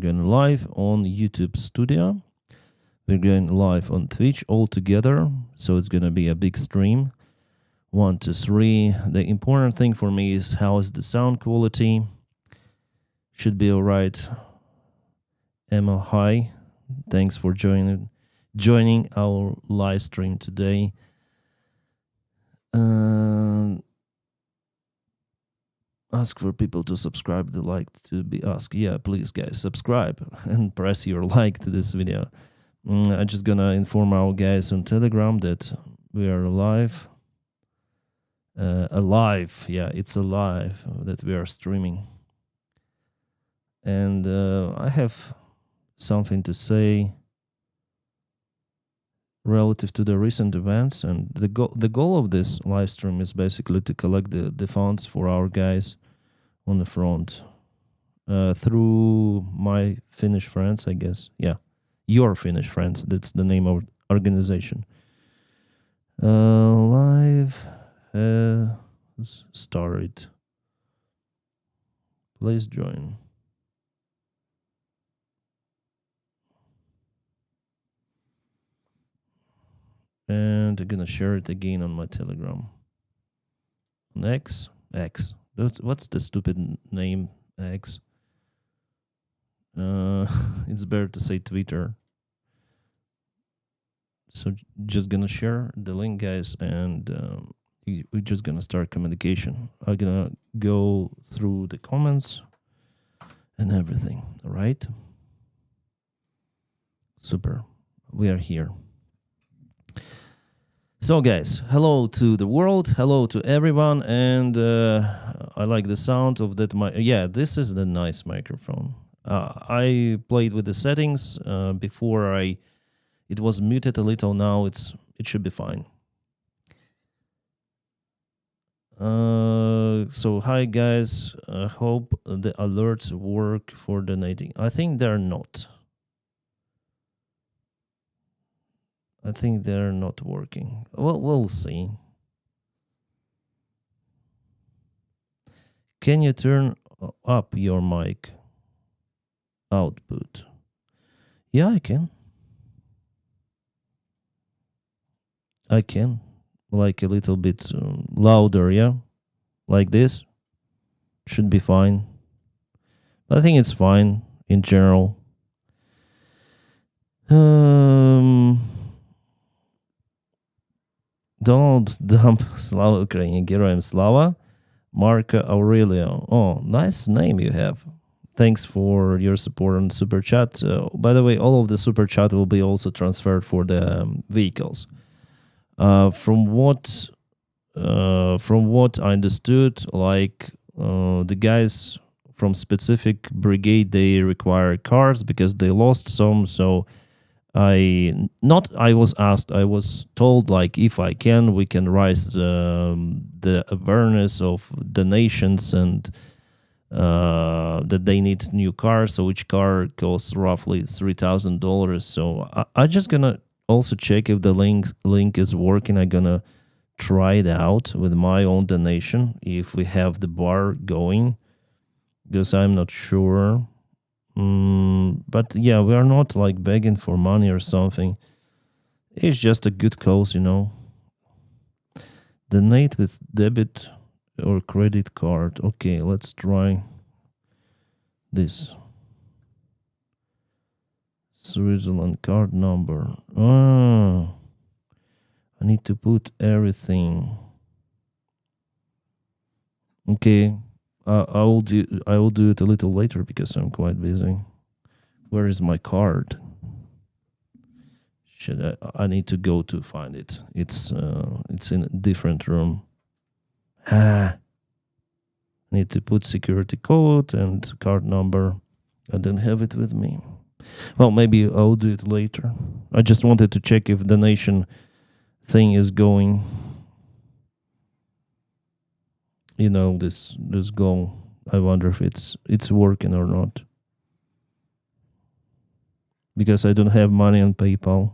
going live on YouTube Studio. We're going live on Twitch all together, so it's going to be a big stream. 1, 2, 3. The important thing for me is how is the sound quality. Should be all right. Emma, hi. Thanks for joining our live stream today. Ask for people to subscribe. They like to be asked. Yeah, please, guys, subscribe and press your like to this video. I'm just gonna inform our guys on Telegram that we are alive. Yeah, it's alive that we are streaming. And I have something to say relative to the recent events, and the goal of this live stream is basically to collect the funds for our guys on the front through my Finnish friends, I guess. Yeah, Your Finnish Friends, that's the name of organization. Live started. Please join. And I'm gonna share it again on my Telegram. On X. What's the stupid name? X. It's better to say Twitter. So just gonna share the link, guys, and we're just gonna start communication. I'm gonna go through the comments and everything. All right. Super. We are here. So, guys, hello to the world, hello to everyone, and I like the sound of that. Yeah, this is the nice microphone. I played with the settings before. It was muted a little. Now it should be fine. So hi guys. I hope the alerts work for donating. I think they're not. I think they're not working. Well, we'll see. Can you turn up your mic output? Yeah, I can. Like a little bit louder, yeah? Like this. Should be fine. I think it's fine in general. Donald Trump, Slava Ukraine, Героям Slava, Marco Aurelio. Oh, nice name you have. Thanks for your support on Super Chat. By the way, all of the Super Chat will be also transferred for the vehicles. From what I understood, like the guys from specific brigade, they require cars because they lost some. So I was told, like, if I can, we can raise the awareness of the nations and that they need new cars. So each car costs roughly $3,000. So I just gonna also check if the link is working. I'm gonna try it out with my own donation if we have the bar going, because I'm not sure. But yeah, we are not like begging for money or something. It's just a good cause, you know. Donate with debit or credit card. Okay, let's try this. Switzerland card number. I need to put everything. Okay. I will do it a little later because I'm quite busy. Where is my card? I need to go to find it. It's in a different room. I need to put security code and card number. I don't have it with me. Well, maybe I'll do it later. I just wanted to check if the nation thing is going. You know, this goal. I wonder if it's working or not. Because I don't have money on PayPal.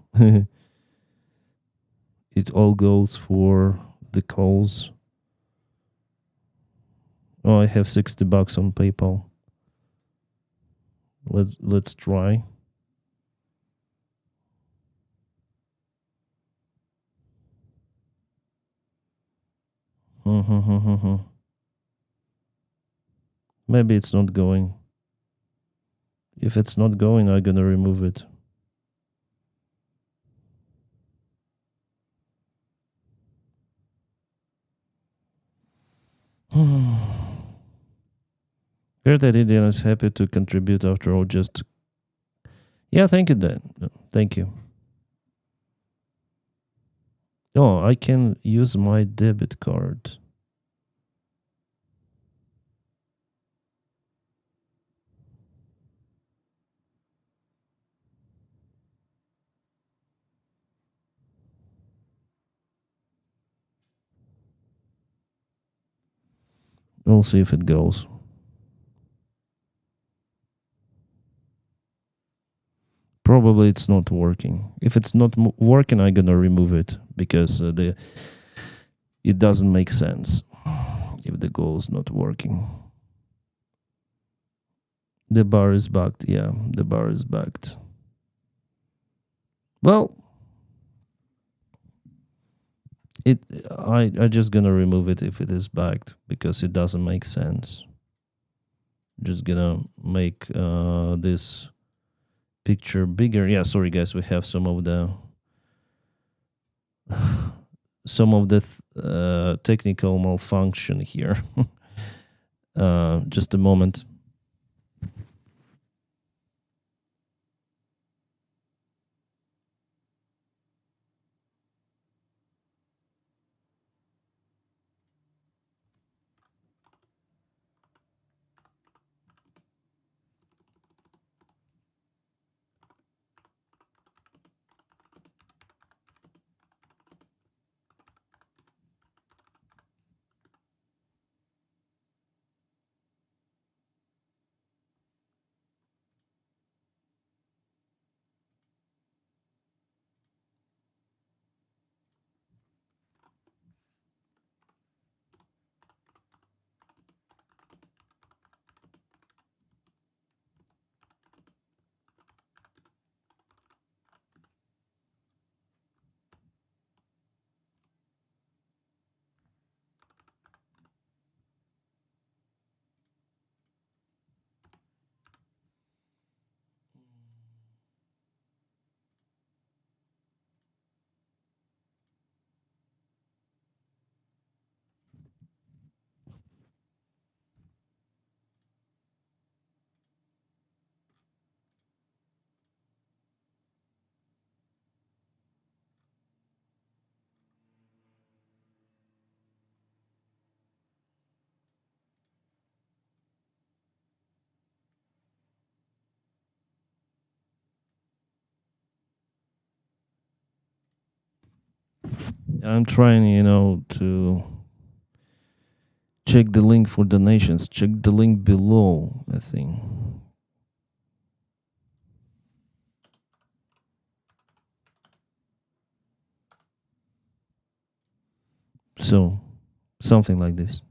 It all goes for the calls. Oh, I have $60 on PayPal. Let's try. Maybe it's not going. If it's not going, I'm gonna remove it. Great idea, Denys. Happy to contribute after all. Just yeah, thank you, Dan. Thank you. Oh, I can use my debit card. We'll see if it goes. Probably it's not working. If it's not working, I'm gonna remove it because it doesn't make sense if the goal is not working. The bar is bugged. Yeah, the bar is bugged. Well, I just gonna remove it if it is bugged because it doesn't make sense. Just gonna make this picture bigger. Yeah, sorry guys, we have some of the technical malfunction here. Just a moment. I'm trying, to check the link for donations. Check the link below, I think. So, something like this.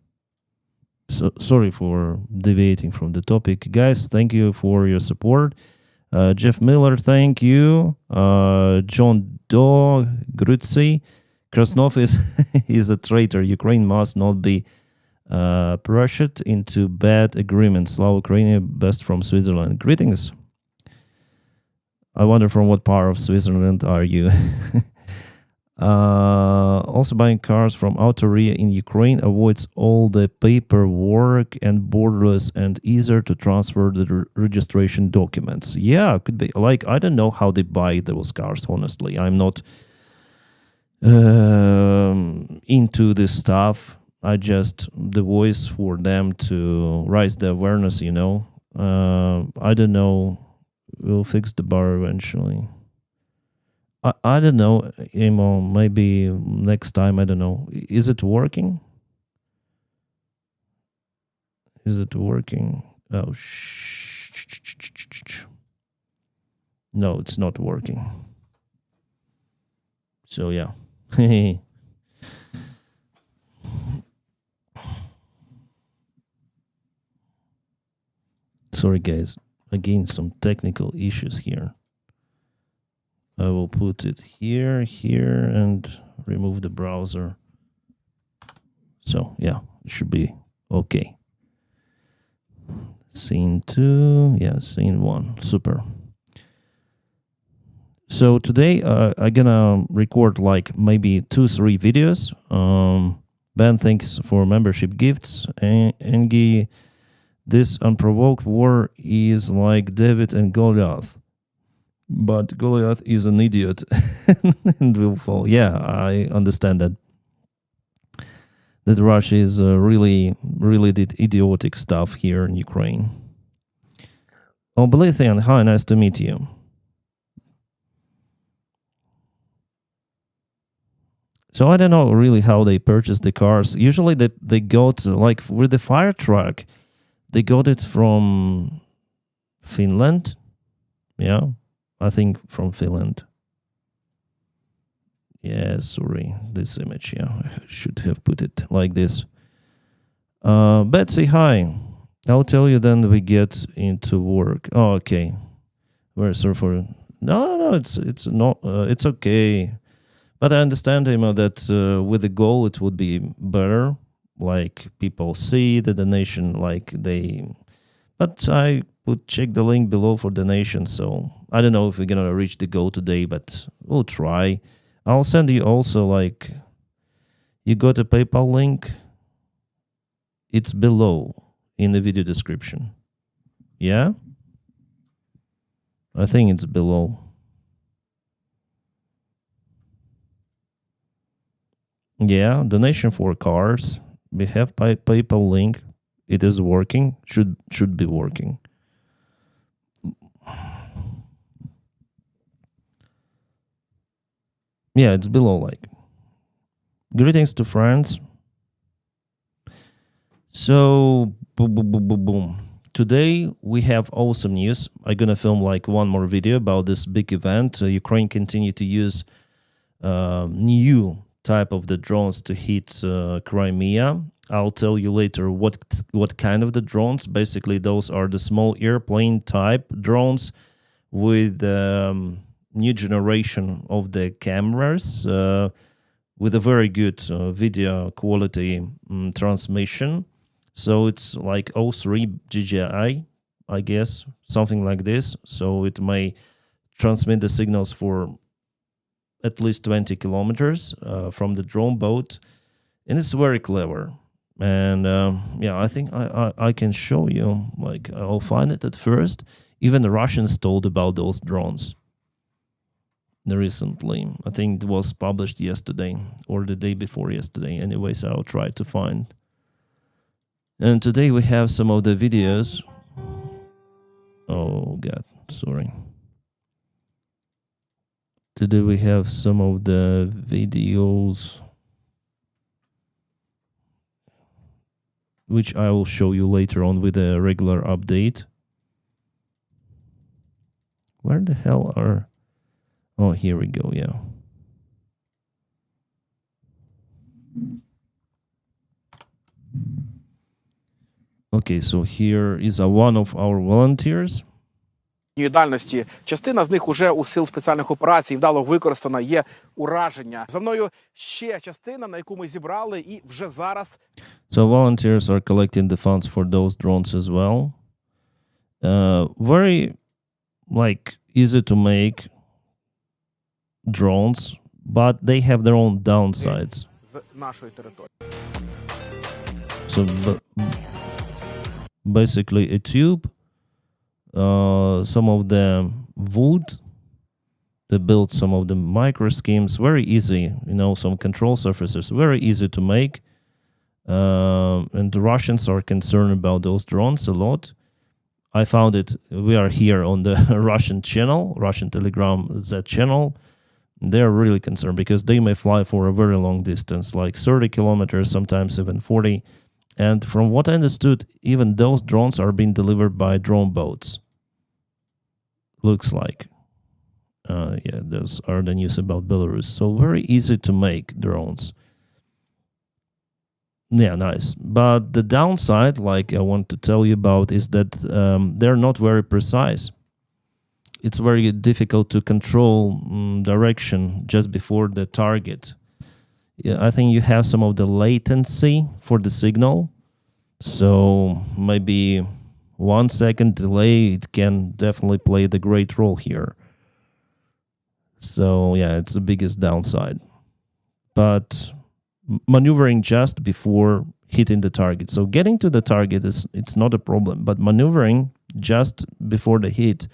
So, sorry for deviating from the topic. Guys, thank you for your support. Jeff Miller, thank you. John Doe, Grutzy. Krasnov is, is a traitor. Ukraine must not be pressured into bad agreements. Slava Ukraine, best from Switzerland. Greetings. I wonder from what part of Switzerland are you? Also, buying cars from Autoria in Ukraine avoids all the paperwork and borderless and easier to transfer the registration documents. Yeah, could be. Like, I don't know how they buy those cars, honestly. I'm not into this stuff. I just the voice for them to raise the awareness, I don't know. We'll fix the bar eventually. I don't know, Emo. Maybe next time. I don't know. Is it working? Is it working? Oh, no, it's not working. So yeah. Sorry, guys. again some technical issues here. I will put it here, and remove the browser. So yeah, it should be okay. Scene 2, yeah, scene 1, super. So today I'm gonna record like maybe 2-3 videos. Ben, thanks for membership gifts. Engi, this unprovoked war is like David and Goliath. But Goliath is an idiot and will fall. Yeah, I understand that. That Russia is really did idiotic stuff here in Ukraine. Oh, Belithian, hi, nice to meet you. So I don't know really how they purchase the cars. Usually they got, like with the fire truck, they got it from Finland. Yeah, I think from Finland. Yeah, sorry, this image, yeah, I should have put it like this. Betsy, hi. I'll tell you then we get into work. Oh, okay. Very sorry for... No, it's not, it's okay. But I understand him that with the goal it would be better, like people see the donation, like they... But I would check the link below for donation, so I don't know if we're gonna reach the goal today, but we'll try. I'll send you also, like, you got a PayPal link? It's below in the video description. Yeah? I think it's below. Yeah, donation for cars. We have PayPal link. It is working. Should be working. Yeah, it's below, like. Greetings to friends. So, boom. Today we have awesome news. I'm gonna film like one more video about this big event. Ukraine continue to use new type of the drones to hit Crimea. I'll tell you later what kind of the drones. Basically, those are the small airplane type drones with new generation of the cameras with a very good video quality transmission. So it's like O3 GGI, I guess, something like this. So it may transmit the signals for at least 20 kilometers from the drone boat, and it's very clever. And yeah, I think I can show you. Like, I'll find it at first. Even the Russians told about those drones recently. I think it was published yesterday or the day before yesterday. Anyways, I'll try to find. And today we have some of the videos. Oh God, sorry. Today we have some of the videos which I will show you later on with a regular update. Where the hell are... Oh, here we go, yeah. Okay, so here is one of our volunteers. Дальності. Частина з них уже у сил спеціальних операцій вдало використана, є ураження. За мною ще частина, на яку ми зібрали, і вже зараз... So volunteers are collecting the funds for those drones as well. Very, like, easy to make drones, but they have their own downsides. З нашої території. So basically a tube, some of the wood, they built some of the micro schemes, very easy, some control surfaces, very easy to make. And the Russians are concerned about those drones a lot. I found it, we are here on the Russian channel, Russian Telegram Z channel. They're really concerned because they may fly for a very long distance, like 30 kilometers, sometimes even 40. And from what I understood, even those drones are being delivered by drone boats. Looks like. Yeah, those are the news about Belarus. So very easy to make drones. Yeah, nice. But the downside, like I want to tell you about, is that they're not very precise. It's very difficult to control direction just before the target. Yeah, I think you have some of the latency for the signal. So maybe 1 second delay, it can definitely play the great role here. So yeah, it's the biggest downside. But maneuvering just before hitting the target. So getting to the target it's not a problem, but maneuvering just before the hit,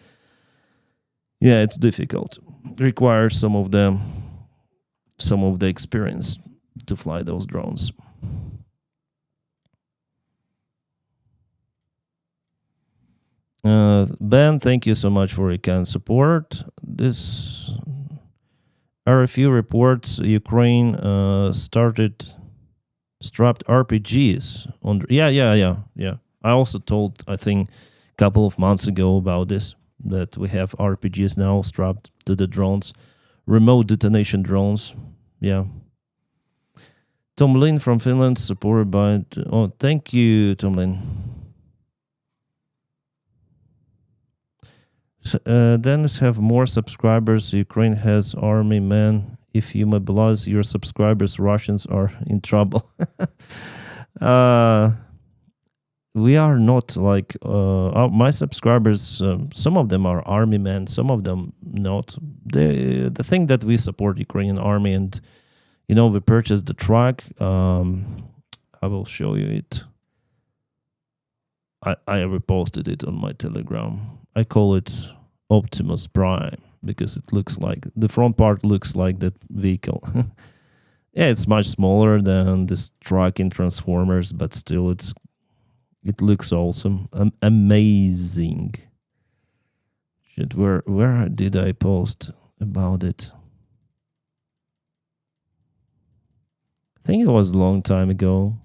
yeah, it's difficult. It requires some of the experience to fly those drones. Ben, thank you so much for your kind support. This are a few reports Ukraine started strapped RPGs on. Yeah. I also told, I think, a couple of months ago about this, that we have RPGs now strapped to the drones, remote detonation drones. Yeah. Tom Lin from Finland, supported by. Oh, thank you, Tom Lin. Denys have more subscribers. Ukraine has army men. If you mobilize your subscribers, Russians are in trouble. We are not like my subscribers. Some of them are army men. Some of them not. The thing that we support Ukrainian army, and we purchased the truck. I will show you it. I reposted it on my Telegram. I call it Optimus Prime because it looks like the front part looks like that vehicle. Yeah, it's much smaller than this truck in Transformers, but still it looks awesome. Amazing. Shit, where did I post about it? I think it was a long time ago.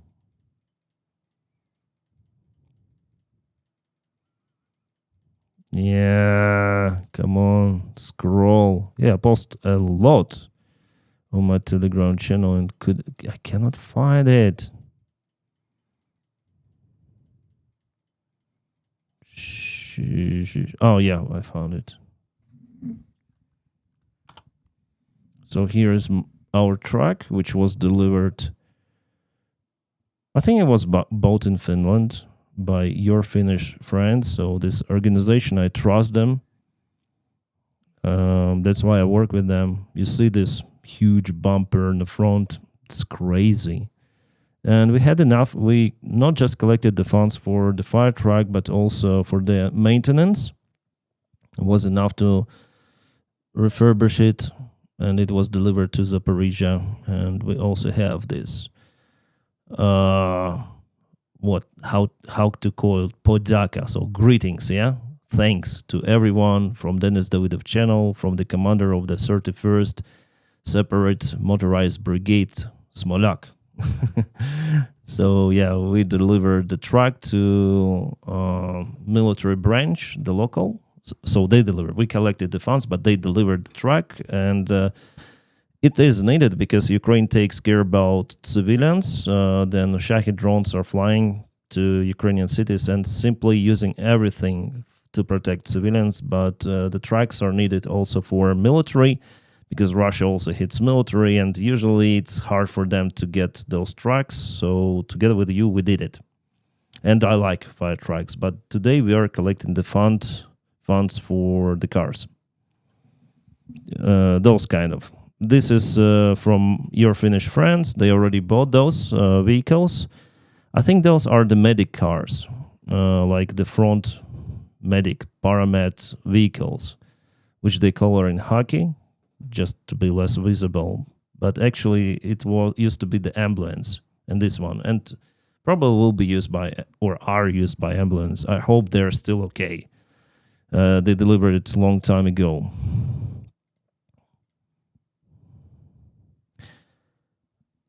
Yeah, come on, scroll. Yeah, I post a lot on my Telegram channel and I cannot find it. Oh yeah, I found it. So here is our truck, which was delivered. I think it was bought in Finland by Your Finnish Friends. So this organization, I trust them. That's why I work with them. You see this huge bumper in the front. It's crazy. And we had enough. We not just collected the funds for the fire truck, but also for the maintenance. It was enough to refurbish it, and it was delivered to Zaporizhia. And we also have this how to call it, podaka, so greetings, yeah, thanks to everyone from Denys Davydov channel, from the commander of the 31st separate motorized brigade, Smolak. So yeah, we delivered the truck to military branch, the local. So they delivered. We collected the funds, but they delivered the truck, and it is needed because Ukraine takes care about civilians. Then Shahed drones are flying to Ukrainian cities and simply using everything to protect civilians. But the trucks are needed also for military, because Russia also hits military, and usually it's hard for them to get those trucks. So together with you, we did it. And I like fire trucks. But today we are collecting the funds for the cars. Those kind of. This is from Your Finnish Friends. They already bought those vehicles. I think those are the medic cars, like the front medic, paramed vehicles, which they color in hockey, just to be less visible. But actually, it used to be the ambulance, and this one, and probably will be used by, or are used by ambulance. I hope they're still okay. They delivered it a long time ago.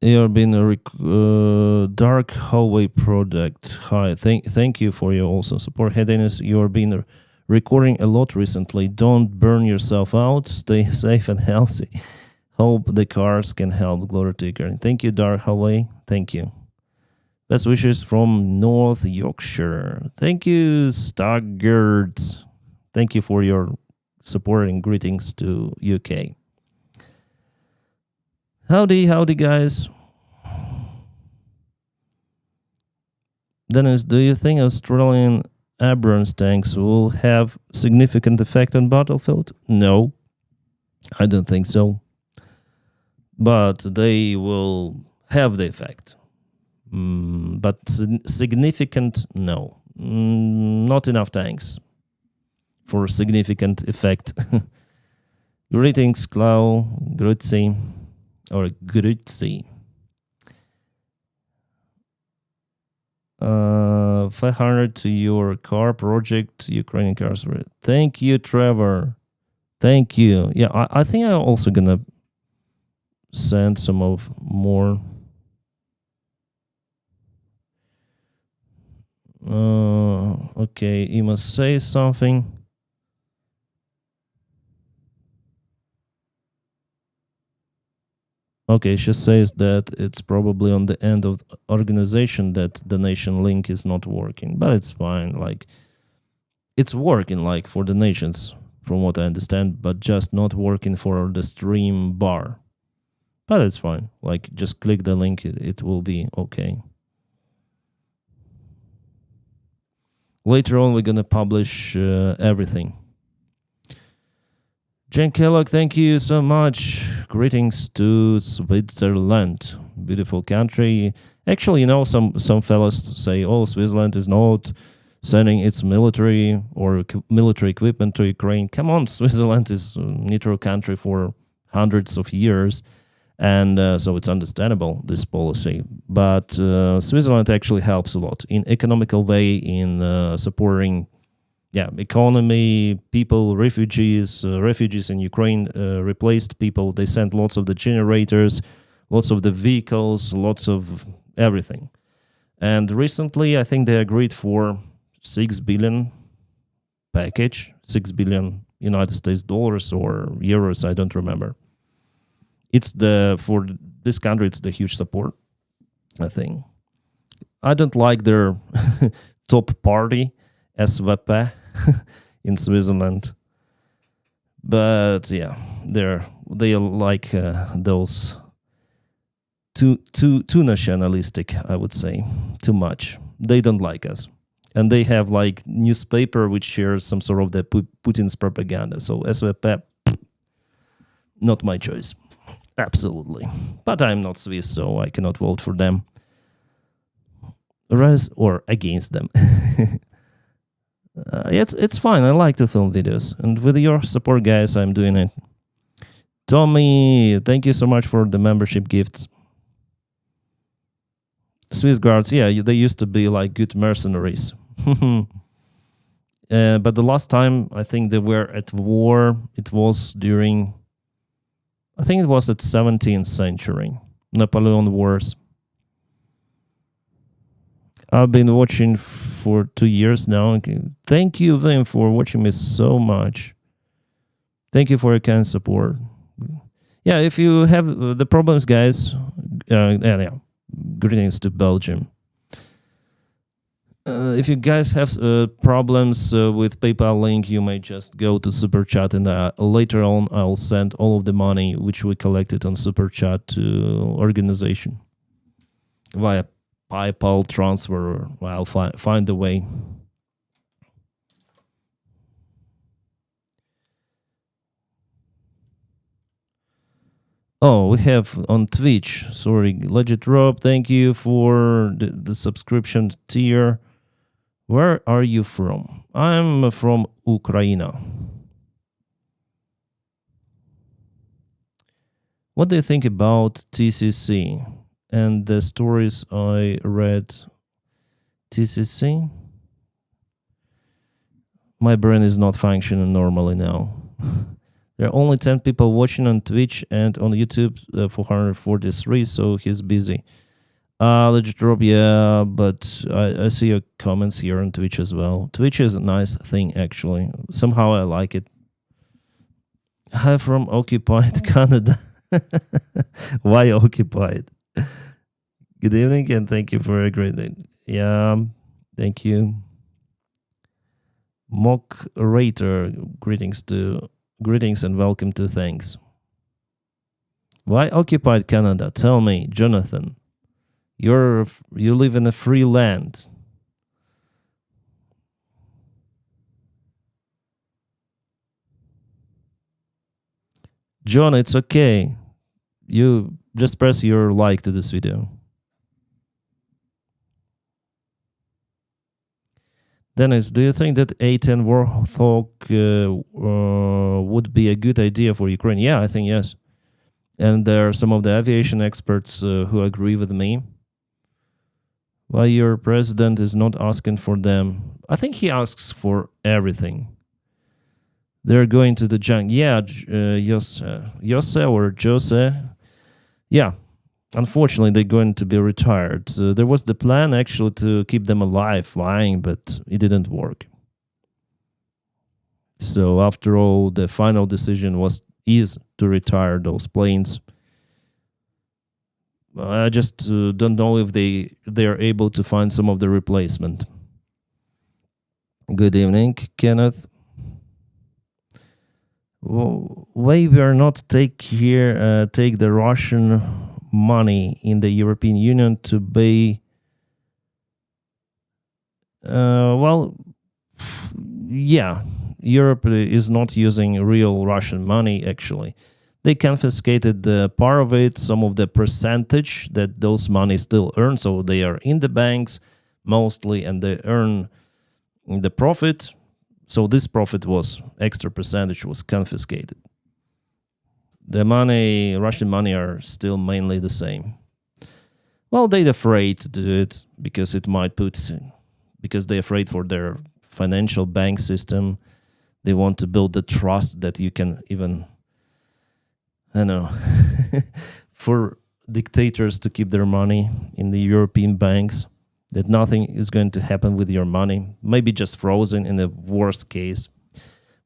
You're being a dark hallway product. Hi, thank you for your also support. Hey Denys, you're been recording a lot recently. Don't burn yourself out. Stay safe and healthy. Hope the cars can help. Glory to Ukraine. Thank you, dark hallway. Thank you. Best wishes from North Yorkshire. Thank you, Staggerds. Thank you for your support and greetings to UK. Howdy, guys. Denys, do you think Australian Abrams tanks will have significant effect on battlefield? No, I don't think so. But they will have the effect. But significant, no. Not enough tanks for significant effect. Greetings, Klau, Grutzi, or Grutzi. 500 to your car project, Ukrainian cars. Thank you, Trevor. Thank you. Yeah, I think I'm also gonna send some of more. Okay, you must say something. Okay, she says that it's probably on the end of the organization that donation link is not working, but it's fine. Like, it's working like for donations, from what I understand, but just not working for the stream bar. But it's fine. Like, just click the link; it will be okay. Later on, we're gonna publish everything. Jen Kellogg, thank you so much. Greetings to Switzerland, beautiful country. Actually, some fellas say, "Oh, Switzerland is not sending its military or military equipment to Ukraine." Come on, Switzerland is a neutral country for hundreds of years, and so it's understandable, this policy. But Switzerland actually helps a lot in economical way, in supporting economy, people, refugees in Ukraine, replaced people. They sent lots of the generators, lots of the vehicles, lots of everything. And recently, I think they agreed for $6 billion package, $6 billion United States dollars or euros, I don't remember. It's for this country, it's the huge support, I think. I don't like their top party, SVP, in Switzerland. But yeah, they are like those too nationalistic, I would say, too much. They don't like us. And they have like newspaper which shares some sort of the Putin's propaganda. So SVP, not my choice. Absolutely. But I'm not Swiss, so I cannot vote for them. Or against them. It's fine. I like to film videos. And with your support, guys, I'm doing it. Tommy, thank you so much for the membership gifts. Swiss guards, yeah, they used to be like good mercenaries. But the last time I think they were at war, it was during, I think it was at 17th century, Napoleon Wars. I've been watching for 2 years now. Okay. Thank you, Vim, for watching me so much. Thank you for your kind support. Yeah, if you have the problems, guys, greetings to Belgium. If you guys have problems with PayPal link, you may just go to Super Chat, and later on I'll send all of the money which we collected on Super Chat to organization via PayPal transfer. I'll find a way. Oh, we have on Twitch. Sorry, Legit Rob, thank you for the subscription tier. Where are you from? I'm from Ukraine. What do you think about TCC and the stories I read? TCC? My brain is not functioning normally now. There are only 10 people watching on Twitch and on YouTube, 443, so he's busy. Let's drop, yeah, but I see your comments here on Twitch as well. Twitch is a nice thing, actually. Somehow I like it. I'm from occupied Canada. Why occupied? Good evening and thank you for a great day. Yeah, thank you. Mock Rater, greetings and welcome to Thanks. Why occupied Canada? Tell me, Jonathan. You live in a free land. John, it's okay. You just press your like to this video. Denys, do you think that A-10 Warthog would be a good idea for Ukraine? Yeah, I think yes. And there are some of the aviation experts who agree with me. Why your president is not asking for them? I think he asks for everything. They're going to the junk. Yeah, Jose or Jose. Yeah, unfortunately, they're going to be retired. There was the plan actually to keep them alive flying, but it didn't work. So after all, the final decision is to retire those planes. I just don't know if they are able to find some of the replacement. Good evening, Kenneth. Why we are not take the Russian money in the European Union to pay? Well, yeah, Europe is not using real Russian money actually. They confiscated part of it, some of the percentage that those money still earn, so they are in the banks mostly and they earn the profit. So this profit was extra percentage was confiscated. The money, Russian money, are still mainly the same. Well, they're afraid to do it because they're afraid for their financial bank system. They want to build the trust that you can even, I know, for dictators to keep their money in the European banks, that nothing is going to happen with your money, maybe just frozen in the worst case.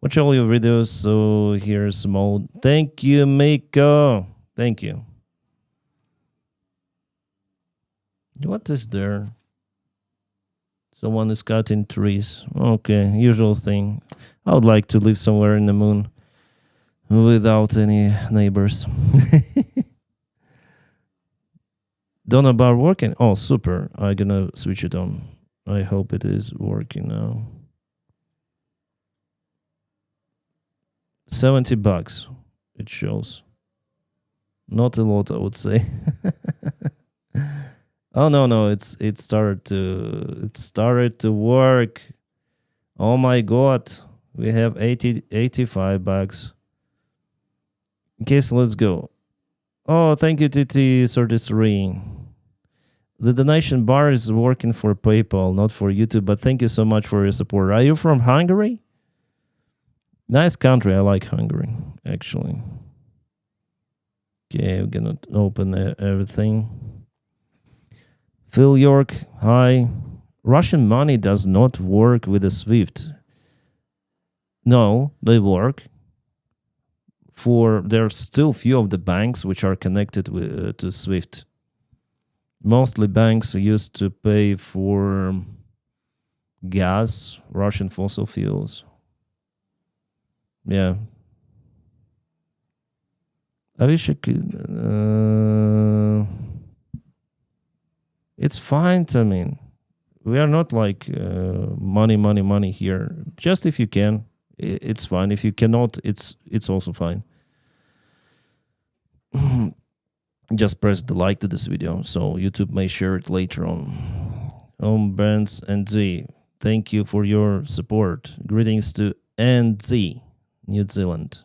Watch all your videos, so here's more. Thank you, Miko. Thank you. What is there? Someone is cutting trees. Okay, usual thing. I would like to live somewhere in the moon without any neighbors. Donna bar working? Oh, super. I'm gonna switch it on. I hope it is working now. $70 it shows. Not a lot, I would say. Oh no, it started to work. Oh my god. We have $85. Okay, so let's go. Oh, thank you, TT33. The donation bar is working for PayPal, not for YouTube, but thank you so much for your support. Are you from Hungary? Nice country. I like Hungary, actually. Okay, we're gonna open everything. Phil York, hi. Russian money does not work with a SWIFT. No, they work. There are still few of the banks which are connected to SWIFT. Mostly banks used to pay for gas, Russian fossil fuels. Yeah. I wish I could. It's fine. I mean, we are not like money here. Just if you can, it's fine. If you cannot, it's also fine. Just press the like to this video so YouTube may share it later on. Brands and Z, thank you for your support. Greetings to NZ, New Zealand.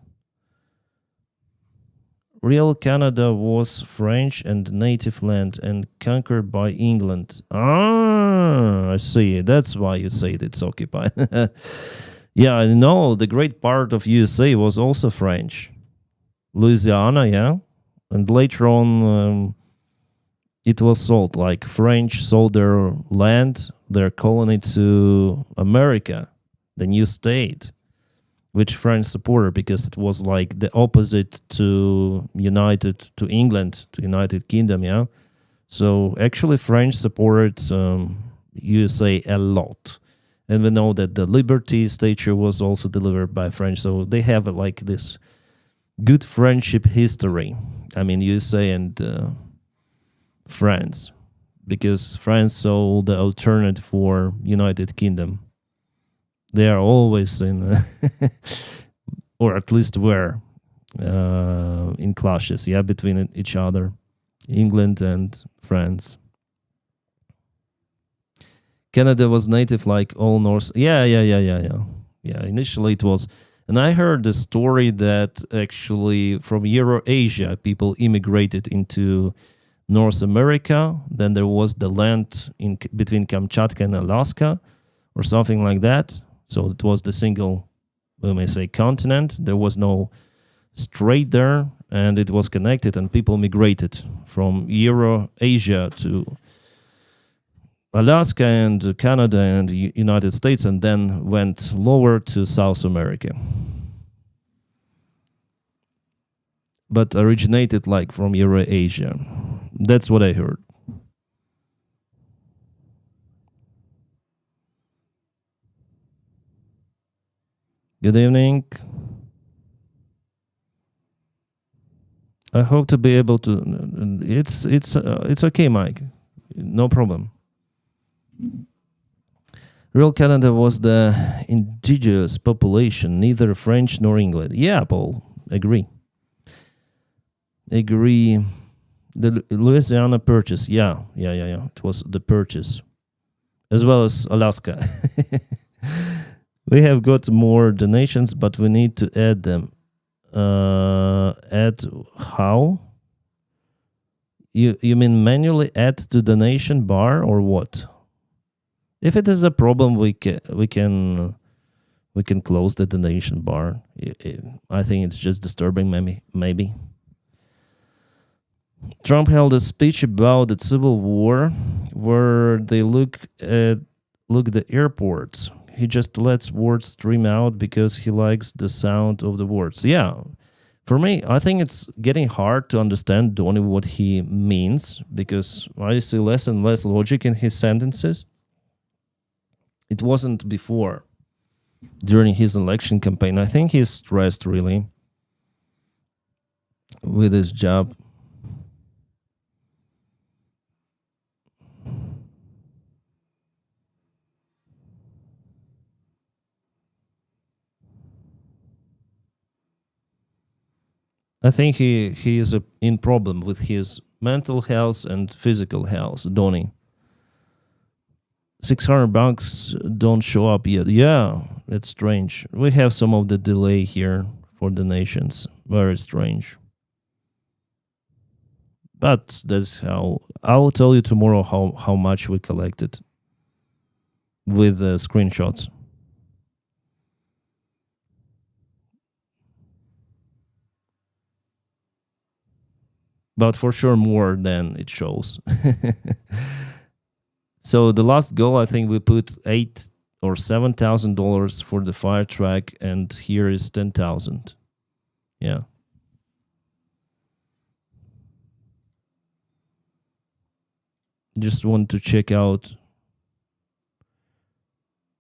Real Canada was French and native land and conquered by England. Ah, I see. That's why you say it's occupied. Yeah, I know. The great part of USA was also French. Louisiana, yeah. And later on, it was sold. Like French sold their land, their colony to America, the new state, which French supported because it was like the opposite to United Kingdom, yeah. So actually, French supported USA a lot, and we know that the Liberty statue was also delivered by French. So they have like this good friendship history. I mean, USA and France, because France saw the alternative for United Kingdom. They are always in, or at least were in clashes, between each other, England and France. Canada was native like all North. Yeah. Initially it was, and I heard the story that actually from Eurasia people immigrated into North America. Then there was the land in between Kamchatka and Alaska, or something like that. So it was the single, we may say, continent. There was no strait there, and it was connected, and people migrated from Eurasia to Alaska and Canada and United States, and then went lower to South America. But originated like from Eurasia. That's what I heard. Good evening. I hope to be able to. It's okay, Mike. No problem. Real Canada was the indigenous population, neither French nor English. Yeah, Paul, agree. The Louisiana Purchase, yeah. It was the purchase, as well as Alaska. We have got more donations, but we need to add them. Add how? You mean manually add to donation bar or what? If it is a problem, we can close the donation bar. I think it's just disturbing, maybe. Trump held a speech about the civil war, where they look the airports. He just lets words stream out because he likes the sound of the words. Yeah, for me, I think it's getting hard to understand only what he means, because I see less and less logic in his sentences. It wasn't before, during his election campaign. I think he's stressed really with his job. I think he is in problem with his mental health and physical health, Donny. $600 don't show up yet. Yeah, that's strange. We have some of the delay here for donations. Very strange. But that's how I'll tell you tomorrow how much we collected with the screenshots. But for sure more than it shows. So the last goal, I think we put $8,000 or $7,000 for the fire truck, and here is 10,000. Yeah. Just want to check out.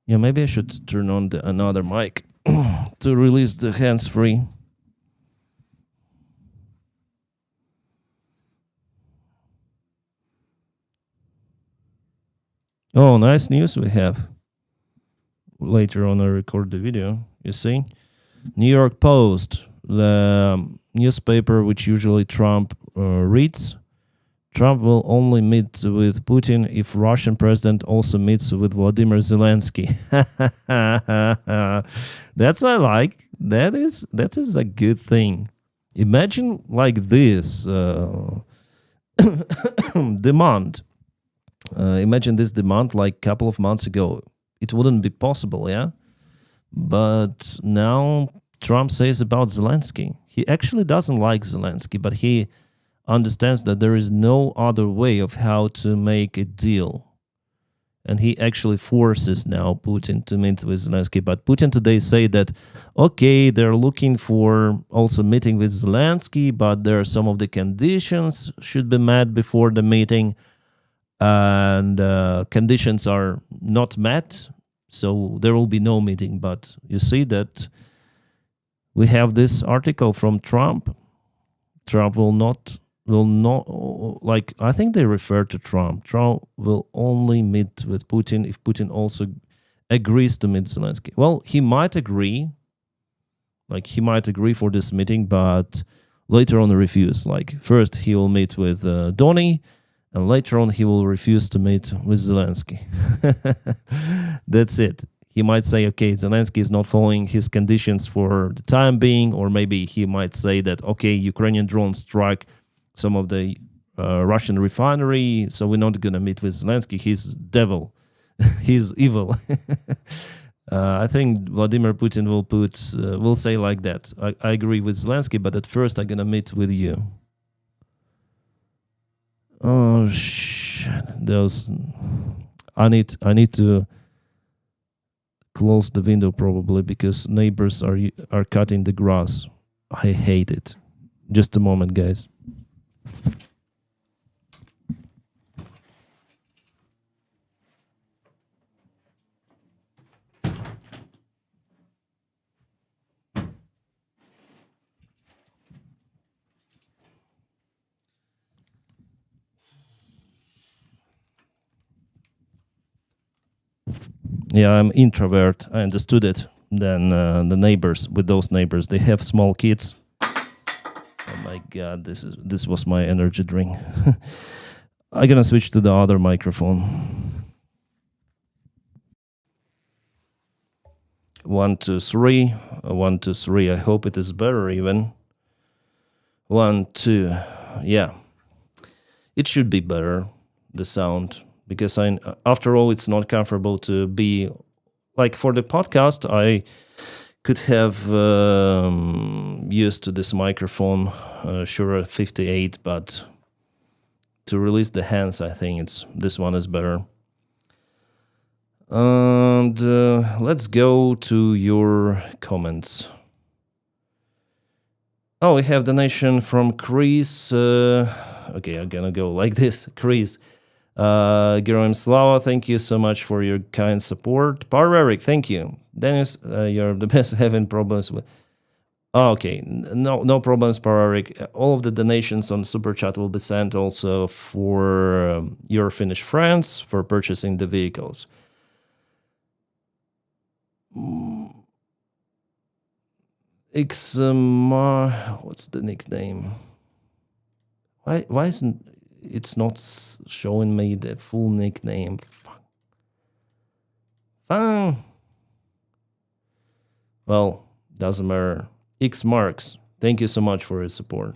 Yeah, maybe I should turn on another mic to release the hands-free. Oh, nice news we have. Later on, I record the video. You see? New York Post, the newspaper which usually Trump reads. Trump will only meet with Putin if Russian president also meets with Vladimir Zelensky. That's what I like. That is a good thing. Imagine like this demand. Imagine this demand like a couple of months ago. It wouldn't be possible, yeah? But now Trump says about Zelensky. He actually doesn't like Zelensky, but he understands that there is no other way of how to make a deal. and he actually forces now Putin to meet with Zelensky. But Putin today say that, okay, they're looking for also meeting with Zelensky, but there are some of the conditions should be met before the meeting, and conditions are not met, so there will be no meeting. But you see that we have this article from Trump. Trump will not, like, I think they refer to Trump. Trump will only meet with Putin if Putin also agrees to meet Zelensky. Well, he might agree, for this meeting, but later on refuse. Like, first he will meet with Donny, and later on he will refuse to meet with Zelensky. That's it. He might say, okay, Zelensky is not following his conditions for the time being, or maybe he might say that, okay, Ukrainian drones struck some of the Russian refinery, so we're not going to meet with Zelensky. He's devil. He's evil. I think Vladimir Putin will say like that. I agree with Zelensky, but at first I'm going to meet with you. Oh, shit. I need to close the window probably, because neighbors are cutting the grass. I hate it. Just a moment, guys. Yeah, I'm introvert. I understood it. Then those neighbors, they have small kids. Oh my god, this was my energy drink. I'm gonna switch to the other microphone. 1, 2, 3. 1, 2, 3. I hope it is better even. 1, 2. Yeah, it should be better, the sound, because after all, it's not comfortable to be like, for the podcast. I could have used this microphone, Shure 58, but to release the hands, I think this one is better. And let's go to your comments. Oh, we have donation from Chris. Okay, I'm gonna go like this. Chris. Geroim Slava, thank you so much for your kind support. Parveric, thank you. Denys, you're the best. Having problems with... Oh, okay, no problems, Parveric. All of the donations on Super Chat will be sent also for Your Finnish Friends for purchasing the vehicles. What's the nickname? Why isn't it's not showing me the full nickname? Well, doesn't matter. X Marks, thank you so much for your support.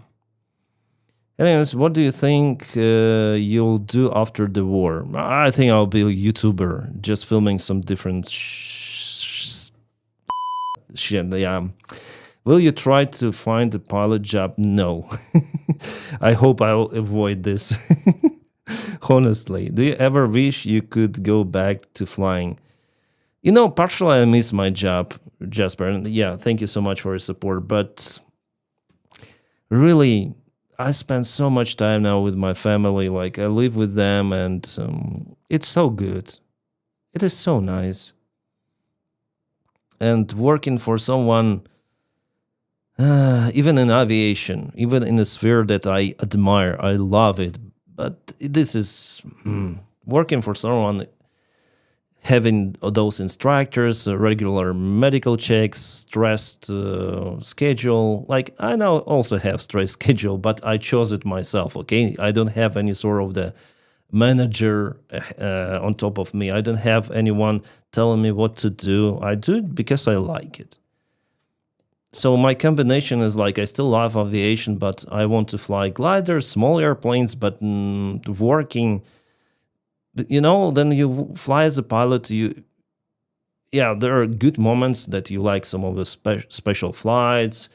Anyways, what do you think you'll do after the war? I think I'll be a YouTuber, just filming some different shit. Yeah. Will you try to find a pilot job? No. I hope I'll avoid this. Honestly, do you ever wish you could go back to flying? Partially I miss my job, Jasper. And yeah, thank you so much for your support. But really, I spend so much time now with my family. Like, I live with them, and it's so good. It is so nice. And working for someone... even in aviation, even in a sphere that I admire, I love it. But this is working for someone, having those instructors, regular medical checks, stressed schedule. Like, I now also have stressed schedule, but I chose it myself, okay? I don't have any sort of the manager on top of me. I don't have anyone telling me what to do. I do it because I like it. So my combination is like, I still love aviation, but I want to fly gliders, small airplanes, but working, then you fly as a pilot, there are good moments that you like some of the special flights,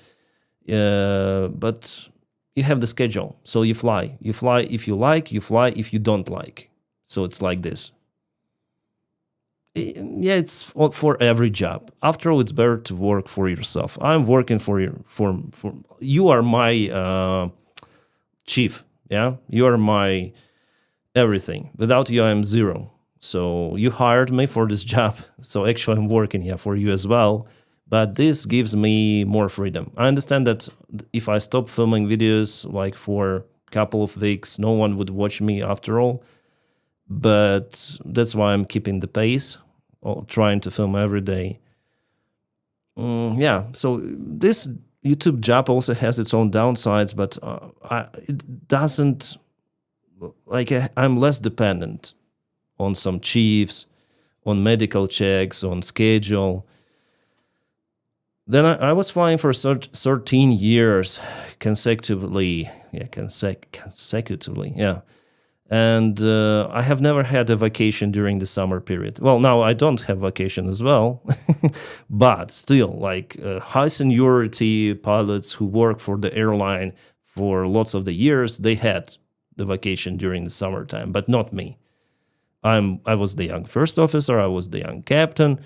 but you have the schedule. So you fly if you like, you fly if you don't like. So it's like this. Yeah, it's for every job. After all, it's better to work for yourself. I'm working for you. For you are my chief. Yeah, you are my everything. Without you, I'm zero. So you hired me for this job. So actually, I'm working here for you as well. But this gives me more freedom. I understand that if I stop filming videos like for a couple of weeks, no one would watch me after all. But that's why I'm keeping the pace, or trying to film every day. Yeah, so this YouTube job also has its own downsides, but it doesn't, like, I'm less dependent on some chiefs, on medical checks, on schedule. Then I was flying for 13 years consecutively. Yeah, consecutively. Yeah. And I have never had a vacation during the summer period. Well, now I don't have vacation as well, but still, like high seniority pilots who work for the airline for lots of the years, they had the vacation during the summertime, but not me. I was the young first officer. I was the young captain.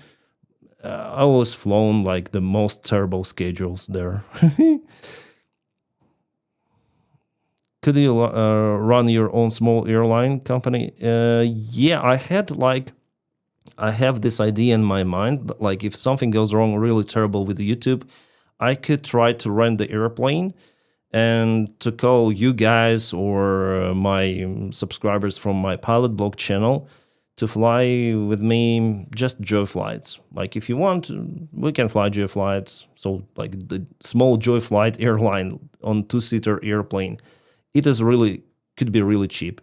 I was flown like the most terrible schedules there. Could you run your own small airline company? Yeah, I have this idea in my mind. Like, if something goes wrong really terrible with YouTube, I could try to rent the airplane and to call you guys or my subscribers from my pilot blog channel to fly with me just Joy flights. Like, if you want, we can fly Joy flights. So, like the small Joy flight airline on 2-seater airplane. It is really, could be really cheap.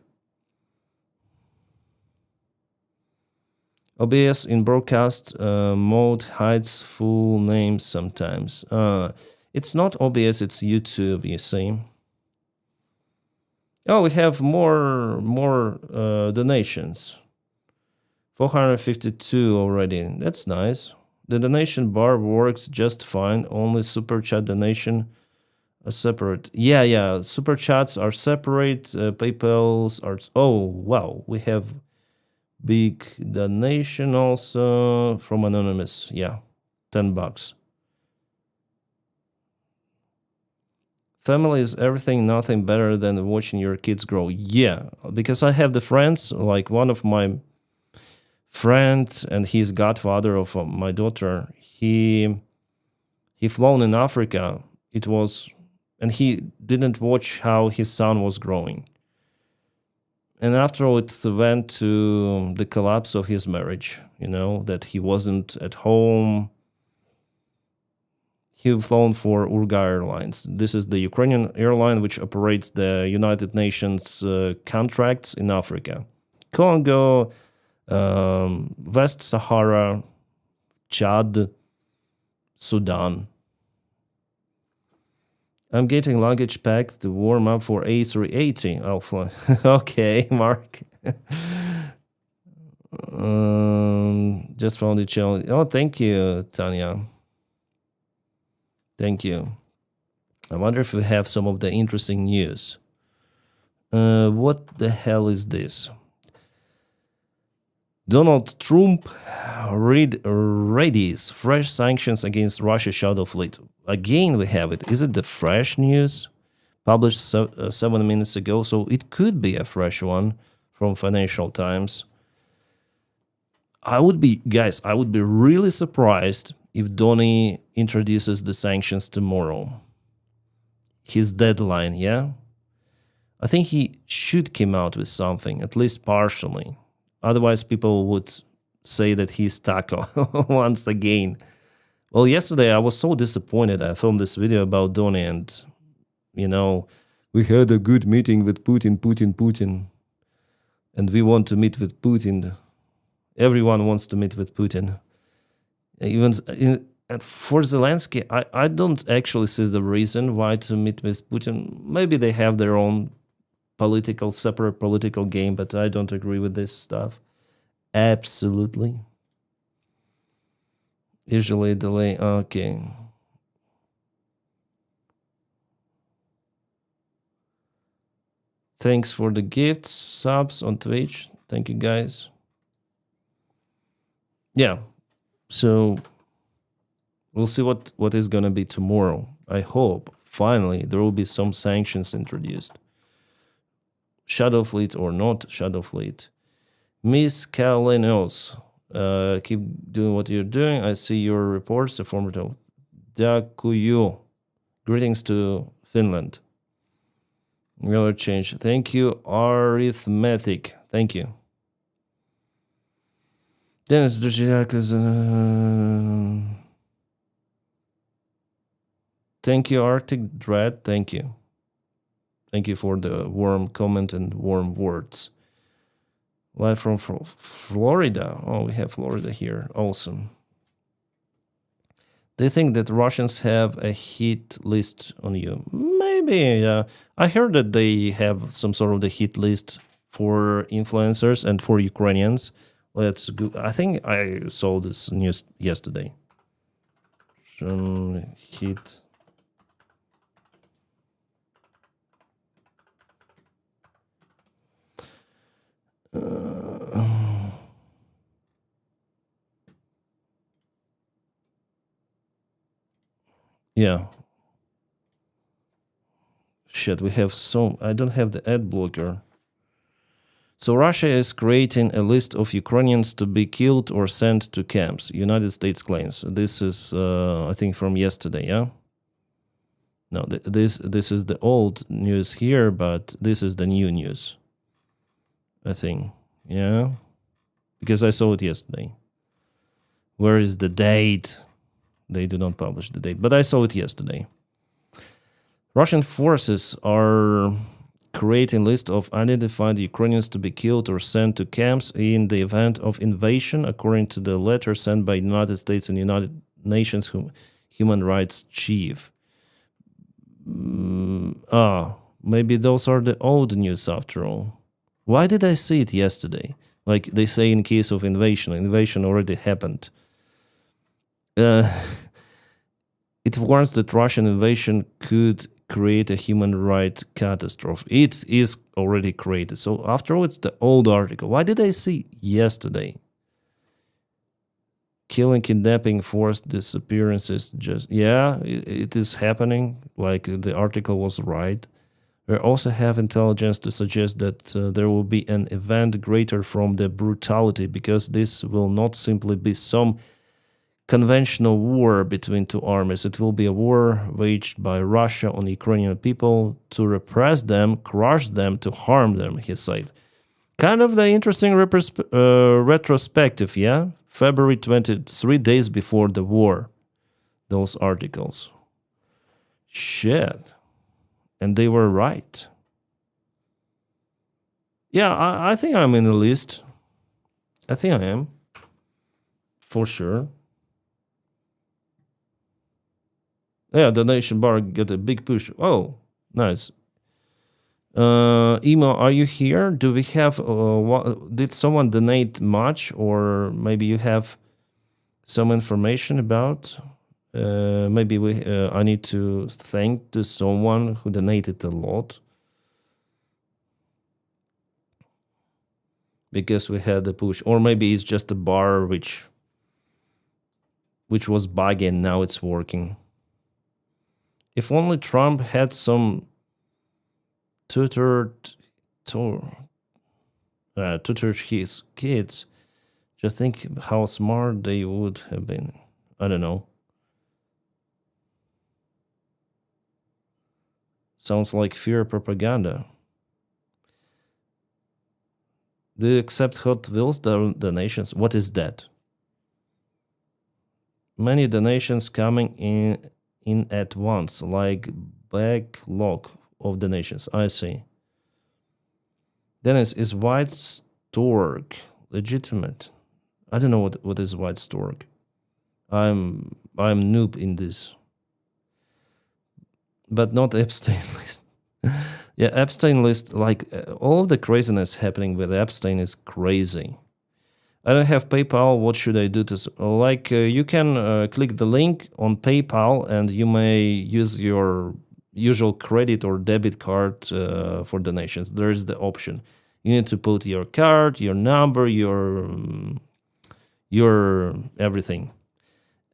OBS in broadcast mode hides full names sometimes. It's not OBS, it's YouTube, you see. Oh, we have more donations. 452 already. That's nice. The donation bar works just fine. Only super chat donation are separate. Yeah. Super chats are separate. PayPal's are. Oh wow, we have big donation also from anonymous. Yeah, $10. Family is everything, nothing better than watching your kids grow. Yeah, because I have the friends, like one of my friend and he's godfather of my daughter. He flown in Africa. It was, and he didn't watch how his son was growing. And after all, it went to the collapse of his marriage, that he wasn't at home. He flown for Urga Airlines. This is the Ukrainian airline which operates the United Nations contracts in Africa. Congo, West Sahara, Chad, Sudan. I'm getting luggage packed to warm up for A380. Alpha. Okay, Mark. Just found the channel. Oh, thank you, Tanya. Thank you. I wonder if we have some of the interesting news. What the hell is this? Donald Trump readies fresh sanctions against Russia's shadow fleet. Again, we have it. Is it the fresh news published 7 minutes ago? So it could be a fresh one from Financial Times. I would be really surprised if Donny introduces the sanctions tomorrow. His deadline, yeah? I think he should come out with something, at least partially. Otherwise, people would say that he's stuck once again. Well, yesterday I was so disappointed. I filmed this video about Donny and, we had a good meeting with Putin. And we want to meet with Putin. Everyone wants to meet with Putin. Even for Zelensky, I don't actually see the reason why to meet with Putin. Maybe they have their own separate political game, but I don't agree with this stuff. Absolutely. Usually delay. Okay. Thanks for the gifts, subs on Twitch. Thank you, guys. Yeah. So we'll see what is gonna be tomorrow. I hope finally there will be some sanctions introduced. Shadow fleet or not shadow fleet. Miss Kalinos, keep doing what you're doing. I see your reports. Informative. Dakuyu. Greetings to Finland. Another change. Thank you, Arithmetic. Thank you. Denys Davydov. Thank you, Arctic Dread. Thank you. Thank you for the warm comment and warm words. Live from Florida. Oh, we have Florida here. Awesome. They think that Russians have a hit list on you. Maybe. I heard that they have some sort of the hit list for influencers and for Ukrainians. Let's go. I think I saw this news yesterday. Some hit. Yeah. Shit, we have so... I don't have the ad blocker. So Russia is creating a list of Ukrainians to be killed or sent to camps. United States claims. This is, I think, from yesterday, yeah? No, this is the old news here, but this is the new news. I think, yeah? Because I saw it yesterday. Where is the date? They do not publish the date, but I saw it yesterday. Russian forces are creating a list of identified Ukrainians to be killed or sent to camps in the event of invasion, according to the letter sent by United States and United Nations Human Rights Chief. Maybe those are the old news after all. Why did I see it yesterday? Like they say in case of invasion already happened. It warns that Russian invasion could create a human rights catastrophe. It is already created. So after all, it's the old article. Why did I see yesterday? Killing, kidnapping, forced disappearances. Just it is happening. Like the article was right. We also have intelligence to suggest that there will be an event greater from the brutality, because this will not simply be some conventional war between two armies. It will be a war waged by Russia on Ukrainian people to repress them, crush them, to harm them, he said. Kind of the interesting retrospective, yeah? February 23 days before the war, those articles. Shit. And they were right. Yeah, I think I'm in the list. I think I am. For sure. Yeah, donation bar get a big push. Oh, nice. Emo, are you here? Do we have... did someone donate much? Or maybe you have some information about... maybe I need to thank to someone who donated a lot. Because we had a push. Or maybe it's just a bar which was buggy and now it's working. If only Trump had some tutored his kids, just think how smart they would have been. I don't know. Sounds like fear propaganda. Do you accept Hot Wheels donations? What is that? Many donations coming in at once, like backlog of donations. I see. Denys, is white stork legitimate? I don't know what is white stork. I'm noob in this. But not Epstein list. Yeah, Epstein list, like all of the craziness happening with Epstein is crazy. I don't have PayPal. What should I do to... you can click the link on PayPal and you may use your usual credit or debit card for donations. There is the option. You need to put your card, your number, your your everything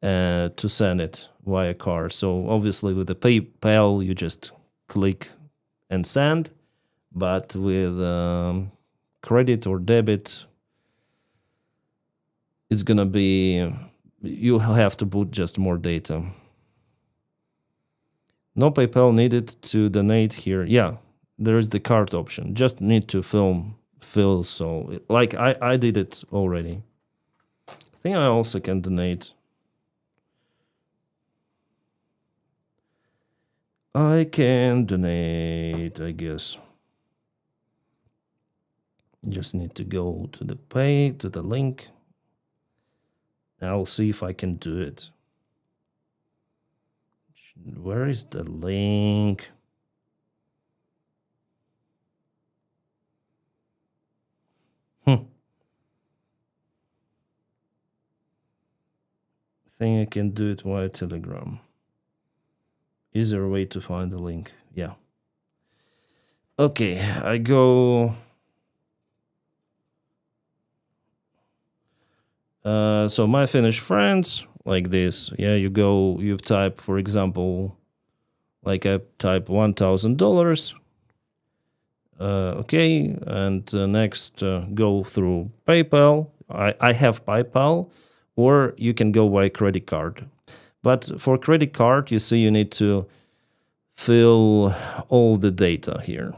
to send it via card. So obviously with the PayPal, you just click and send, but with credit or debit, it's gonna be, you have to put just more data. No PayPal needed to donate here. Yeah, there is the card option. Just need to fill. So like I did it already. I think I also can donate. I can donate, I guess. Just need to go to the link. I'll see if I can do it. Where is the link? I think I can do it via Telegram. Is there a way to find the link? Yeah. Okay, I go. So my Finnish friends, like this. Yeah, you type, for example, like I type $1,000. Okay, and next go through PayPal. I have PayPal, or you can go by credit card. But for credit card, you see you need to fill all the data here.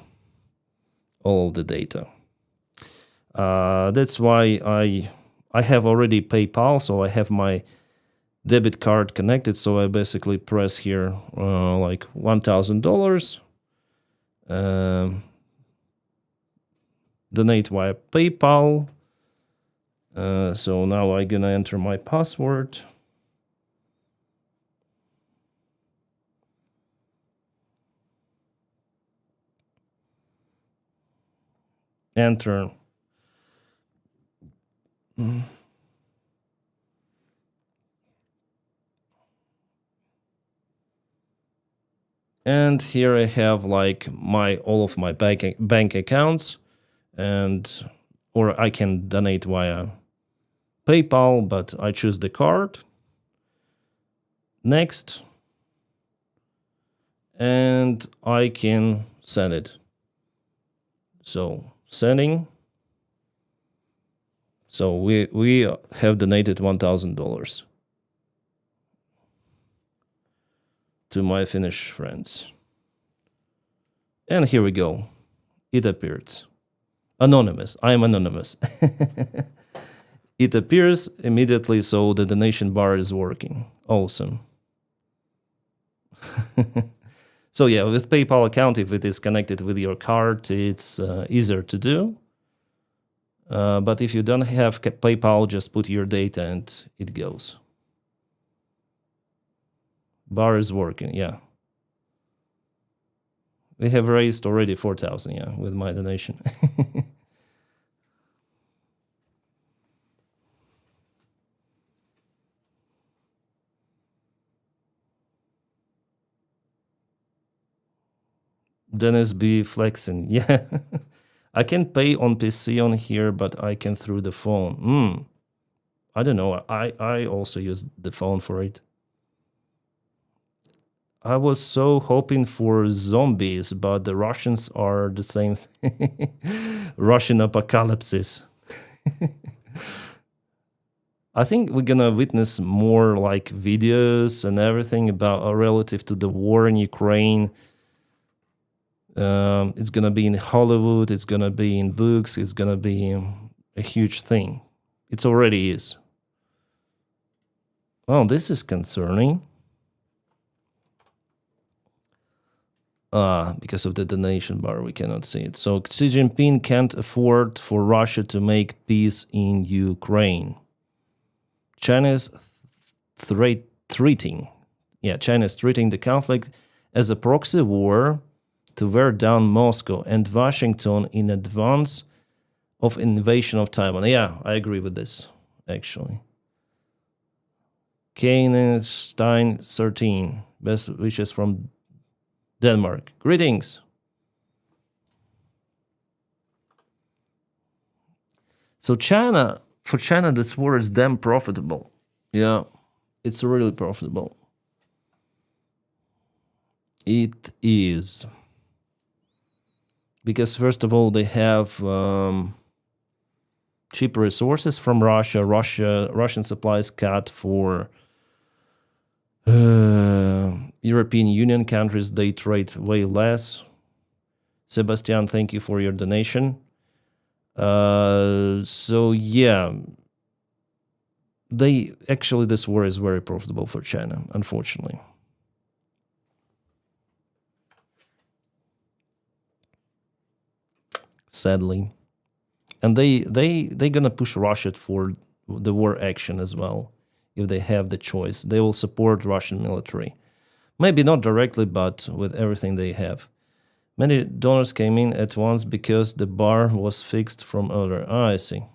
All the data. That's why I have already PayPal, so I have my debit card connected. So I basically press here like $1,000. Donate via PayPal. So now I'm gonna enter my password. Enter. And here I have like all of my bank accounts, or I can donate via PayPal, but I choose the card. Next. And I can send it. So sending. So we have donated $1,000 to my Finnish friends. And here we go. It appears. Anonymous. I am anonymous. It appears immediately, so the donation bar is working. Awesome. So yeah, with PayPal account, if it is connected with your card, it's easier to do. But if you don't have PayPal, just put your data and it goes. Bar is working, yeah. We have raised already 4,000, yeah, with my donation. Denys B flexing, yeah. I can pay on PC on here, but I can through the phone. I don't know. I also use the phone for it. I was so hoping for zombies, but the Russians are the same thing. Russian apocalypse. I think we're gonna witness more like videos and everything about relative to the war in Ukraine. It's gonna be in Hollywood. It's gonna be in books. It's gonna be a huge thing. It already is. Oh, this is concerning. Because of the donation bar, we cannot see it. So Xi Jinping can't afford for Russia to make peace in Ukraine. China's treating the conflict as a proxy war to wear down Moscow and Washington in advance of invasion of Taiwan. Yeah, I agree with this, actually. Stein 13. Best wishes from Denmark. Greetings. So China For China, this war is damn profitable. Yeah, it's really profitable. It is. Because, first of all, they have cheap resources from Russia. Russian supplies cut for European Union countries. They trade way less. Sebastian, thank you for your donation. So yeah, this war is very profitable for China, unfortunately. Sadly. And they gonna push Russia for the war action as well. If they have the choice, they will support Russian military. Maybe not directly, but with everything they have. Many donors came in at once because the bar was fixed from earlier. Ah, I see.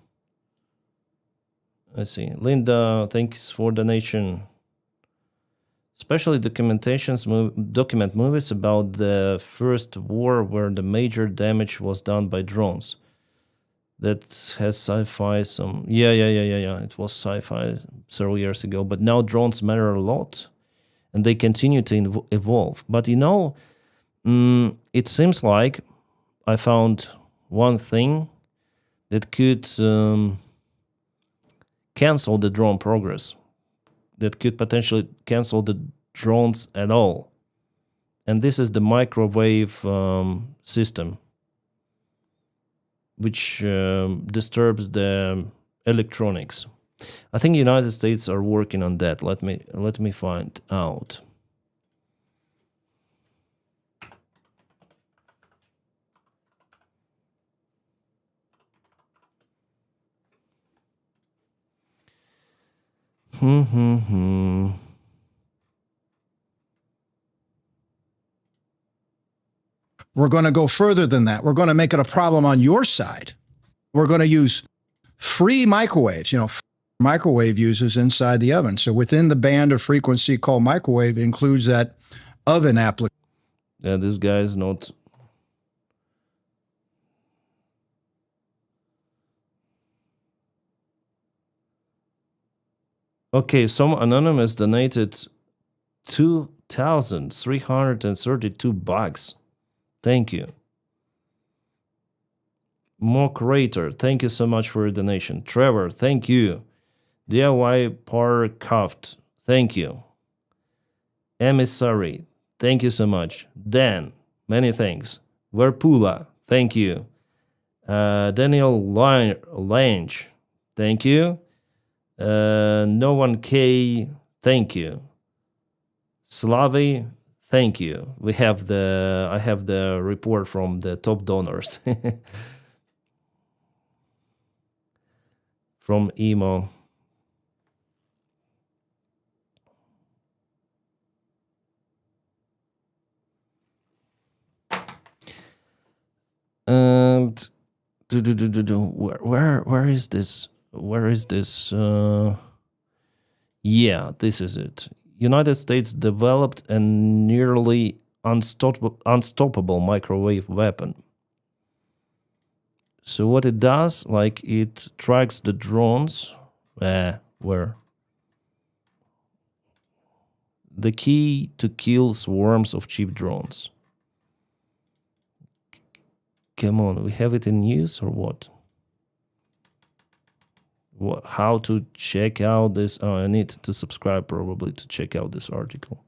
Linda, thanks for donation. Especially document movies about the first war where the major damage was done by drones. That has sci-fi some... Yeah. It was sci-fi several years ago. But now drones matter a lot. And they continue to evolve. But it seems like I found one thing that could cancel the drone progress. That could potentially cancel the drones at all. And this is the microwave system, which disturbs the electronics. I think United States are working on that. Let me find out. We're going to go further than that. We're going to make it a problem on your side. We're going to use free microwaves, microwave uses inside the oven. So within the band of frequency called microwave includes that oven application. Yeah, this guy is not... Okay, some anonymous donated $2,332. Thank you. More Creator, thank you so much for your donation. Trevor, thank you. DIY Parcraft, thank you. Emissary, thank you so much. Dan, many thanks. Verpula, thank you. Daniel Lange, thank you. No One K, thank you. Slavi, thank you. I have the report from the top donors. From Emo. And where is this? Yeah, this is it. United States developed a nearly unstoppable microwave weapon. So what it does, it tracks the drones. Where? The key to kill swarms of cheap drones. Come on, we have it in news or what? How to check out this? Oh, I need to subscribe probably to check out this article.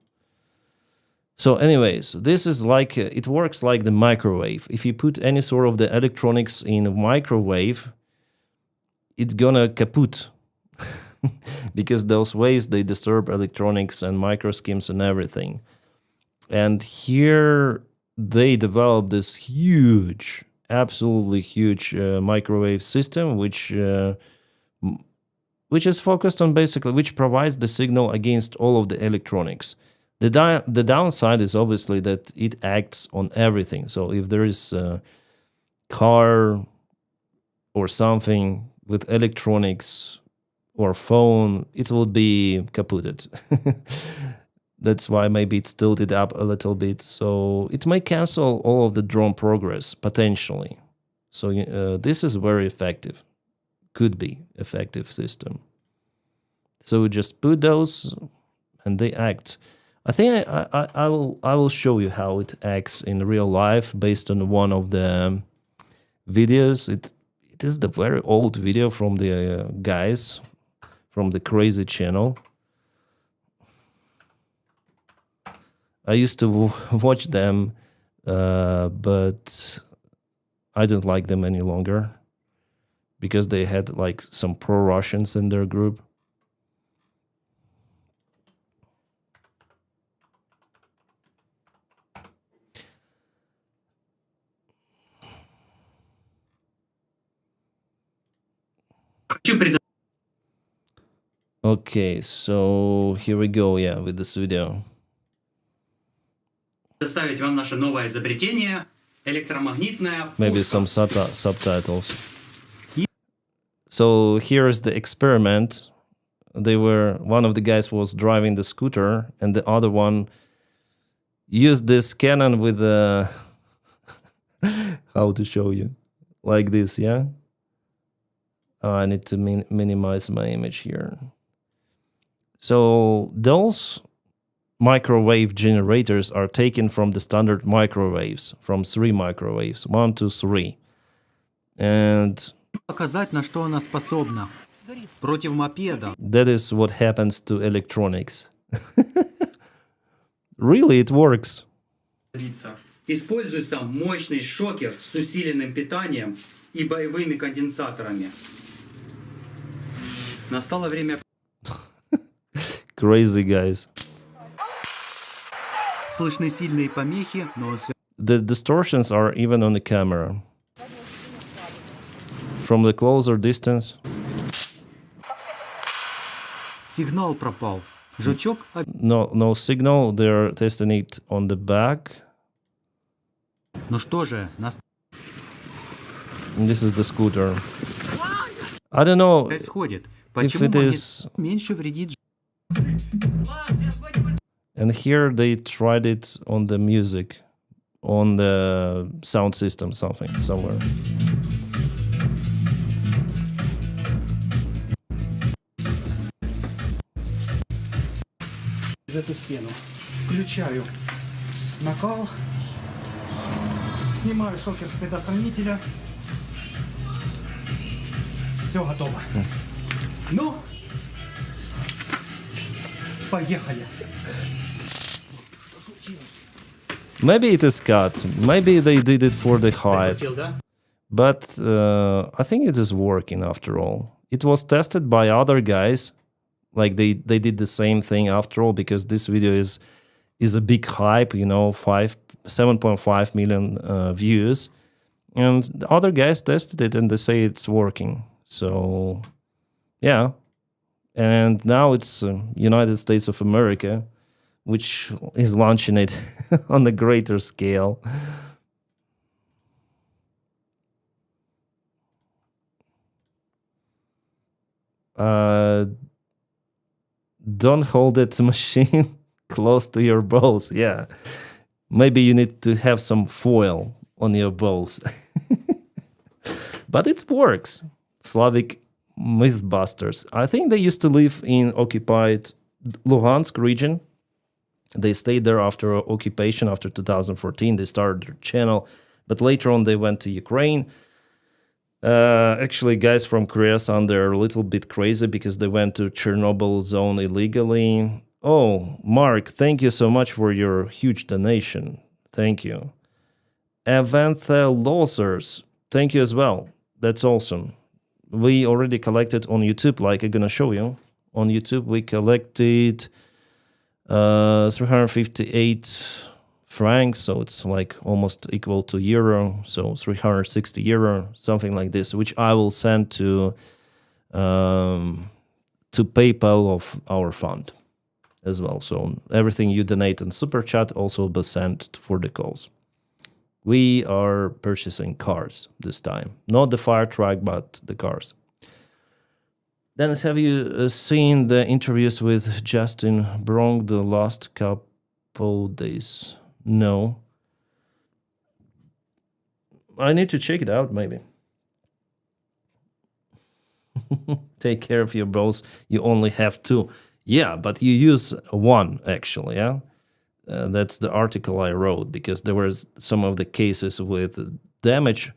So anyways, this is it works like the microwave. If you put any sort of the electronics in a microwave, it's gonna kaput. Because those waves, they disturb electronics and microschemes and everything. And here they developed this huge, absolutely huge microwave system, which is focused on which provides the signal against all of the electronics. The downside is obviously that it acts on everything. So if there is a car or something with electronics or phone, it will be kaputted. That's why maybe it's tilted up a little bit. So it may cancel all of the drone progress, potentially. So this is very effective. could be effective system. So we just put those and they act. I think I will show you how it acts in real life based on one of the videos. It is the very old video from the guys from the crazy channel. I used to watch them, but I don't like them any longer because they had like some pro-Russians in their group. Okay, so here we go, yeah, with this video. Представить вам наше новое изобретение — электромагнитная Maybe some subtitles. So here's the experiment. One of the guys was driving the scooter, and the other one used this cannon with a how to show you, like this, yeah. I need to minimize my image here. So those microwave generators are taken from the standard microwaves, from 3 microwaves, 1 to 3. And показать, на что она способна. Против мопеда. That is what happens to electronics. Really, it works. Используется мощный шокер с усиленным питанием и боевыми конденсаторами. Настало время... Crazy guys. Слышны сильные помехи, но он все... The distortions are even on the camera. From the closer distance. Сигнал пропал. Жучок... No signal. They're testing it on the back. Ну что же, нас... This is the scooter. I don't know происходит. if Почему it is... меньше вредит... And here they tried it on the music, on the sound system, somewhere. Эту стену. Включаю накал. Снимаю шокер с предохранителя. Все готово. Ну, поехали. Maybe it is cut. Maybe they did it for the hype. Хотел, да? But I think it is working after all. It was tested by other guys. Like they did the same thing after all, because this video is a big hype, 7.5 million views. And the other guys tested it and they say it's working. So, yeah. And now it's United States of America, which is launching it on a greater scale. Don't hold that machine close to your balls. Yeah. Maybe you need to have some foil on your balls. But it works. Slavic Mythbusters. I think they used to live in occupied Luhansk region. They stayed there after occupation, after 2014. They started their channel, but later on they went to Ukraine. Actually, guys from Korea sound they're a little bit crazy because they went to Chernobyl zone illegally. Oh, Mark, thank you so much for your huge donation. Thank you. Avantha Losers, thank you as well. That's awesome. We already collected on YouTube, like I'm gonna show you. On YouTube, we collected 358 francs, so it's like almost equal to euro, so 360 euro, something like this, which I will send to PayPal of our fund as well. So everything you donate on Super Chat also will be sent for the calls. We are purchasing cars this time, not the fire truck, but the cars. Dennis, have you seen the interviews with Justin Bronk the last couple days? No. I need to check it out, maybe. Take care of your balls. You only have two. Yeah, but you use one actually. Yeah, that's the article I wrote because there was some of the cases with damage.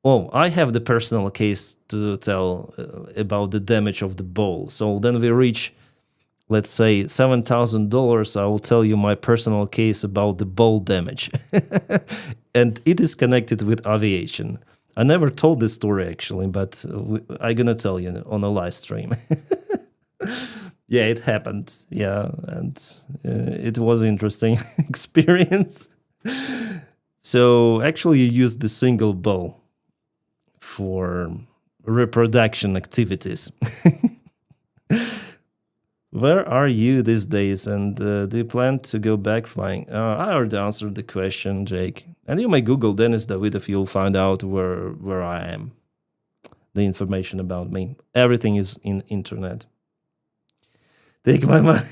Oh, I have the personal case to tell about the damage of the ball. So then we reach, let's say, $7,000. I will tell you my personal case about the ball damage, and it is connected with aviation. I never told this story actually, but I'm gonna tell you on a live stream. Yeah, it happened. Yeah, and it was an interesting experience. So actually, you use the single bow for reproduction activities. Where are you these days, and do you plan to go back flying? I already answered the question, Jake. And you may Google Denys Davydov, you'll find out where I am. The information about me. Everything is in internet. Take my money.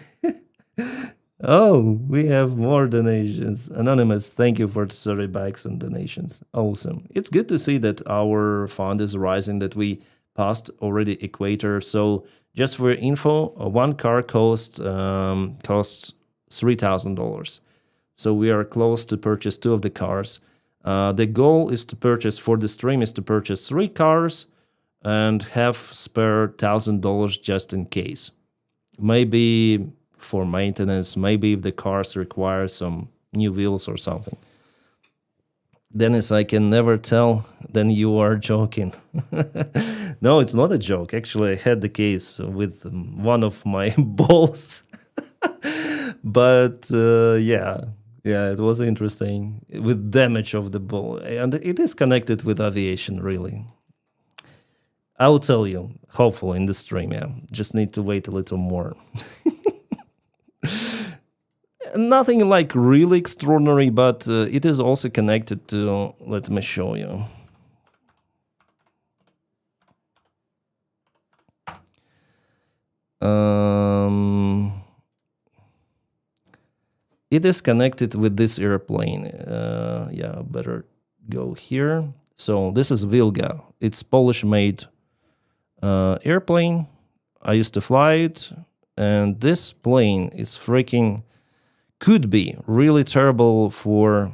Oh, we have more donations. Anonymous, thank you for the 30 bucks and donations. Awesome. It's good to see that our fund is rising, that we passed already equator. So just for info, one car costs $3,000. So we are close to purchase two of the cars. The goal is to purchase, for the stream, is to purchase 3 cars and have spare $1,000 just in case. Maybe for maintenance, maybe if the cars require some new wheels or something. Dennis, I can never tell, then you are joking. No, it's not a joke. Actually, I had the case with one of my balls. But yeah, it was interesting with damage of the ball. And it is connected with aviation, really. I will tell you, hopefully, in the stream, yeah. Just need to wait a little more. Nothing like really extraordinary, but it is also connected to, let me show you. It is connected with this airplane. Yeah, better go here. So this is Vilga. It's Polish-made airplane. I used to fly it, and this plane is freaking, could be really terrible for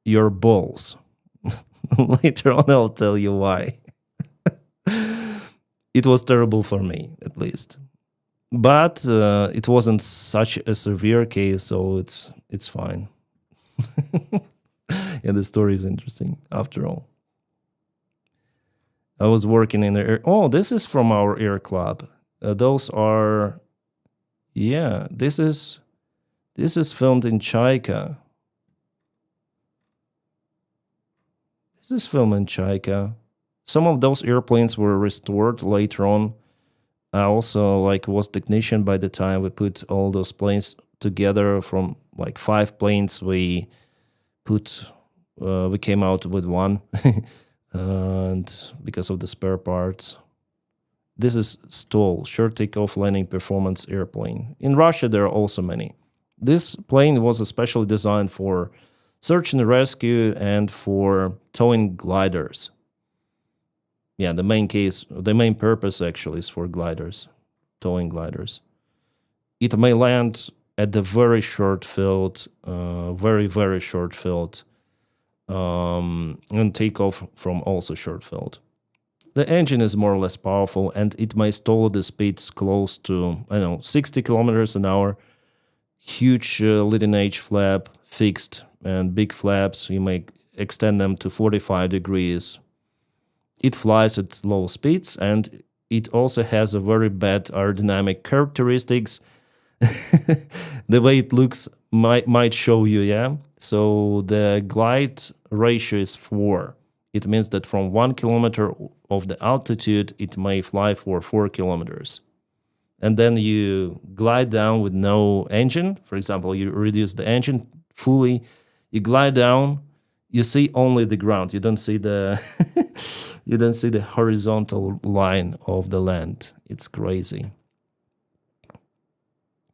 your balls. Later on, I'll tell you why. It was terrible for me, at least. But it wasn't such a severe case, so it's fine. Yeah, the story is interesting, after all. I was working in the air. Oh, this is from our air club. Those are, yeah, this is filmed in Chaika. This is filmed in Chaika. Some of those airplanes were restored later on. I also was technician by the time we put all those planes together. From 5 planes, we came out with one. And because of the spare parts. This is STOL, Short Takeoff Landing Performance Airplane. In Russia, there are also many. This plane was especially designed for search and rescue and for towing gliders. Yeah, the main purpose actually is for gliders, towing gliders. It may land at the very short field, very, very short field, and take off from also short field. The engine is more or less powerful, and it may stall at the speeds close to, 60 kilometers an hour. Huge leading edge flap, fixed, and big flaps. You may extend them to 45 degrees. It flies at low speeds, and it also has a very bad aerodynamic characteristics. The way it looks might show you, yeah? So the glide ratio is 4. It means that from 1 kilometer of the altitude, it may fly for 4 kilometers. And then you glide down with no engine. For example, you reduce the engine fully. You glide down. You see only the ground. You don't see the you don't see the horizontal line of the land. It's crazy.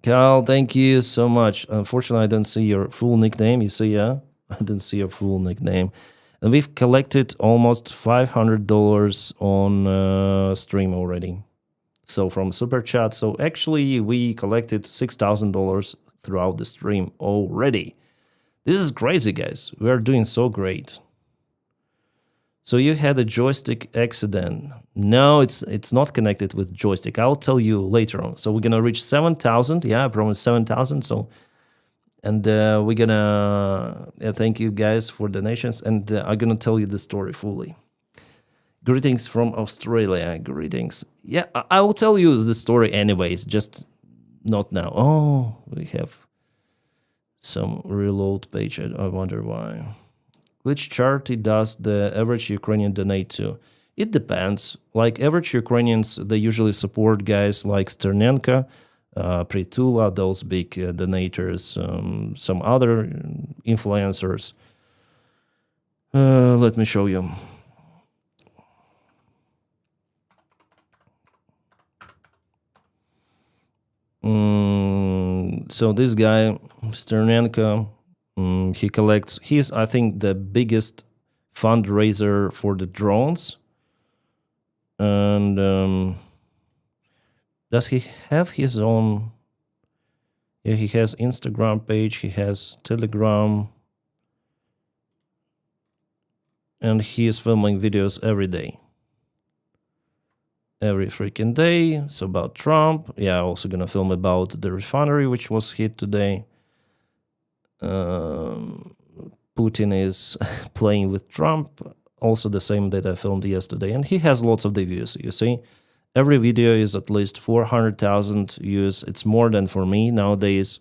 Carl, thank you so much. Unfortunately, I don't see your full nickname. You see, yeah? I don't see your full nickname. And we've collected almost $500 on stream already. So from Super Chat. So actually, we collected $6,000 throughout the stream already. This is crazy, guys. We are doing so great. So you had a joystick accident. No, it's not connected with joystick. I'll tell you later on. So we're gonna reach 7,000. Yeah, I promised 7,000. So, and we're gonna thank you guys for donations, and I'm gonna tell you the story fully. Greetings from Australia. Greetings. Yeah, I will tell you the story anyways, just not now. Oh, we have some reload page. I wonder why. Which charity does the average Ukrainian donate to? It depends. Like average Ukrainians, they usually support guys like Sternenko, Pritula, those big donators, some other influencers. Let me show you. So this guy, Sternenko, he collects, he's, I think, the biggest fundraiser for the drones. And does he have his own? Yeah, he has Instagram page, he has Telegram, and he is filming videos every day. Every freaking day. So about Trump. Yeah, also gonna film about the refinery which was hit today. Putin is playing with Trump. Also the same that I filmed yesterday. And he has lots of the views, you see. Every video is at least 400,000 views. It's more than for me nowadays.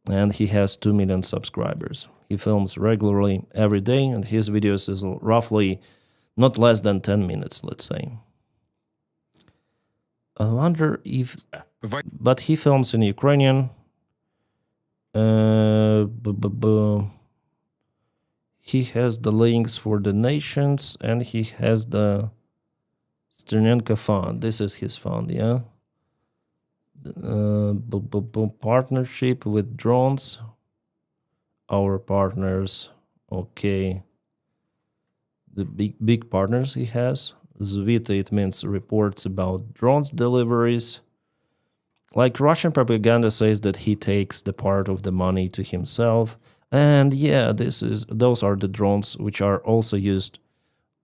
And he has 2 million subscribers. He films regularly every day, and his videos is roughly not less than 10 minutes, let's say. I wonder if... But he films in Ukrainian. He has the links for the nations, and he has the Sternenko fund. This is his fund, yeah. Partnership with drones. Our partners. Okay. The big partners he has. Zvita, it means reports about drones deliveries. Like Russian propaganda says that he takes the part of the money to himself. And yeah, those are the drones which are also used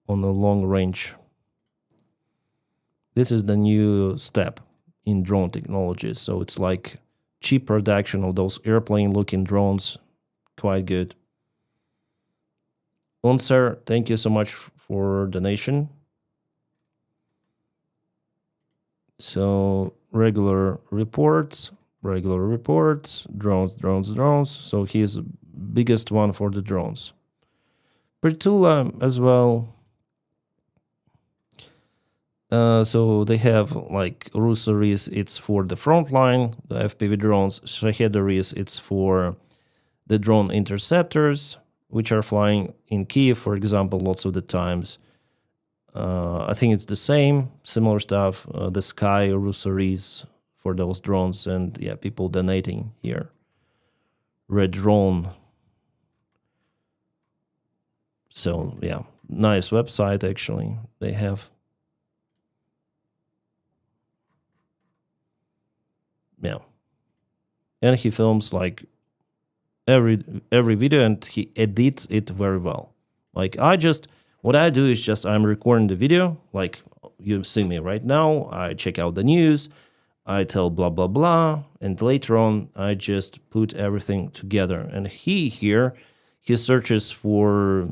on a long range. This is the new step in drone technology. So it's like cheap production of those airplane looking drones. Quite good. Unser, thank you so much for donation. So regular reports, drones. So he's the biggest one for the drones. Pritula as well. So they have like Rusaris, it's for the front line, the FPV drones. Shahedaris, it's for the drone interceptors, which are flying in Kiev, for example, lots of the times. I think it's the same, similar stuff. The Sky Rusaris for those drones, and yeah, people donating here. Red Drone. So yeah, nice website actually. They have. Yeah, and he films like every video, and he edits it very well. Like what I do is just I'm recording the video, like you see me right now. I check out the news, I tell blah blah blah, and later on I just put everything together. And he searches for,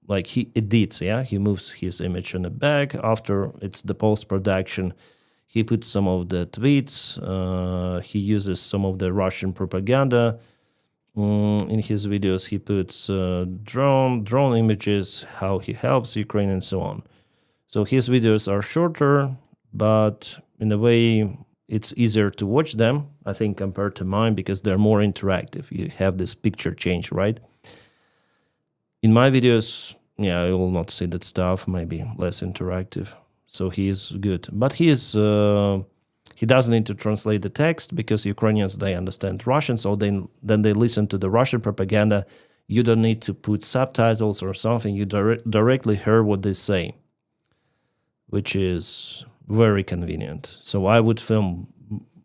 like, he edits, yeah, he moves his image in the back. After it's the post-production, he puts some of the tweets, he uses some of the Russian propaganda. In his videos, he puts drone images, how he helps Ukraine, and so on. So his videos are shorter, but in a way, it's easier to watch them, I think, compared to mine, because they're more interactive. You have this picture change, right? In my videos, yeah, I will not see that stuff, maybe less interactive. So he is good. But he doesn't need to translate the text, because Ukrainians, they understand Russian, so then they listen to the Russian propaganda. You don't need to put subtitles or something. You directly hear what they say, which is very convenient. So I would film,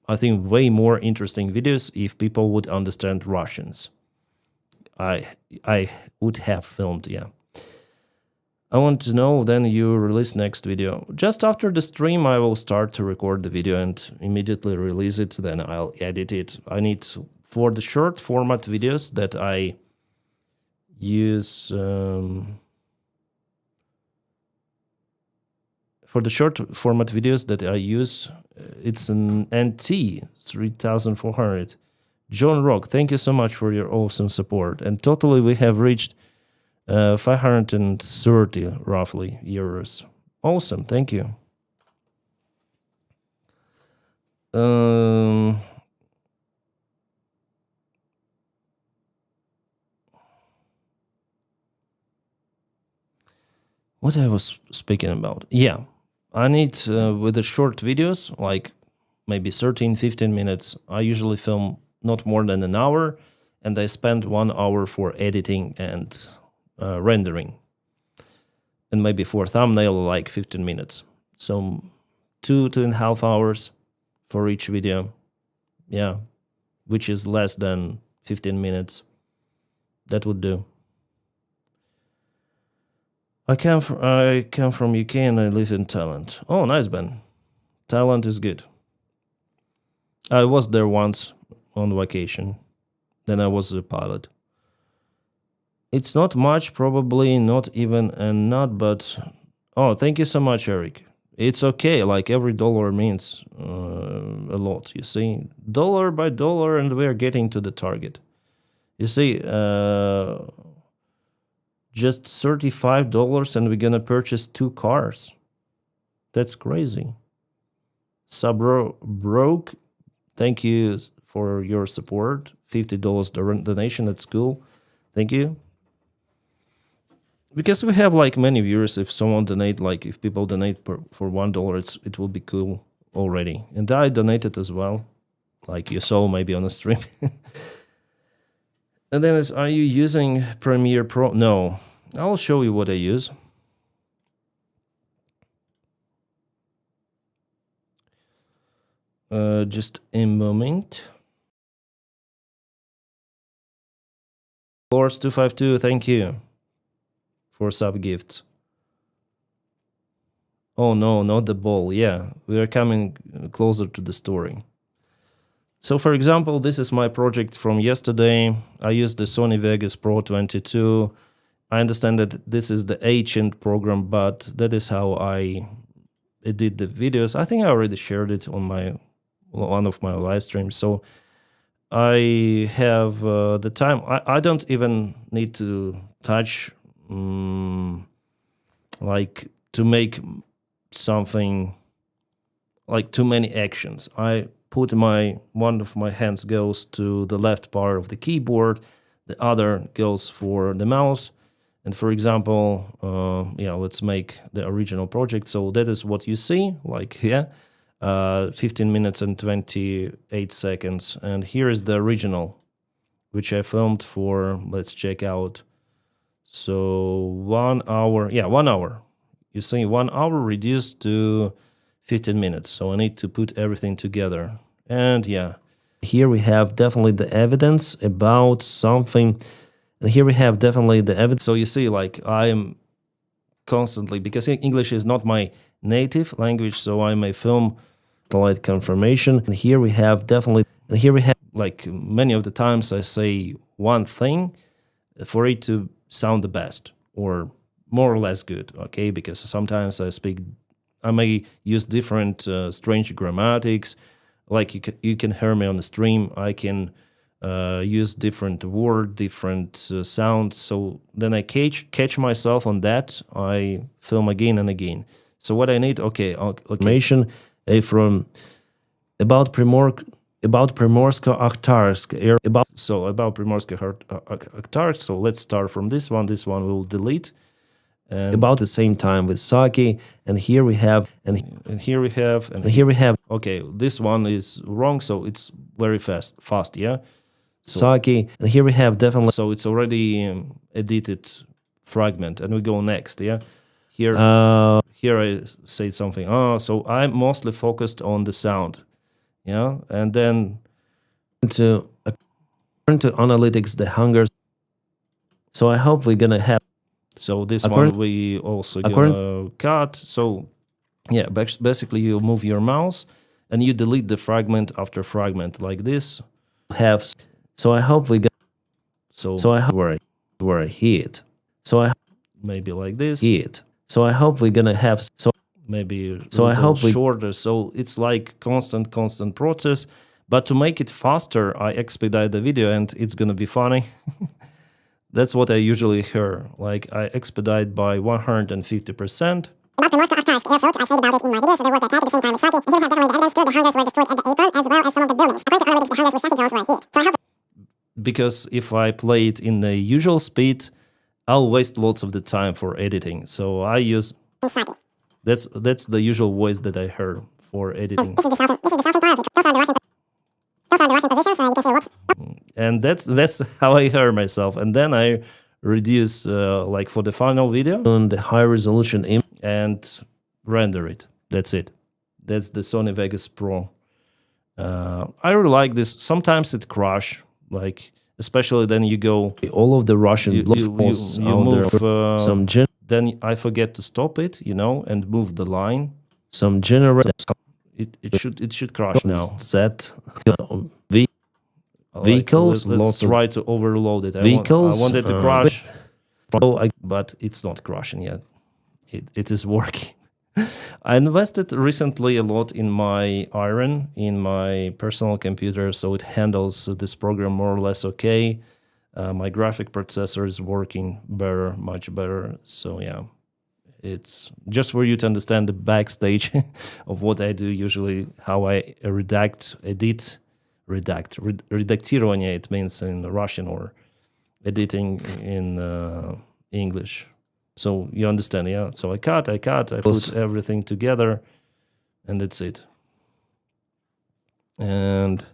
I think, way more interesting videos if people would understand Russians. I would have filmed, yeah. I want to know, then you release next video. Just after the stream, I will start to record the video and immediately release it. Then I'll edit it. I need, for the short format videos that I use, for the short format videos that I use, it's an NT 3400. John Rock, thank you so much for your awesome support. And totally we have reached 530 roughly euros. Awesome, thank you. What I was speaking about? Yeah, I need with the short videos, like maybe 13-15 minutes. I usually film not more than an hour, and I spend 1 hour for editing and rendering, and maybe for thumbnail like 15 minutes. So 2.5 hours for each video. Yeah, which is less than 15 minutes. That would do. I come from UK and I live in Thailand. Oh, nice, Ben. Thailand is good. I was there once on vacation. Then I was a pilot. It's not much, probably not even a nut, but oh, thank you so much, Eric. It's okay. Like every dollar means a lot. You see, dollar by dollar, and we are getting to the target. You see, just $35, and we're gonna purchase 2 cars. That's crazy. Broke, thank you for your support. $50 donation. That's cool. Thank you. Because we have like many viewers. If someone donate, like if people donate for $1, it will be cool already. And I donated as well, like you saw maybe on the stream. And then are you using Premiere Pro? No, I'll show you what I use. Just a moment. Lords252, thank you for sub gifts. Oh no, not the ball. Yeah, we are coming closer to the story. So for example, this is my project from yesterday. I used the Sony Vegas Pro 22. I understand that this is the ancient program, but that is how I did the videos. I think I already shared it on one of my live streams. So I have the time. I don't even need to touch like to make something like too many actions. I put one of my hands goes to the left part of the keyboard, the other goes for the mouse. And for example, yeah, let's make the original project. So that is what you see, like here, 15 minutes and 28 seconds. And here is the original, which I filmed for, let's check out. So 1 hour, yeah, 1 hour. You see 1 hour reduced to 15 minutes. So I need to put everything together. And yeah, here we have definitely the evidence about something. And here we have definitely the evidence. So you see, like I am constantly, because English is not my native language, so I may film the light confirmation. And here we have definitely, and here we have like many of the times I say one thing for it to sound the best or more or less good, okay? Because sometimes I may use different strange grammatics. Like you can hear me on the stream. I can use different word, different sound. So then I catch myself on that. I film again and again. So what I need, okay, information from about Primorsko-Akhtarsk. About Primorsko-Akhtarsk. So let's start from this one. This one we'll delete. And about the same time with Saki, and here we have, and here we have. Okay, this one is wrong, so it's very fast, yeah. So, Saki, and here we have definitely. So it's already edited fragment, and we go next, yeah. here I say something. Oh, so I'm mostly focused on the sound, yeah, and then to analytics, the hunger. So I hope we're gonna have. So this one we also gonna cut. So yeah, basically you move your mouse and you delete the fragment after fragment like this. Have so I hope we got so I hope where I hit. So I maybe like this hit. So I hope we're gonna have maybe so I hope shorter. So it's like constant process. But to make it faster, I expedite the video and it's gonna be funny. That's what I usually hear. Like I expedite by 150%. About the most of times airfield, I said about it in my video, so there was an attack at the same time as Saki. Here we have definitely the evidence to the hangars were destroyed at the apron, as well as some of the buildings. According to analytics, the hangars were shaky drones were hit. So I hope because if I play it in the usual speed, I'll waste lots of the time for editing. So I use Saki. That's the usual voice that I heard for editing. This is the southern part of it. Those are the Russian positions, you can see whoops. And that's how I hear myself. And then I reduce like for the final video on the high resolution image and render it. That's it. That's the Sony Vegas Pro. I really like this. Sometimes it crash, like especially then you go all of the Russian you move some then I forget to stop it, and move the line. Some generator. It should crash now. Set vehicles. Let's try to overload it. I want it to crash, but it's not crashing yet. It is working. I invested recently a lot in my Iron, in my personal computer, so it handles this program more or less okay. My graphic processor is working better, much better. So yeah, it's just for you to understand the backstage of what I do usually, how I edit. Редактирование, it means in Russian, or editing in English. So you understand, yeah? So I cut, I put everything together, and that's it. And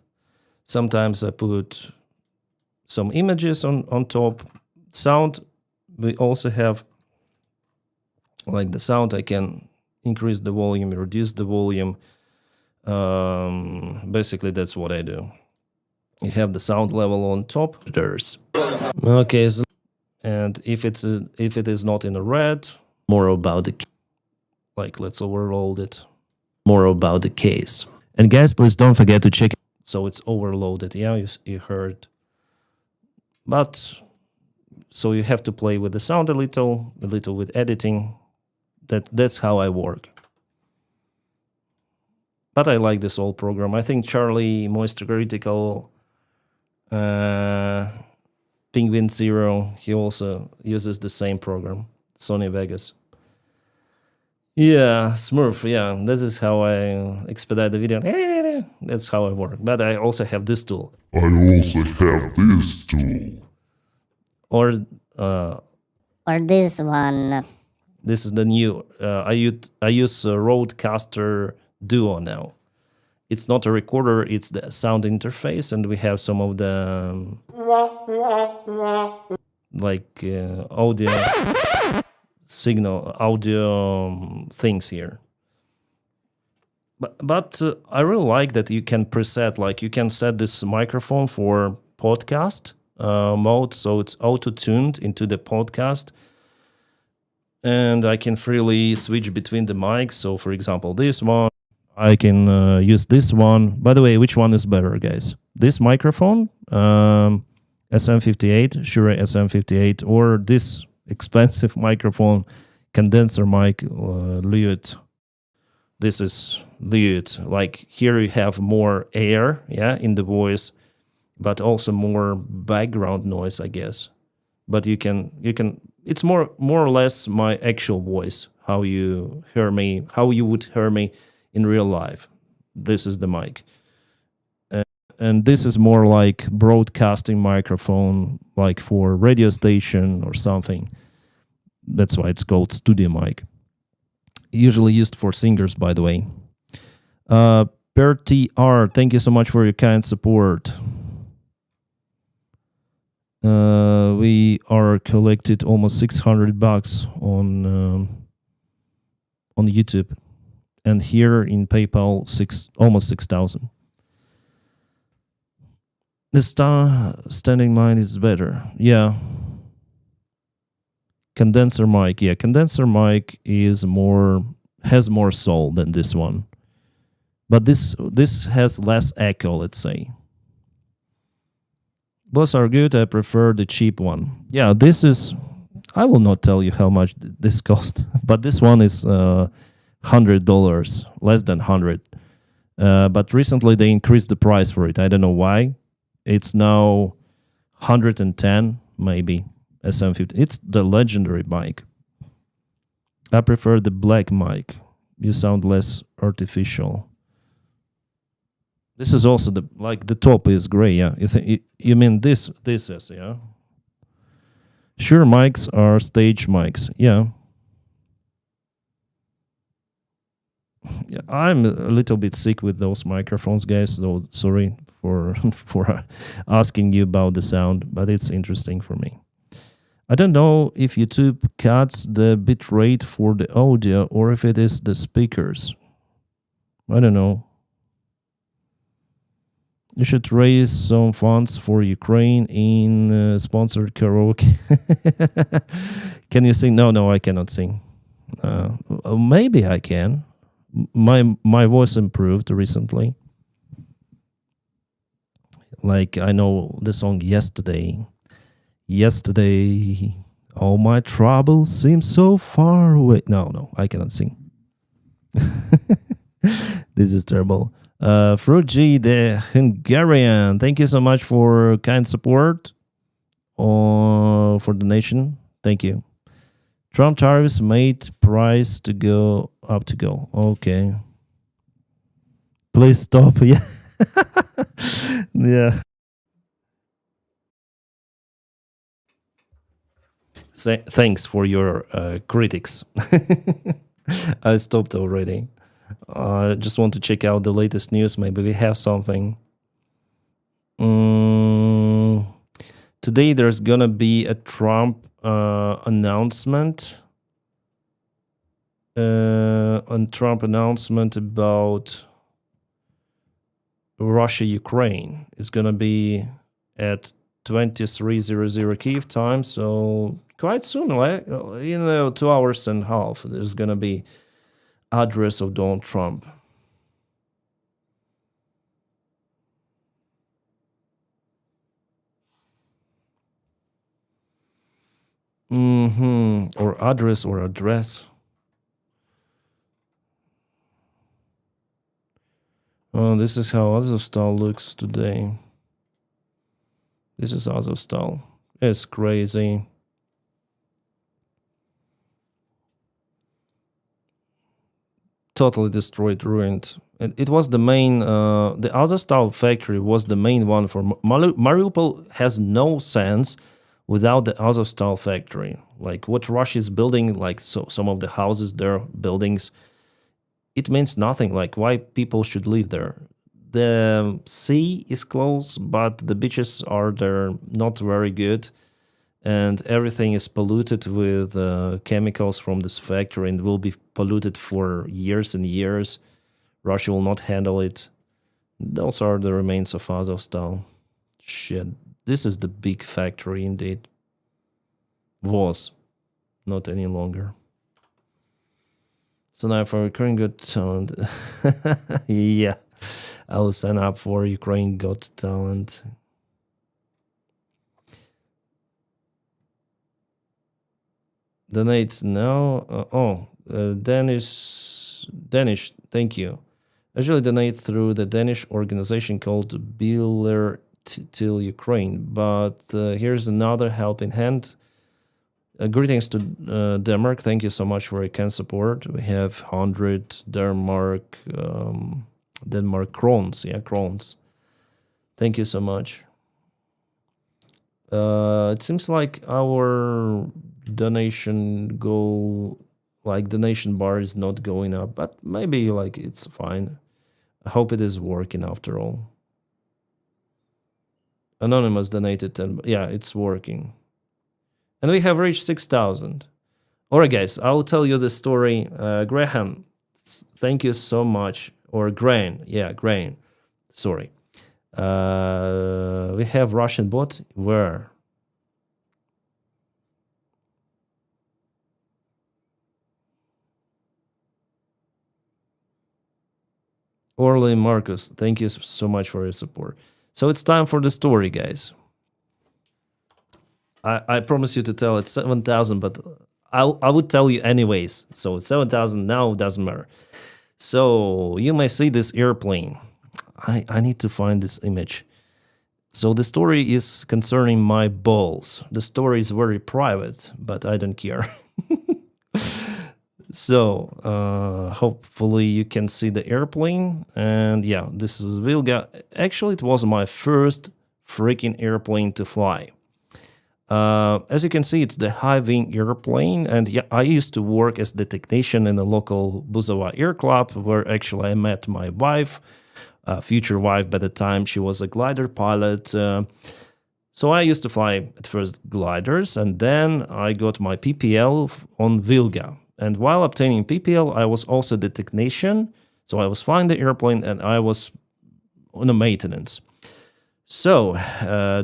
sometimes I put some images on top. Sound, we also have, like the sound, I can increase the volume, reduce the volume. Basically, that's what I do. You have the sound level on top. There's okay, so, and if it is not in the red, more about the like let's overload it. More about the case. And guys, please don't forget to check. So it's overloaded. Yeah, you heard. But so you have to play with the sound a little with editing. That's how I work. But I like this old program. I think Charlie, Moisture Critical, Penguin Zero, he also uses the same program, Sony Vegas. Yeah, Smurf, yeah, this is how I expedite the video. That's how I work. But I also have this tool. Or this one. This is the new, I use Rodecaster Duo now. It's not a recorder, it's the sound interface, and we have some of the like audio things here. But I really like that you can preset, like you can set this microphone for podcast mode, so it's auto-tuned into the podcast. And I can freely switch between the mics. So, for example, this one, I can use this one. By the way, which one is better, guys? This microphone, SM58, Shure SM58, or this expensive microphone, condenser mic, Lyot. This is Lyot. Like here you have more air, yeah, in the voice, but also more background noise, I guess. But you can. It's more or less my actual voice, how you hear me, how you would hear me in real life. This is the mic. And this is more like broadcasting microphone, like for radio station or something. That's why it's called studio mic. Usually used for singers, by the way. Per TR, thank you so much for your kind support. We are collected almost $600 on on YouTube, and here in PayPal almost 6,000. The standing mic is better. Yeah. Condenser mic. Yeah, condenser mic has more soul than this one. But this has less echo, let's say. Both are good. I prefer the cheap one. Yeah, this is... I will not tell you how much this cost, but this one is $100, less than 100. But recently they increased the price for it. I don't know why. It's now 110, maybe, SM50. It's the legendary mic. I prefer the black mic. You sound less artificial. This is also the top is gray, yeah. You mean this is, yeah? Sure, mics are stage mics, yeah. Yeah, I'm a little bit sick with those microphones, guys. So sorry for asking you about the sound, but it's interesting for me. I don't know if YouTube cuts the bit rate for the audio or if it is the speakers. I don't know. You should raise some funds for Ukraine in sponsored karaoke. Can you sing? No, I cannot sing. Maybe I can. My voice improved recently. Like I know the song Yesterday. Yesterday, all my troubles seem so far away. No, I cannot sing. This is terrible. Fruji, the Hungarian, thank you so much for kind support for the nation. Thank you. Trump tariffs made price to go up to go. Okay. Please stop. Yeah. Yeah. Thanks for your critics. I stopped already. I just want to check out the latest news. Maybe we have something. Today there's gonna be a Trump announcement. About Russia-Ukraine. It's gonna be at 23:00 Kiev time. So quite soon, like 2 hours and a half, there's gonna be address of Donald Trump. Or address. Oh, this is how Azovstal looks today. This is Azovstal. It's crazy. Totally destroyed, ruined. And it was the main, the Azovstal factory was the main one for Mariupol. Has no sense without the Azovstal factory. Like what Russia is building, like some of the houses there, buildings, it means nothing. Like why people should live there. The sea is close, but the beaches are there not very good. And everything is polluted with chemicals from this factory and will be polluted for years and years. Russia will not handle it. Those are the remains of Azovstal. Shit. This is the big factory indeed. Was. Not any longer. So now for Ukraine Got Talent. Yeah. I will sign up for Ukraine Got Talent. Donate now. Danish, thank you. I usually donate through the Danish organization called Biller Till Ukraine, but here's another helping hand. Greetings to Denmark. Thank you so much for your kind support. We have 100 Denmark crowns. Yeah, crowns. Thank you so much. It seems like our donation goal, like donation bar, is not going up, but maybe like it's fine. I hope it is working after all. Anonymous donated 10. Yeah, it's working. And we have reached 6,000. All right, guys, I'll tell you the story. Graham, thank you so much. Or Grain. Yeah, Grain. Sorry. We have Russian bot. Where? Orly Marcus, thank you so much for your support. So it's time for the story, guys. I promise you to tell it 7,000, but I would tell you anyways. So 7,000 now doesn't matter. So you may see this airplane. I need to find this image. So the story is concerning my balls. The story is very private, but I don't care. So hopefully you can see the airplane. And yeah, this is Vilga. Actually, it was my first freaking airplane to fly. As you can see, it's the high-wing airplane, and yeah, I used to work as the technician in the local Buzova Air Club, where actually I met my wife, future wife by the time. She was a glider pilot. So I used to fly at first gliders, and then I got my PPL on Vilga. And while obtaining PPL, I was also the technician. So I was flying the airplane, and I was on a maintenance. So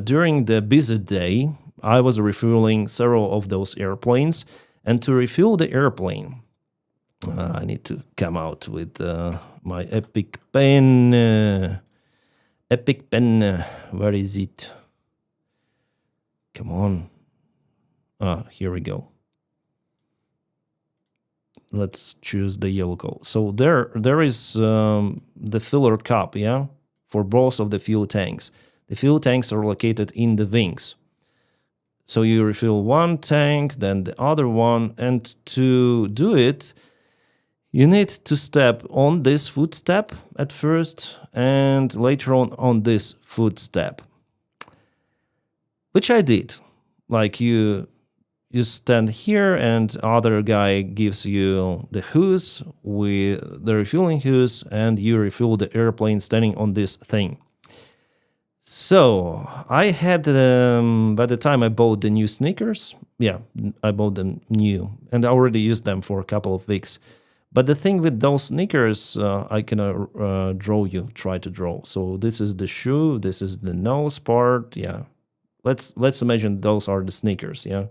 during the busy day, I was refueling several of those airplanes, and to refuel the airplane, I need to come out with my epic pen. Epic pen, where is it? Come on. Here we go. Let's choose the yellow color. So there is the filler cup, yeah, for both of the fuel tanks. The fuel tanks are located in the wings. So you refill one tank, then the other one, and to do it, you need to step on this footstep at first, and later on this footstep, which I did. Like you stand here, and other guy gives you the hose with the refueling hose, and you refuel the airplane standing on this thing. So I had, by the time I bought the new sneakers, yeah, I bought them new, and I already used them for a couple of weeks. But the thing with those sneakers, I can try to draw. So this is the shoe, this is the nose part, yeah. Let's imagine those are the sneakers, yeah.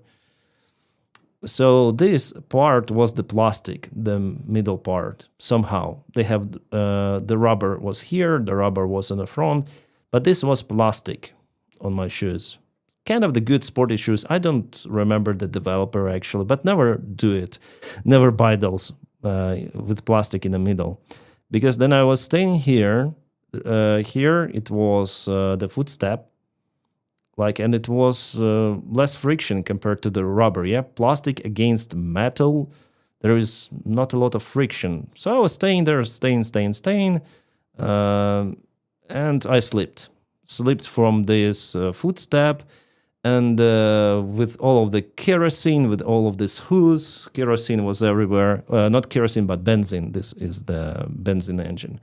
So this part was the plastic, the middle part, somehow. They have, the rubber was here, the rubber was in the front, but this was plastic on my shoes. Kind of the good sporty shoes. I don't remember the developer actually, but never do it. Never buy those with plastic in the middle. Because then I was staying here. Here it was the footstep. And it was less friction compared to the rubber. Yeah, plastic against metal. There is not a lot of friction. So I was staying there, staying. And I slipped from this footstep, and with all of the kerosene, with all of this hose, kerosene was everywhere. Not kerosene, but benzene. This is the benzene engine,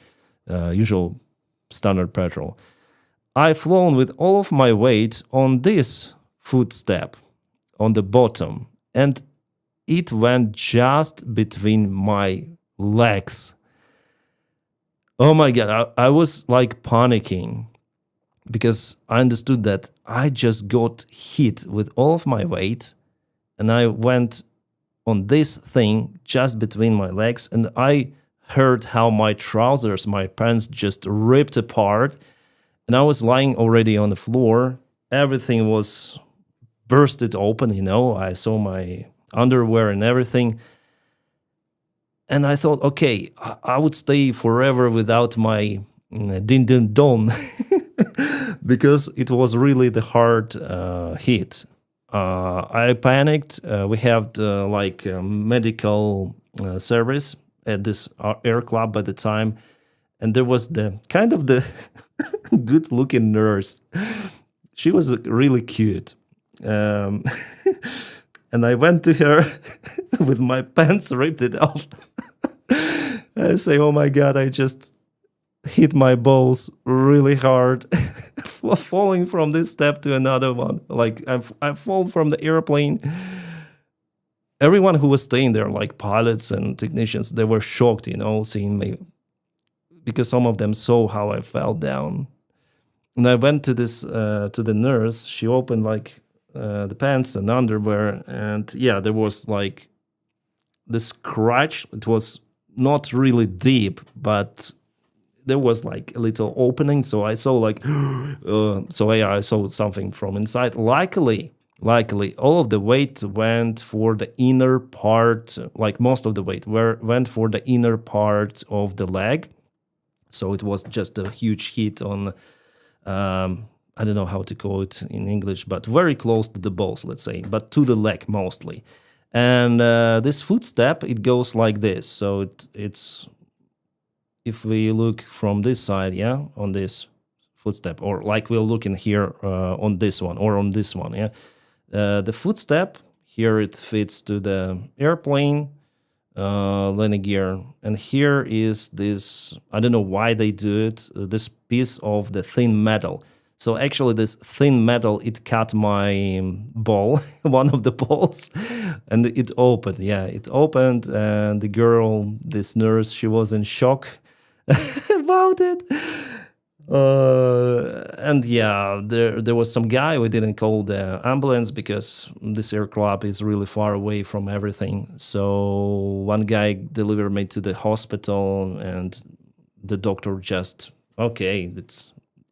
usual standard petrol. I flown with all of my weight on this footstep on the bottom, and it went just between my legs. Oh my God, I was like panicking because I understood that I just got hit with all of my weight, and I went on this thing just between my legs, and I heard how my trousers, my pants just ripped apart, and I was lying already on the floor. Everything was bursted open, you know. I saw my underwear and everything. And I thought, okay, I would stay forever without my din din don because it was really the hard hit. I panicked. We have medical service at this air club at the time, and there was the kind of the good-looking nurse. She was really cute. And I went to her with my pants ripped it off. I say, oh my God, I just hit my balls really hard, falling from this step to another one. Like I fall from the airplane, everyone who was staying there, like pilots and technicians, they were shocked, seeing me, because some of them saw how I fell down. And I went to the nurse. She opened like the pants and underwear, and there was like the scratch. It was not really deep, but there was like a little opening. So I saw like, I saw something from inside. Luckily, all of the weight went for the inner part, like most of the weight went for the inner part of the leg. So it was just a huge hit on, I don't know how to call it in English, but very close to the balls, let's say, but to the leg mostly. And this footstep, it goes like this. So it's, if we look from this side, on this footstep, or like we're looking here on this one or on this one, the footstep, here it fits to the airplane landing gear, and here is this, I don't know why they do it, this piece of the thin metal. So actually this thin metal, it cut my ball, one of the balls, and it opened. It opened, and the girl, this nurse, she was in shock about it. And there was some guy, we didn't call the ambulance because this air club is really far away from everything. So one guy delivered me to the hospital, and the doctor just, okay,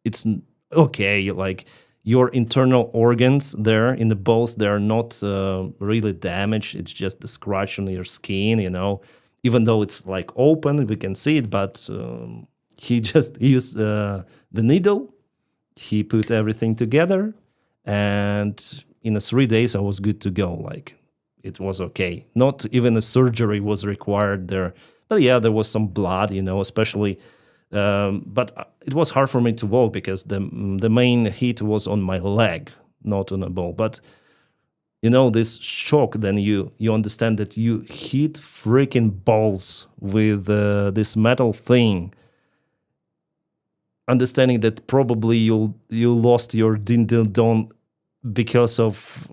it's okay, like your internal organs there in the balls, they're not really damaged. It's just the scratch on your skin, even though it's like open, we can see it, but he just used the needle. He put everything together, and in 3 days I was good to go. Like, it was okay. Not even a surgery was required there. But there was some blood, especially. But it was hard for me to walk because the main hit was on my leg, not on a ball. But this shock, then you understand that you hit freaking balls with this metal thing. Understanding that probably you lost your din din don because of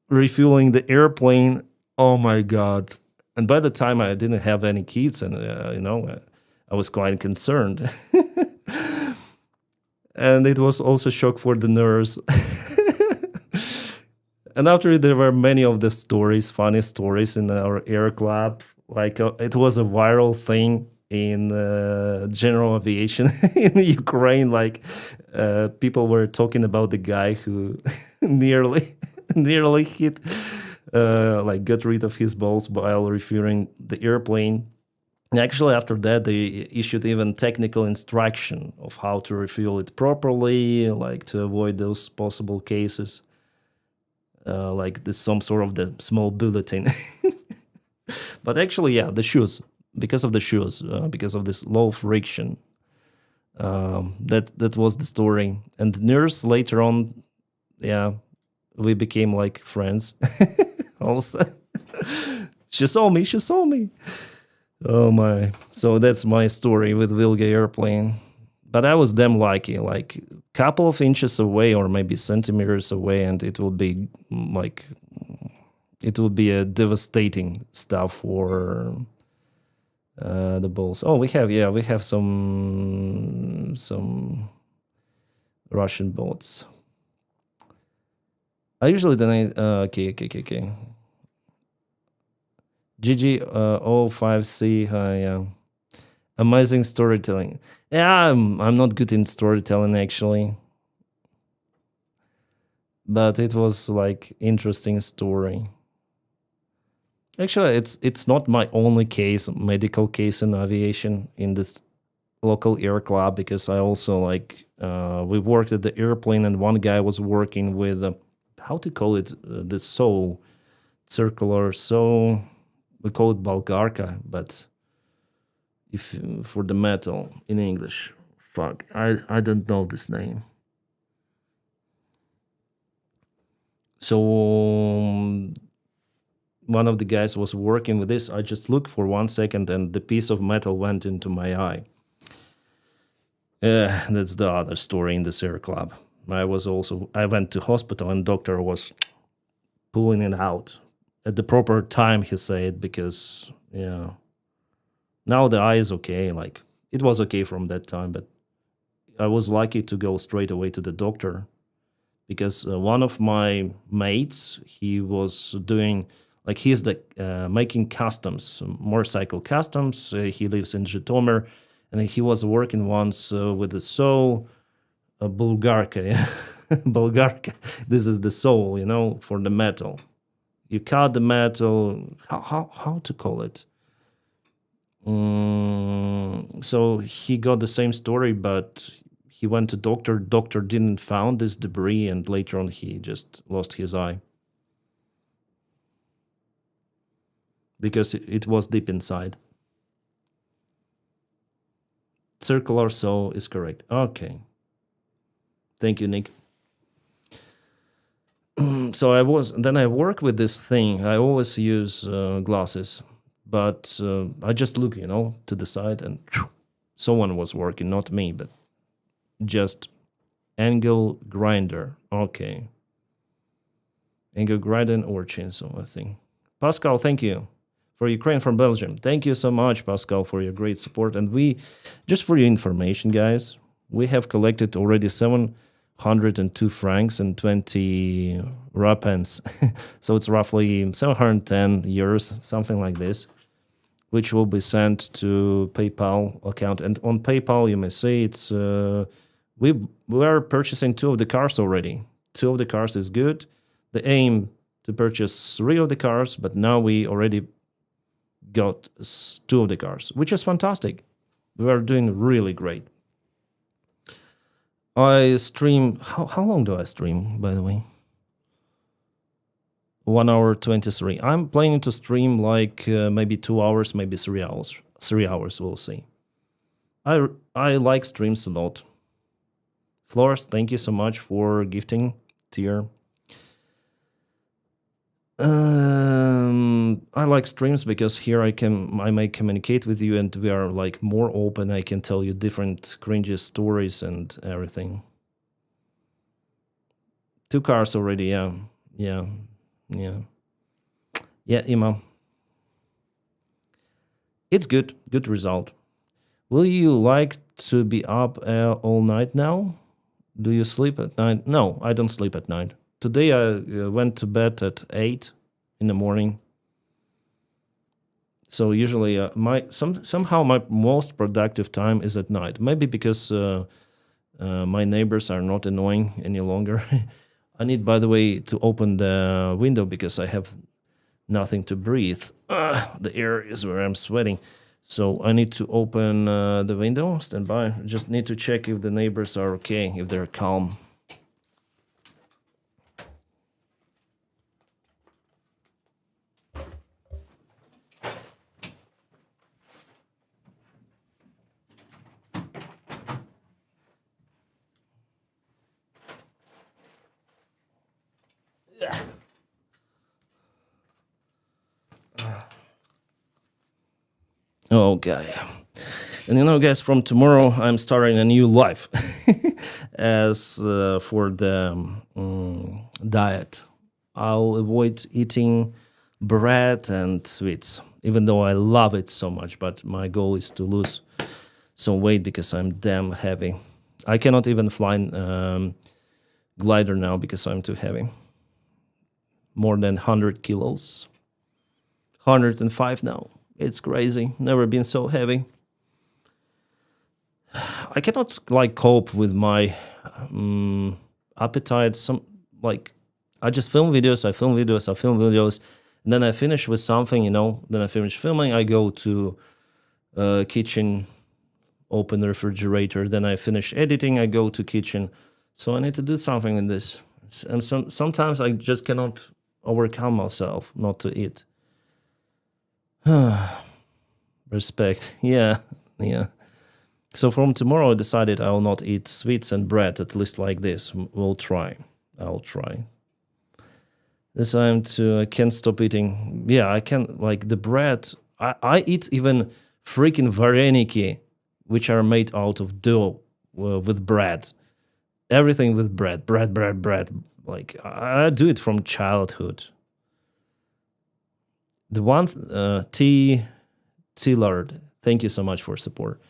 refueling the airplane. Oh my God! And by the time I didn't have any kids, and I was quite concerned. And it was also shock for the nurse. And after, there were many of the stories, funny stories in our air club. Like it was a viral thing in general aviation in Ukraine. Like people were talking about the guy who nearly hit, like got rid of his balls while refueling the airplane. And actually, after that, they issued even technical instruction of how to refuel it properly, like to avoid those possible cases. Like this, some sort of the small bulletin. But actually, the shoes, because of the shoes, because of this low friction, that was the story. And the nurse later on, we became like friends. Also, she saw me. Oh my! So that's my story with Vilga airplane. But I was damn lucky, like a couple of inches away or maybe centimeters away, and it would be like, it would be a devastating stuff for the balls. Oh, we have some Russian boats. I usually donate. Okay. GG05C. Hi, amazing storytelling. I'm not good in storytelling actually, but it was like interesting story. Actually, it's not my only medical case in aviation in this local air club, because I also like we worked at the airplane, and one guy was working with how to call it, the saw, circular saw. We call it Bulgarka, but if for the metal in English, I don't know this name. So one of the guys was working with this. I just looked for 1 second, and the piece of metal went into my eye. That's the other story in this air club. I went to hospital, and doctor was pulling it out. at the proper time, he said, because now the eye is okay. Like, it was okay from that time, but I was lucky to go straight away to the doctor, because one of my mates, he was doing, like, he's making customs, motorcycle customs. He lives in Zhytomyr, and he was working once with the saw, Bulgarka. Bulgarka. This is the saw, for the metal. You cut the metal. How to call it? So he got the same story, but he went to doctor. Doctor didn't found this debris, and later on he just lost his eye because it was deep inside. Circular saw is correct. Okay. Thank you, Nick. So I work with this thing. I always use glasses, but I just look, to the side, and someone was working, not me, but just angle grinder. Okay. Angle grinder or chainsaw, I think. Pascal, thank you. For Ukraine from Belgium. Thank you so much, Pascal, for your great support. And just for your information, guys, we have collected already 702 francs and 20 rapens. So it's roughly 710 euros, something like this, which will be sent to PayPal account. And on PayPal, you may see it's we are purchasing 2 of the cars already. 2 of the cars is good. The aim to purchase 3 of the cars, but now we already got 2 of the cars, which is fantastic. We are doing really great. I stream. How long do I stream, by the way? 1 hour 23. I'm planning to stream like maybe 2 hours, maybe 3 hours. 3 hours, we'll see. I like streams a lot. Flores, thank you so much for gifting tier. I like streams because here I may communicate with you, and we are like more open. I can tell you different cringy stories and everything. 2 cars already, yeah, Ima. It's good result. Will you like to be up all night now? Do you sleep at night? No, I don't sleep at night. Today I went to bed at 8 in the morning. So usually somehow my most productive time is at night. Maybe because my neighbors are not annoying any longer. I need, by the way, to open the window because I have nothing to breathe. The air is where I'm sweating. So I need to open the window. Stand by. Just need to check if the neighbors are okay, if they're calm. Okay. And guys, from tomorrow I'm starting a new life as for the diet. I'll avoid eating bread and sweets, even though I love it so much, but my goal is to lose some weight because I'm damn heavy. I cannot even fly glider now because I'm too heavy. More than 100 kilos. 105 now. It's crazy. Never been so heavy. I cannot cope with my appetite. I just film videos, and then I finish with something, then I finish filming, I go to kitchen, open the refrigerator, then I finish editing, I go to kitchen. So I need to do something in this. And sometimes I just cannot overcome myself not to eat. Respect. Yeah. So from tomorrow I decided I will not eat sweets and bread, at least like this. I'll try. This time I can't stop eating. Yeah, I can, the bread. I eat even freaking vareniki, which are made out of dough with bread. Everything with bread. Bread. I do it from childhood. The one T Lard, thank you so much for support.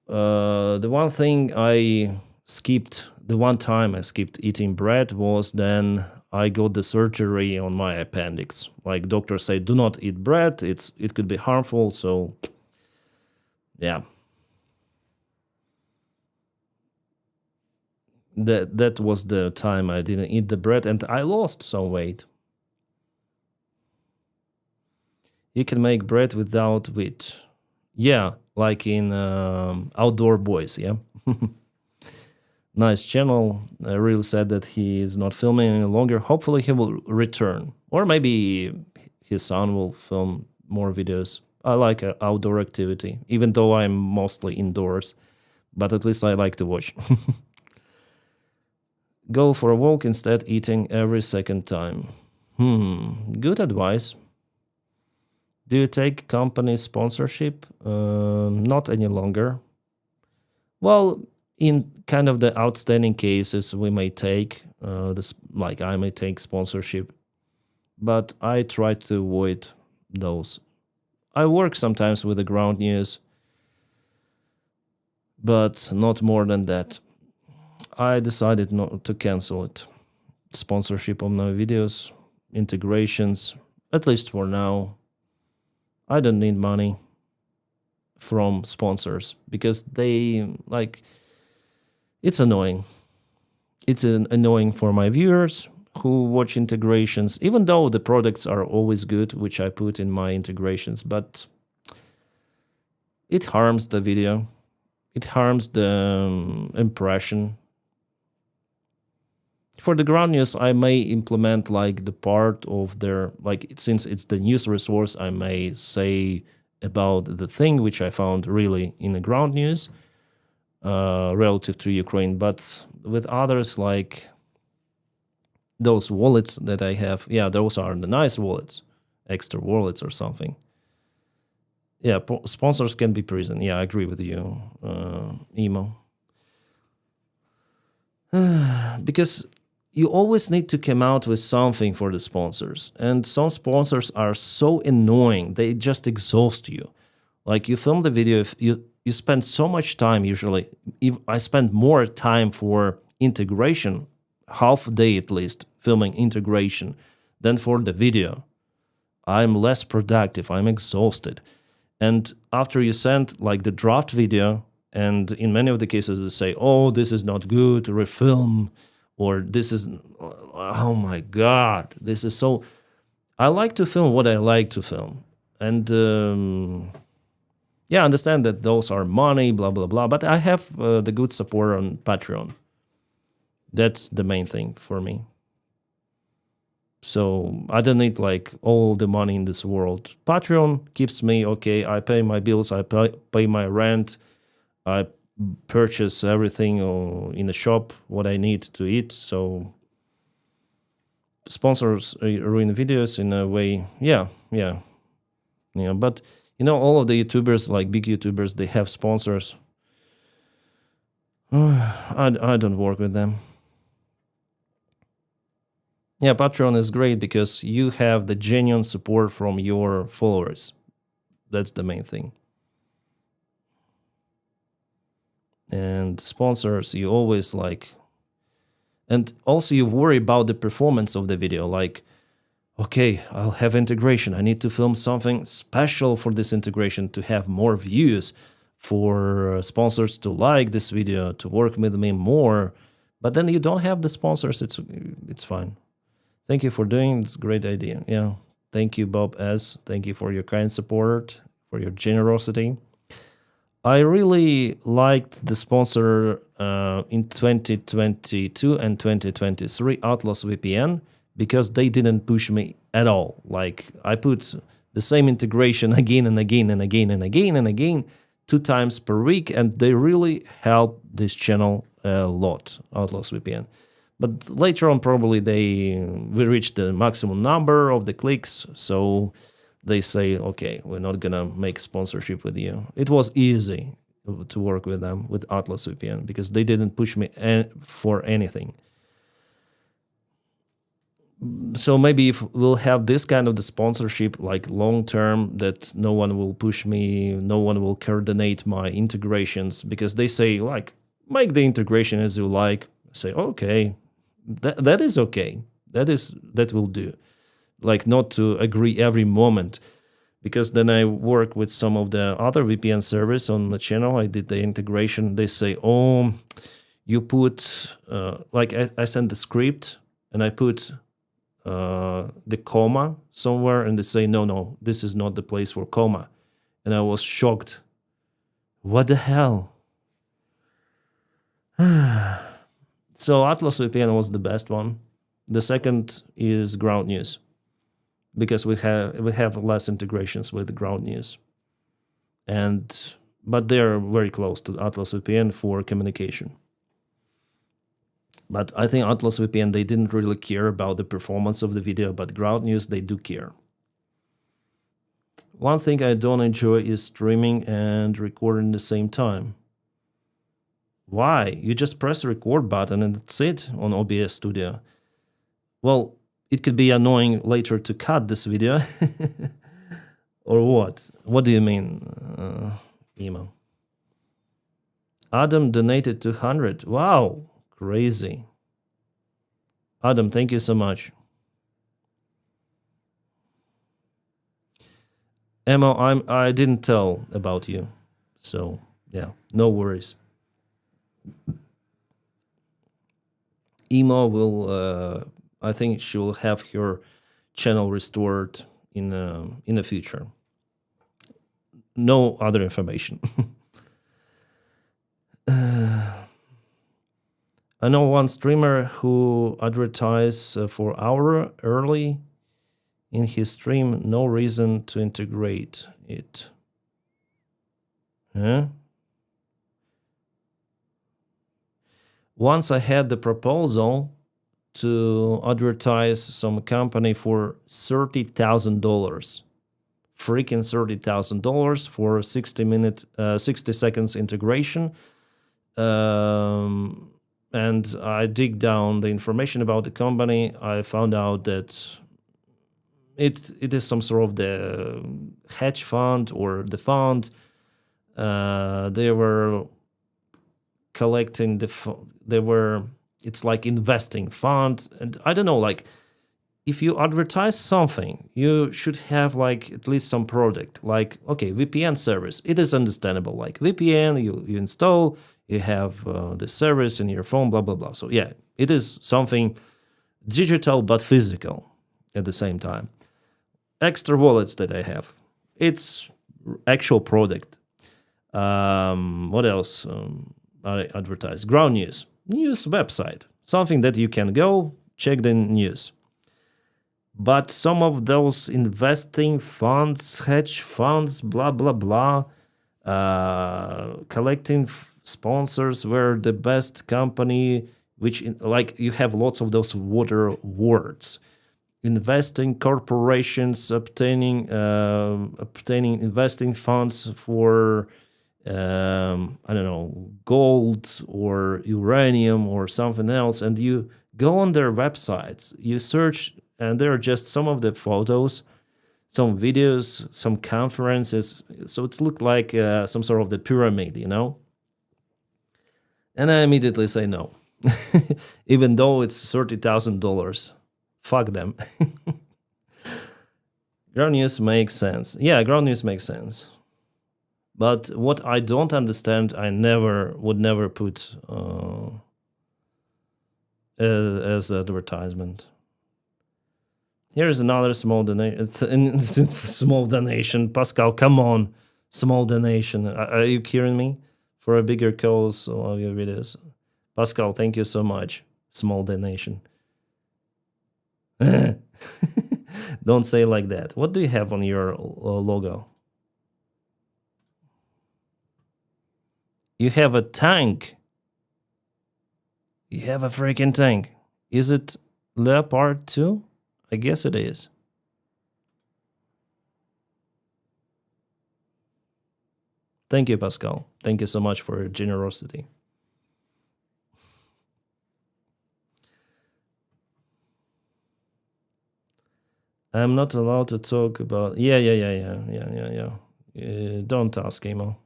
The one thing I skipped, the one time I skipped eating bread was then I got the surgery on my appendix. Like doctors say, do not eat bread. It could be harmful. So yeah, that was the time I didn't eat the bread and I lost some weight. You can make bread without wheat. Yeah, like in Outdoor Boys, yeah. Nice channel. I really sad that he is not filming any longer. Hopefully he will return. Or maybe his son will film more videos. I like outdoor activity, even though I'm mostly indoors. But at least I like to watch. Go for a walk instead eating every second time. Good advice. Do you take company sponsorship? Not any longer. Well, in kind of the outstanding cases, we may take this, like I may take sponsorship, but I try to avoid those. I work sometimes with the ground news, but not more than that. I decided not to cancel it. Sponsorship on my videos, integrations, at least for now. I don't need money from sponsors because they like, it's annoying. It's annoying for my viewers who watch integrations, even though the products are always good, which I put in my integrations, but it harms the video. It harms the impression. For the ground news, I may implement like the part of their, like since it's the news resource, I may say about the thing which I found really in the ground news relative to Ukraine. But with others, like those wallets that I have, yeah, those are the nice wallets, extra wallets or something. Yeah, sponsors can be prison. Yeah, I agree with you, Emo. Because you always need to come out with something for the sponsors. And some sponsors are so annoying, they just exhaust you. Like you film the video, if you spend so much time usually. If I spend more time for integration, half a day at least, filming integration, than for the video. I'm less productive, I'm exhausted. And after you send like the draft video, and in many of the cases they say, oh, this is not good, refilm, or this is, oh my God, this is so, I like to film what I like to film. And yeah, I understand that those are money, blah, blah, blah, but I have the good support on Patreon. That's the main thing for me. So I don't need like all the money in this world. Patreon keeps me okay. I pay my bills, I pay my rent, I purchase everything in the shop, what I need to eat. So sponsors ruin videos in a way. Yeah. But you know, all of the YouTubers, like big YouTubers, they have sponsors. I don't work with them. Yeah, Patreon is great because you have the genuine support from your followers. That's the main thing. And sponsors, you always like, and also you worry about the performance of the video. Like, okay, I'll have integration. I need to film something special for this integration to have more views, for sponsors to like this video, to work with me more. But then you don't have the sponsors. It's fine. Thank you for doing this. Great idea. Yeah. Thank you, Bob S. Thank you for your kind support, for your generosity. I really liked the sponsor in 2022 and 2023, Atlas VPN, because they didn't push me at all. Like I put the same integration again and again and again and again and again, 2 times per week, and they really helped this channel a lot, Atlas VPN. But later on, probably we reached the maximum number of the clicks, so they say, okay, we're not gonna make sponsorship with you. It was easy to work with them, with Atlas VPN, because they didn't push me for anything. so maybe if we'll have this kind of the sponsorship, like long term, that no one will push me, no one will coordinate my integrations, because they say like make the integration as you like. I say okay, that is okay, that will do. Like not to agree every moment, because then I work with some of the other VPN servers on the channel. I did the integration. They say, oh, you put like I send the script and I put the comma somewhere, and they say no, this is not the place for comma. And I was shocked. What the hell? So Atlas VPN was the best one. The second is Ground News, because we have less integrations with Ground News, but they're very close to Atlas VPN for communication. But I think Atlas VPN, they didn't really care about the performance of the video, but Ground News, they do care. One thing I don't enjoy is streaming and recording at the same time. Why? You just press the record button and that's it on OBS Studio. Well, it could be annoying later to cut this video. Or what? What do you mean, Emo? Adam donated 200. Wow. Crazy. Adam, thank you so much. Emma, I didn't tell about you, so yeah, no worries. Emo will, I think she will have her channel restored in the future. No other information. I know one streamer who advertised for hour early in his stream. No reason to integrate it. Huh? Once I had the proposal to advertise some company for $30,000. Freaking $30,000 for 60 seconds integration. And I dig down the information about the company. I found out that it is some sort of the hedge fund or the fund. They were collecting it's like investing fund. And I don't know, like if you advertise something, you should have like at least some product. Like, okay, VPN service. It is understandable. Like VPN, you install, you have the service in your phone, blah, blah, blah. So yeah, it is something digital but physical at the same time. Extra wallets that I have. It's actual product. What else I advertise? Ground News. News website. Something that you can go check the news. But some of those investing funds, hedge funds, blah, blah, blah, collecting sponsors were the best company, which like you have lots of those water words. Investing corporations obtaining investing funds for I don't know, gold or uranium or something else, and you go on their websites, you search, and there are just some of the photos, some videos, some conferences. So it looked like some sort of the pyramid, you know. And I immediately say no, even though it's $30,000. Fuck them. Ground News makes sense. Yeah, Ground News makes sense. But what I don't understand, I would never put as advertisement. Here's another small donation. Small donation. Pascal, come on. Small donation. Are you kidding me? For a bigger cause of your videos. Pascal, thank you so much. Small donation. Don't say like that. What do you have on your logo? You have a tank. You have a freaking tank. Is it Leopard 2? I guess it is. Thank you, Pascal. Thank you so much for your generosity. I'm not allowed to talk about. Yeah. Don't ask, Emo.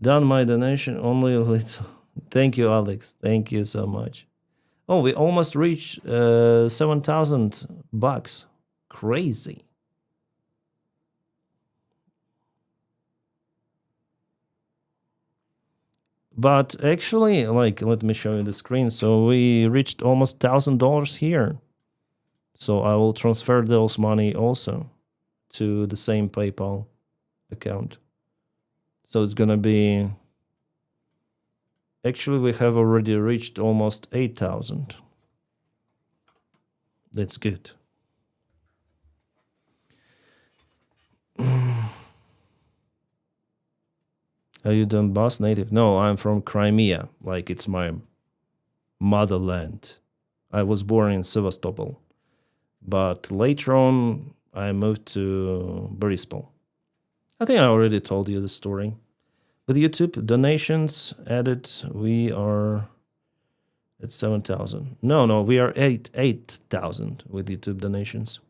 Done my donation only a little. Thank you, Alex. Thank you so much. Oh, we almost reached $7,000. Crazy. But actually, like, let me show you the screen. So we reached almost $1,000 here. So I will transfer those money also to the same PayPal account. So it's gonna be. Actually, we have already reached almost 8,000. That's good. Are you Donbass native? No, I'm from Crimea. Like, it's my motherland. I was born in Sevastopol. But later on, I moved to Borispol. I think I already told you the story. With YouTube donations added, we are at 7,000. No, we are 8,000 with YouTube donations.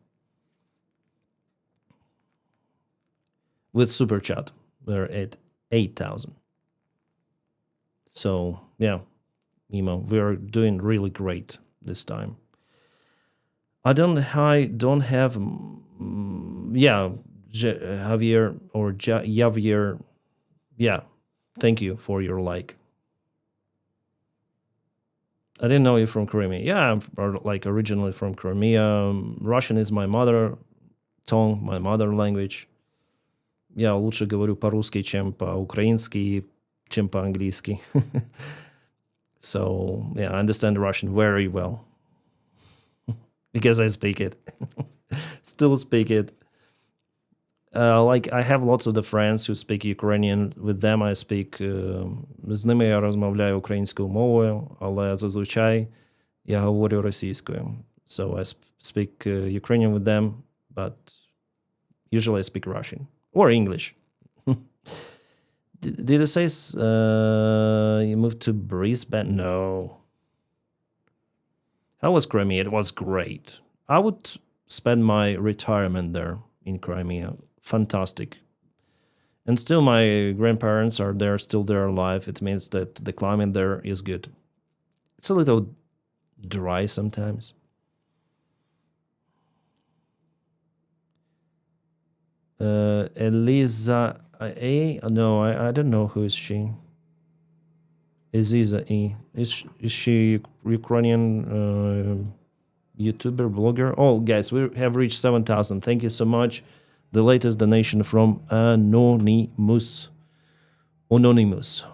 With Super Chat, we're at 8,000. So, yeah, Emo, we are doing really great this time. I don't have, Javier or Javier. Yeah, thank you for your like. I didn't know you're from Crimea. Yeah, I'm like originally from Crimea. Russian is my mother tongue, my mother language. Я лучше говорю по-русски, чем по-украински, чем по-английски. So, yeah, I understand Russian very well. Because I speak it. Still speak it. Like, I have lots of the friends who speak Ukrainian. With them I speak... з ними я розмовляю українською мовою, але зазвичай я говорю російською. So I speak Ukrainian with them, but usually I speak Russian. Or English. Did you say you moved to Brisbane? No. How was Crimea? It was great. I would spend my retirement there in Crimea. Fantastic. And still my grandparents are there, still they're alive. It means that the climate there is good. It's a little dry sometimes. Eliza A? No, I don't know who is she. Aziza E. Is she Ukrainian YouTuber, blogger? Oh, guys, we have reached 7,000. Thank you so much. The latest donation from Anonymous. Anonymous.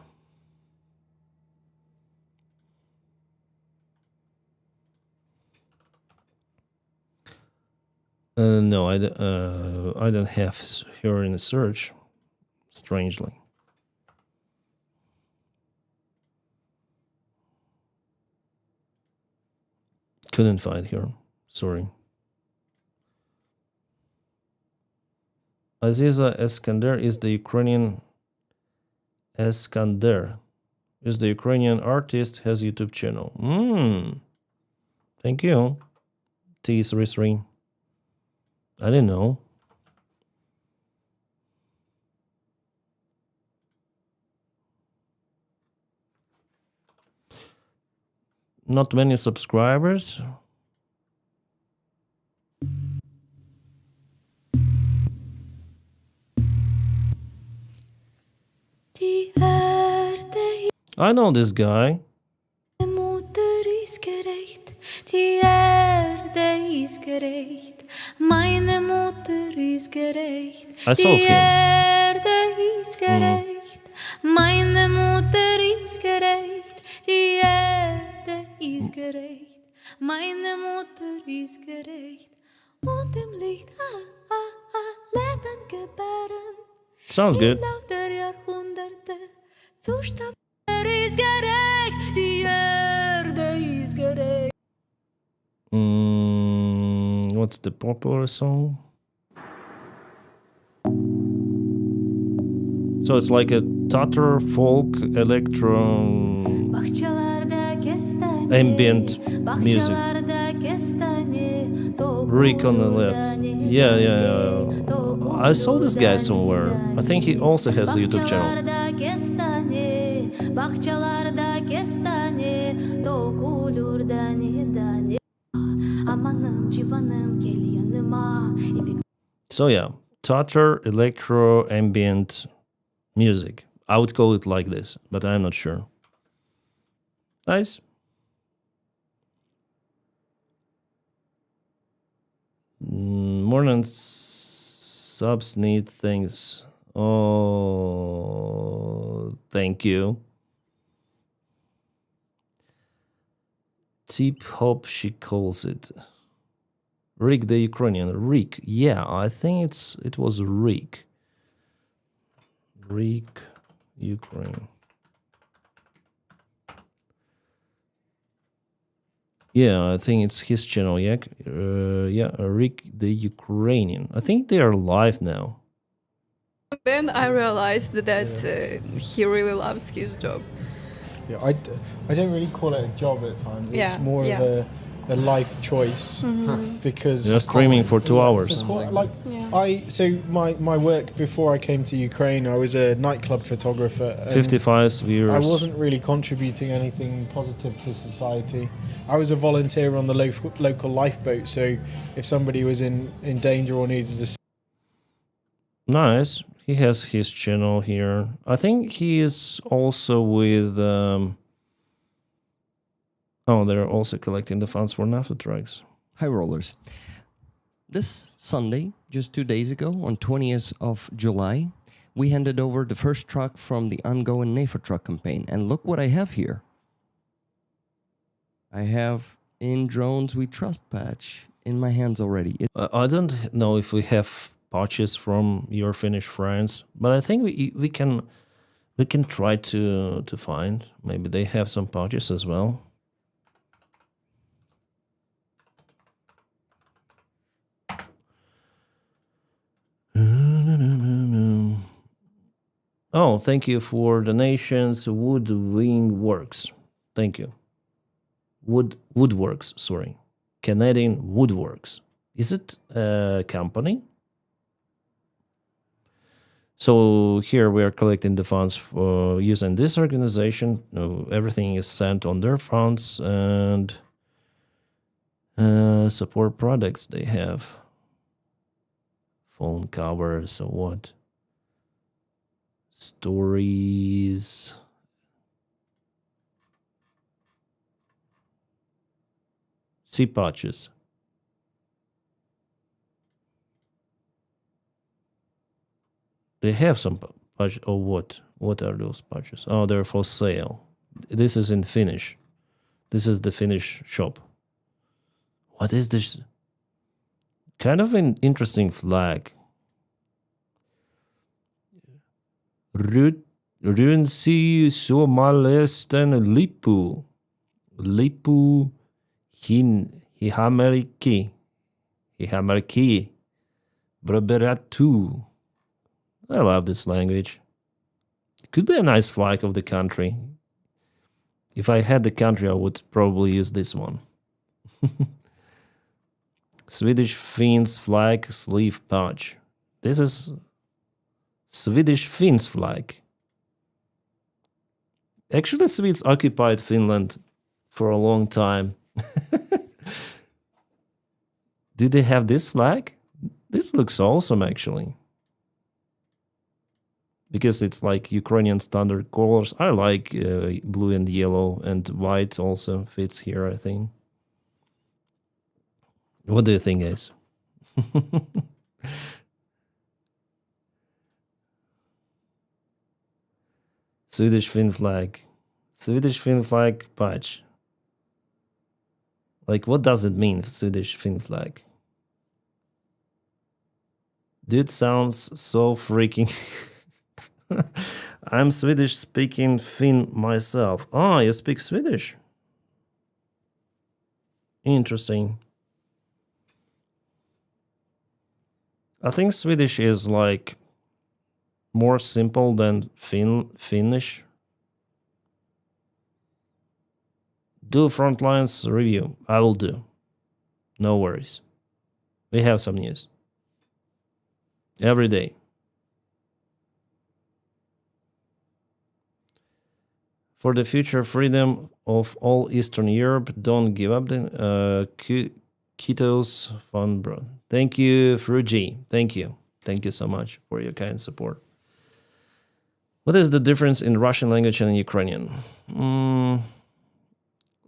No, I don't have her in a search, strangely. Couldn't find her, sorry. Aziza Eskander is the Ukrainian artist, has YouTube channel. Thank you, T33. I didn't know. Not many subscribers. I know this guy. I saw him. Meine Mutter ist gerecht, die Erde ist gerecht, meine Mutter ist gerecht und im Licht Leben gebären. Sounds good. Im Lauf der Jahrhunderte Zustand ist gerecht, die Erde ist gerecht. What's the popular song? So it's like a Tatar folk electro ambient music. Rick on the left. Yeah, yeah, yeah. I saw this guy somewhere. I think he also has a YouTube channel. Bahçelerde kestane, dokulurdani dani. Amanım civanım gel yanıma. So yeah, Tatar electro ambient music. I would call it like this, but I'm not sure. Nice. More than subs need things. Oh, thank you. Tip hop, she calls it. Rick the Ukrainian. Rick. Yeah, I think it was Rick. Rick, Ukraine. Yeah, I think it's his channel. Yeah, Rick the Ukrainian. I think they are live now. Then I realized that he really loves his job. Yeah, I don't really call it a job at times. It's Yeah, more yeah. of a life choice because You're streaming for 2 hours. My work before I came to Ukraine, I was a nightclub photographer. and 55 viewers. I wasn't really contributing anything positive to society. I was a volunteer on the local lifeboat, so if somebody was in danger or needed a Nice. He has his channel here. I think he is also with. They're also collecting the funds for naphtha trucks. Hi, rollers. This Sunday, just 2 days ago, on 20th of July, we handed over the first truck from the ongoing naphtha truck campaign. And look what I have here. I have In Drones We Trust patch in my hands already. I don't know if we have patches from Your Finnish Friends, but I think we can try to find. Maybe they have some patches as well. Oh, thank you for donations. Woodwing Works. Thank you. Woodworks, sorry. Canadian Woodworks. Is it a company? So here we are collecting the funds for using this organization. Everything is sent on their funds and support products they have. Phone covers or what? Stories. See patches. They have some patches. Oh, what? What are those patches? Oh, they're for sale. This is in Finnish. This is the Finnish shop. What is this? Kind of an interesting flag. Runsi suomalaisten lippu. Lippu hihamerikki. Hihamerikki. Braberatu. I love this language. It could be a nice flag of the country. If I had the country, I would probably use this one. Swedish Finns flag sleeve patch. This is Swedish Finns flag. Actually, Swedes occupied Finland for a long time. Did they have this flag? This looks awesome, actually. Because it's like Ukrainian standard colors. I like blue and yellow, and white also fits here, I think. What do you think, guys? Swedish Finn flag. Swedish Finn flag patch. Like, what does it mean, Swedish Finn flag? Dude sounds so freaking... I'm Swedish speaking Finn myself. Ah, you speak Swedish? Interesting. I think Swedish is like more simple than Finnish. Do Frontlines review. I will do. No worries. We have some news every day. For the future freedom of all Eastern Europe, don't give up the Kitos Fund, bro. Thank you, Fruji. Thank you. Thank you so much for your kind support. What is the difference in Russian language and Ukrainian?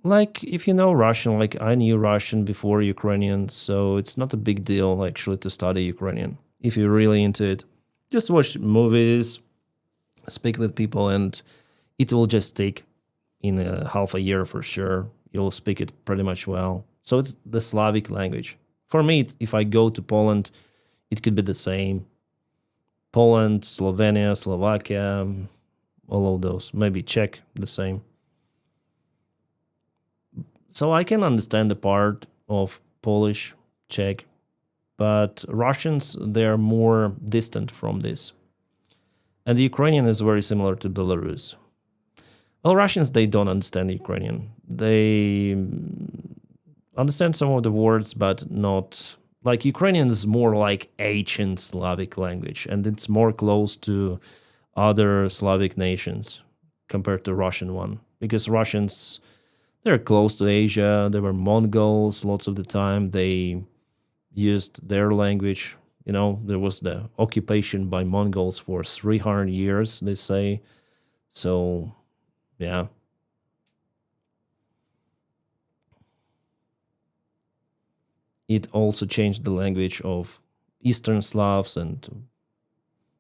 Like, if you know Russian, like I knew Russian before Ukrainian, so it's not a big deal actually to study Ukrainian. If you're really into it, just watch movies, speak with people, and it will just take in half a year for sure. You'll speak it pretty much well. So it's the Slavic language. For me, if I go to Poland, it could be the same. Poland, Slovenia, Slovakia, all of those. Maybe Czech, the same. So I can understand the part of Polish, Czech, but Russians, they're more distant from this. And the Ukrainian is very similar to Belarus. Well, Russians, they don't understand Ukrainian. They understand some of the words, but not... Like, Ukrainian is more like ancient Slavic language, and it's more close to other Slavic nations compared to Russian one. Because Russians, they're close to Asia, they were Mongols lots of the time, they used their language. You know, there was the occupation by Mongols for 300 years, they say. So... yeah. It also changed the language of Eastern Slavs and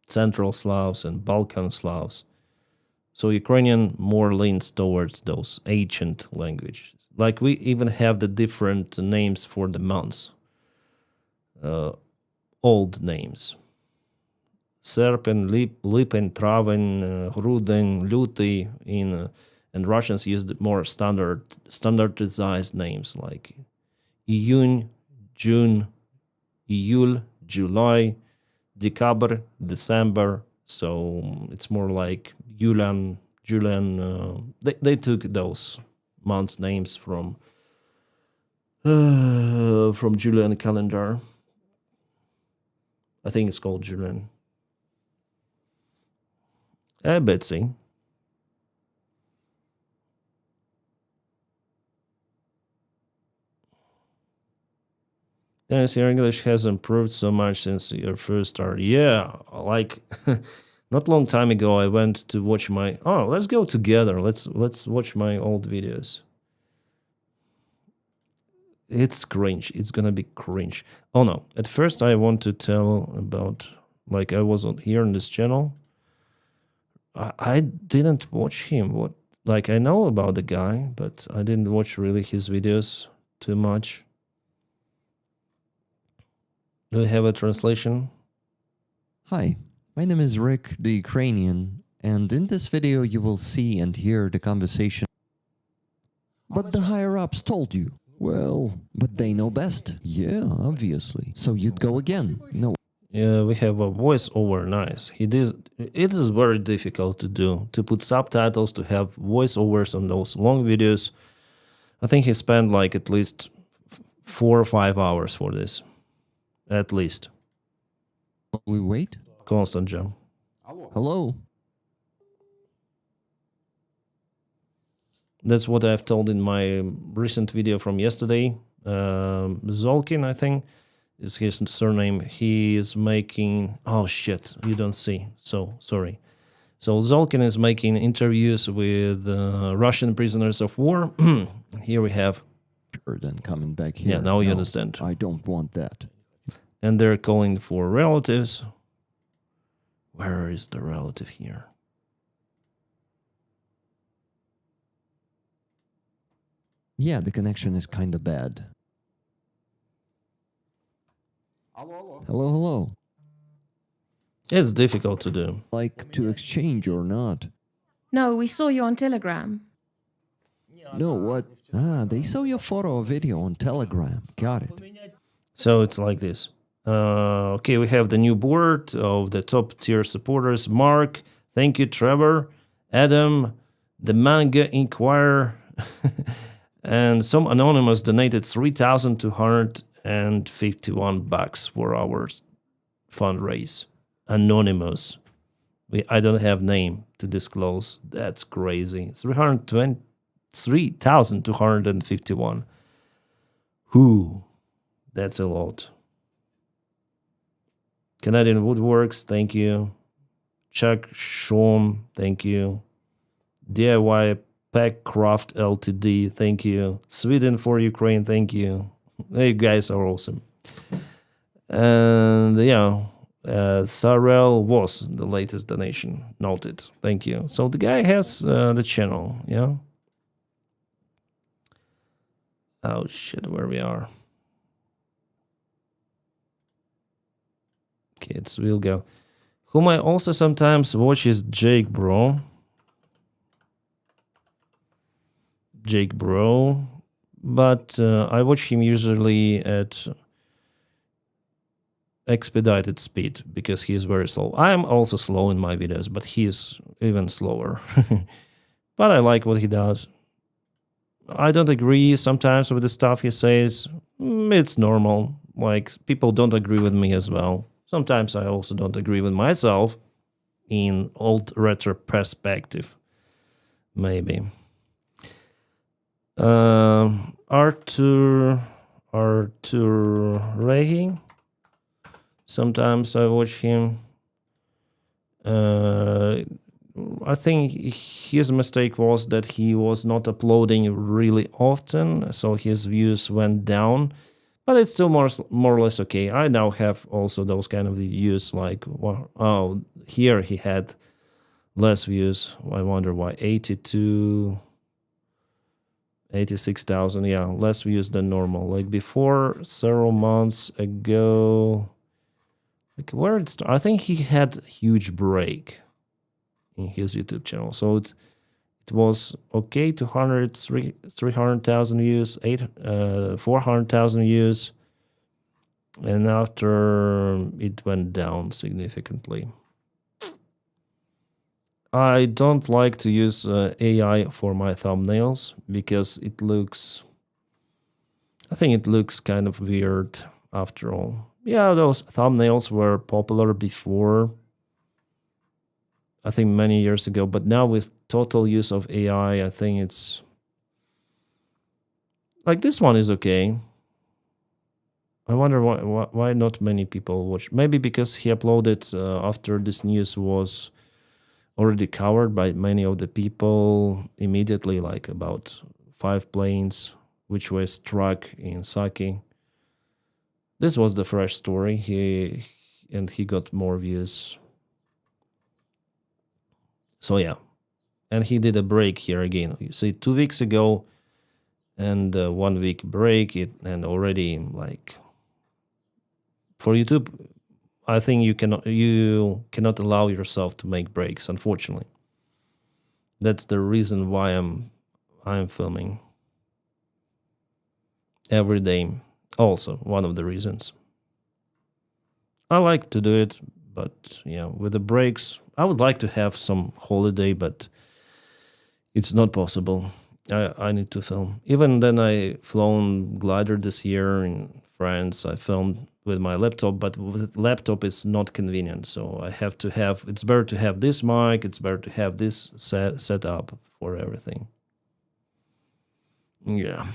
Central Slavs and Balkan Slavs. So Ukrainian more leans towards those ancient languages. Like we even have the different names for the months. Old names. Serpen, Lipen, Traven, Gruden, Lutý and Russians used more standardized names like Iyun, June, Iyul, July, December, December. So it's more like Julian. They took those months' names from Julian calendar. I think it's called Julian. Hey, Betsy. Denys, your English has improved so much since your first start. Yeah, like not long time ago, I went to watch my... Oh, let's go together. Let's watch my old videos. It's cringe. It's gonna be cringe. Oh no! At first, I want to tell about like I was on here on this channel. I didn't watch him. Like I know about the guy, but I didn't watch really his videos too much. Do we have a translation? Hi, my name is Rick, the Ukrainian, and in this video you will see and hear the conversation. But the higher-ups told you. Well, but they know best. Yeah, obviously. So you'd go again. No. Yeah, we have a voiceover. Nice. It is very difficult to do, to put subtitles, to have voiceovers on those long videos. I think he spent like at least 4 or 5 hours for this. At least. We wait? Constant jump. Hello? That's what I've told in my recent video from yesterday. Zolkin, I think, is his surname. He is making... Oh, shit. You don't see. So, sorry. So, Zolkin is making interviews with Russian prisoners of war. Here we have... Sure, then coming back here. Yeah, now you understand. I don't want that. And they're calling for relatives. Where is the relative here? Yeah, the connection is kind of bad. Hello. Hello, hello. It's difficult to do. Like to exchange or not? No, we saw you on Telegram. No, what? Ah, they saw your photo or video on Telegram. Got it. So it's like this. Okay, we have the new board of the top tier supporters. Mark, thank you, Trevor, Adam, the Manga Inquirer, and some anonymous donated 3,200 $351 for our fundraise. Anonymous. I don't have name to disclose. That's crazy. 3,251. Who? That's a lot. Canadian Woodworks, thank you. Chuck Sean, thank you. DIY Packcraft Ltd, thank you. Sweden for Ukraine, thank you. You guys are awesome. And yeah, Sarel was the latest donation. Noted. Thank you. So the guy has the channel, yeah? Oh shit, where we are. Kids, we'll go. Whom I also sometimes watch is Jake Bro. But I watch him usually at expedited speed because he's very slow. I am also slow in my videos, but he's even slower. But I like what he does. I don't agree sometimes with the stuff he says. It's normal. Like, people don't agree with me as well. Sometimes I also don't agree with myself in old retro perspective. Maybe. Arthur Rehi. Sometimes I watch him. I think his mistake was that he was not uploading really often, so his views went down. But it's still more or less okay. I now have also those kind of views, like, oh, here he had less views. I wonder why. 86,000, yeah, less views than normal. Like before, several months ago, like where it started, I think he had a huge break in his YouTube channel. So it was okay, 300,000 views, 400,000 views, and after it went down significantly. I don't like to use AI for my thumbnails because I think it looks kind of weird after all. Yeah, those thumbnails were popular before, I think many years ago, but now with total use of AI, I think it's like this one is okay. I wonder why not many people watch. Maybe because he uploaded after this news was already covered by many of the people immediately, like about 5 planes which were struck in Saki. This was the fresh story. He got more views. So yeah, and he did a break here again. You see, 2 weeks ago, and 1 week break. And already, like, for YouTube, I think you cannot allow yourself to make breaks. Unfortunately, that's the reason why I'm filming every day. Also, one of the reasons. I like to do it, but yeah, with the breaks, I would like to have some holiday, but it's not possible. I need to film. Even then, I flown glider this year in France. I filmed with my laptop, but with laptop it's not convenient. So I have to have. It's better to have this mic. It's better to have this set up for everything. Yeah.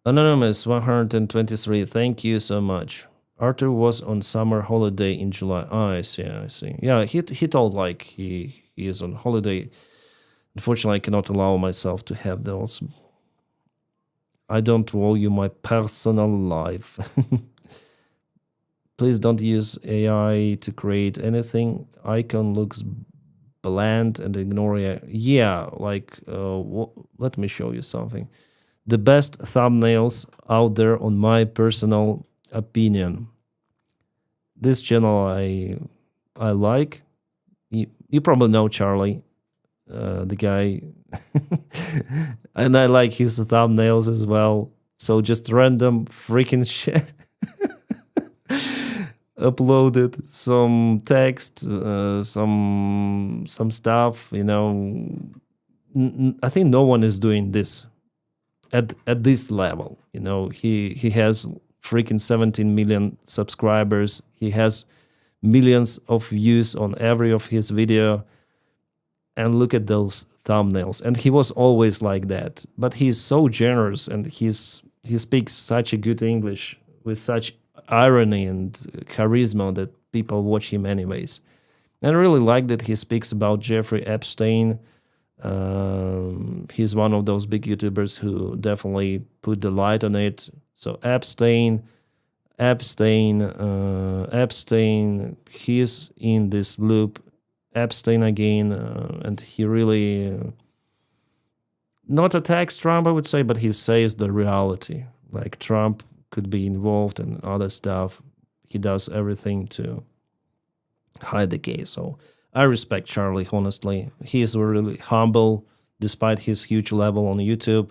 Anonymous 123. Thank you so much. Arthur was on summer holiday in July. Oh, I see. Yeah, he told like he is on holiday. Unfortunately, I cannot allow myself to have those. I don't owe you my personal life. Please don't use AI to create anything. Icon looks bland and ignore it. Yeah, like, let me show you something. The best thumbnails out there, on my personal opinion. This channel I like. You probably know Charlie, the guy, and I like his thumbnails as well. So just random freaking shit. Uploaded some text, some stuff, I think no one is doing this at this level. You know, he has freaking 17 million subscribers. He has millions of views on every of his video. And look at those thumbnails. And he was always like that. But he's so generous, and he speaks such a good English with such irony and charisma that people watch him anyways. And I really like that he speaks about Jeffrey Epstein. He's one of those big YouTubers who definitely put the light on it. So Epstein, he's in this loop. Epstein again, and he really not attacks Trump, I would say, but he says the reality. Like Trump could be involved in other stuff. He does everything to hide the case. So I respect Charlie, honestly. He is really humble, despite his huge level on YouTube.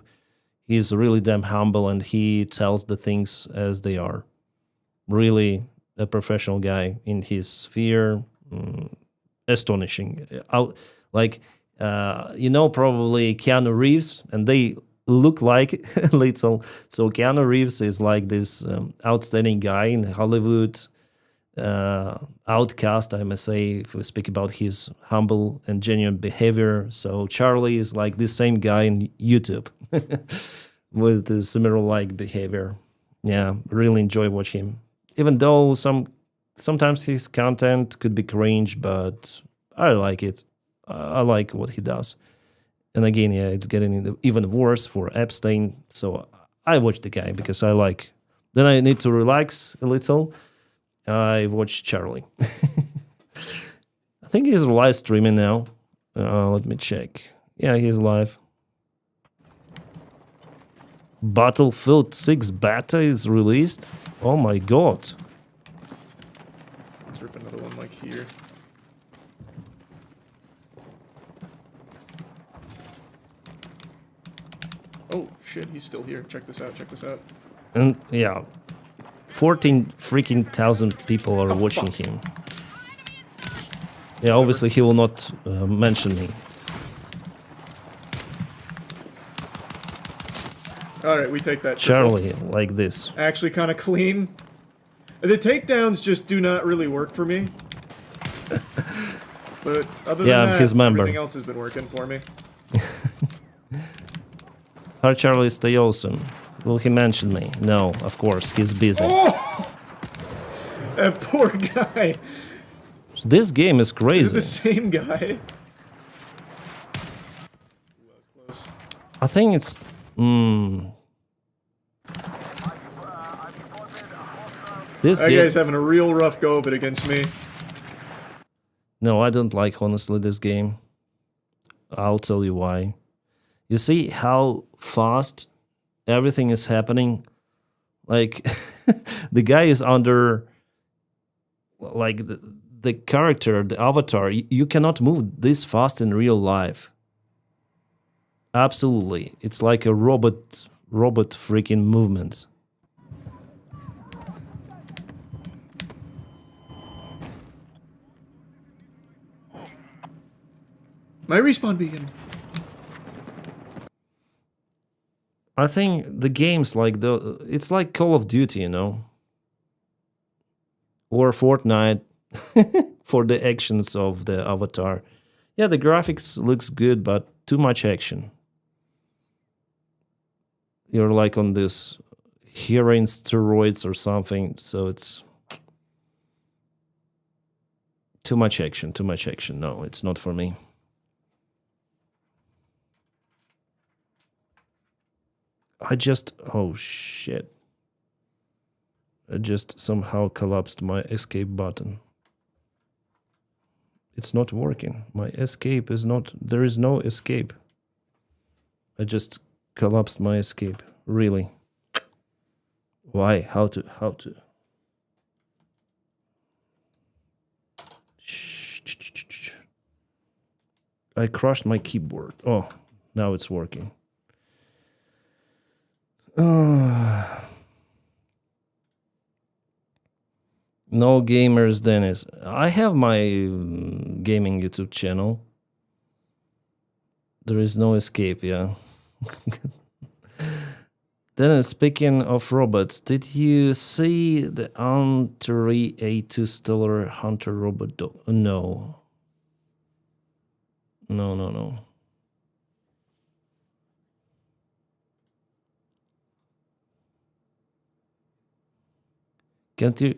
He's really damn humble, and he tells the things as they are. Really a professional guy in his sphere. Astonishing. Probably Keanu Reeves, and they look like little. So Keanu Reeves is like this outstanding guy in Hollywood, outcast, I must say, if we speak about his humble and genuine behavior. So Charlie is like this same guy in YouTube with the similar like behavior. Yeah, really enjoy watching him. Even though sometimes his content could be cringe, but I like it. I like what he does. And again, yeah, it's getting even worse for Epstein. So I watch the guy because I like. Then I need to relax a little. I watch Charlie. I think he's live streaming now. Let me check. Yeah, he's live. Battlefield 6 beta is released. Oh my god. Let's rip another one like here. Oh shit, he's still here. Check this out, check this out. And yeah, 14 freaking thousand people are watching him. Yeah, obviously he will not mention me. Alright, we take that. Charlie, like this. Actually kind of clean. The takedowns just do not really work for me. But other than that, his member. everything else has been working for me. How Charlie stay awesome? Will he mention me? No, of course, he's busy. Oh! That poor guy. This game is crazy. Is it the same guy? I think it's... This that guy's having a real rough go of it against me. No, I don't like, honestly, this game. I'll tell you why. You see how fast everything is happening? Like, the guy is under... Like, the character, the avatar, you cannot move this fast in real life. Absolutely. It's like a robot freaking movements. My respawn beacon. I think the games like it's like Call of Duty, you know, or Fortnite for the actions of the avatar. Yeah, the graphics looks good, but too much action. You're like on this heroin steroids or something, so it's too much action. Too much action. No, it's not for me. Oh shit. I just somehow collapsed my escape button. It's not working. My escape is not, there is no escape. I just collapsed my escape. Really? Why? How to? I crushed my keyboard. Oh, now it's working. No gamers, Dennis. I have my gaming YouTube channel. There is no escape, yeah. Then, speaking of robots, did you see the Anteri A2 Stellar Hunter robot? No. No.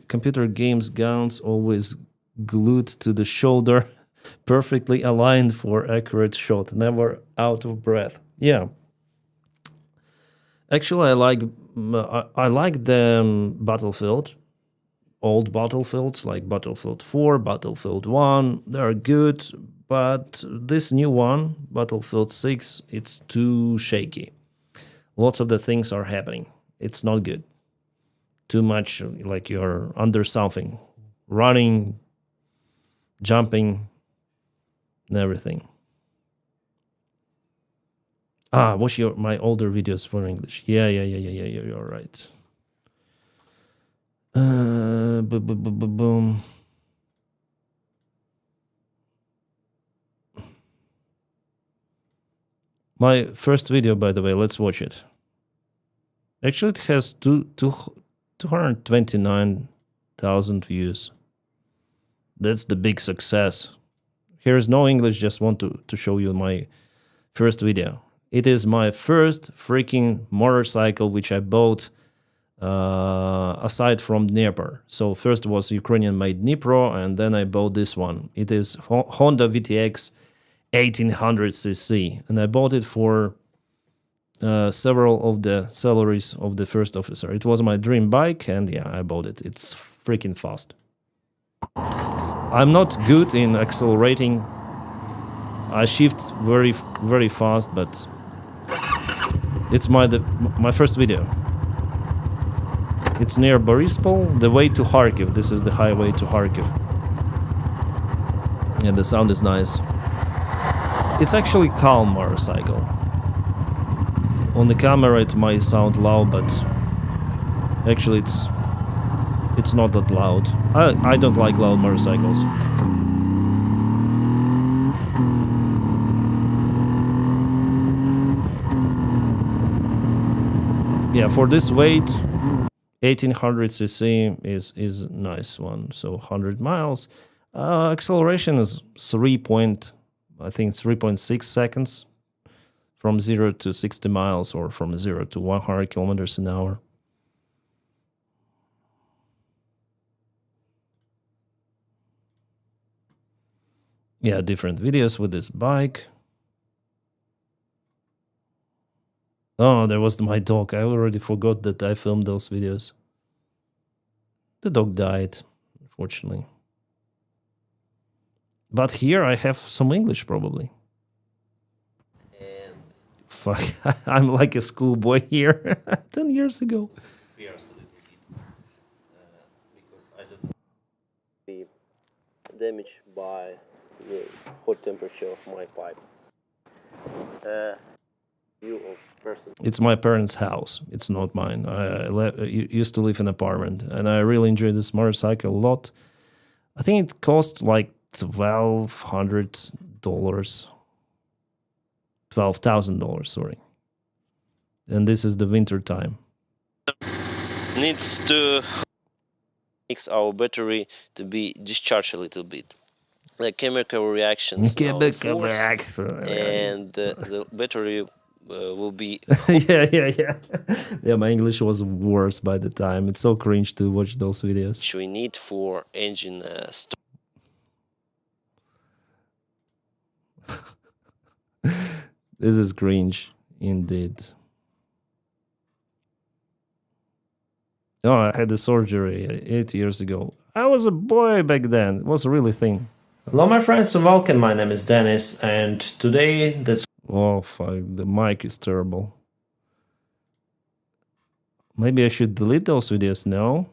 Computer games guns always glued to the shoulder, perfectly aligned for accurate shot, never out of breath. Yeah. Actually, I like the Battlefield, old Battlefields like Battlefield 4, Battlefield 1. They're good, but this new one, Battlefield 6, it's too shaky. Lots of the things are happening. It's not good. Too much like you're under something, running, jumping, and everything. Watch my older videos for English. Yeah, you're right. Boom. My first video, by the way, let's watch it. Actually, it has 229,000 views. That's the big success. Here's no English, just want to show you my first video. It is my first freaking motorcycle which I bought aside from Dnieper. So first was Ukrainian-made Dnipro, and then I bought this one. It is Honda VTX 1800cc, and I bought it for several of the salaries of the first officer. It was my dream bike, and yeah, I bought it. It's freaking fast. I'm not good in accelerating. I shift very fast, but it's my first video. It's near Borispol, the way to Kharkiv. This is the highway to Kharkiv. And the sound is nice. It's actually calm motorcycle. On the camera it might sound loud, but actually it's not that loud. I don't like loud motorcycles. Yeah, for this weight, 1800cc is a nice one. So 100 miles. Acceleration is 3.6 seconds from 0 to 60 miles, or from 0 to 100 kilometers an hour. Yeah, different videos with this bike. Oh, there was my dog. I already forgot that I filmed those videos. The dog died, unfortunately. But here I have some English, probably. And fuck, I'm like a schoolboy here 10 years ago. Because I don't be damaged by the hot temperature of my pipes. View of person. It's my parents' house. It's not mine. I used to live in an apartment, and I really enjoyed this motorcycle a lot. I think it cost like $1,200. $12,000, sorry. And this is the winter time. Needs to makes our battery to be discharged a little bit. The chemical reactions and the battery will be yeah, my English was worse by the time. It's so cringe to watch those videos. Which we need for engine This is cringe indeed. Oh, I had a surgery 8 years ago. I was a boy back then. It was a really thing. Hello, my friends, and welcome. My name is Denys, and today that's... Oh, fuck, the mic is terrible. Maybe I should delete those videos now.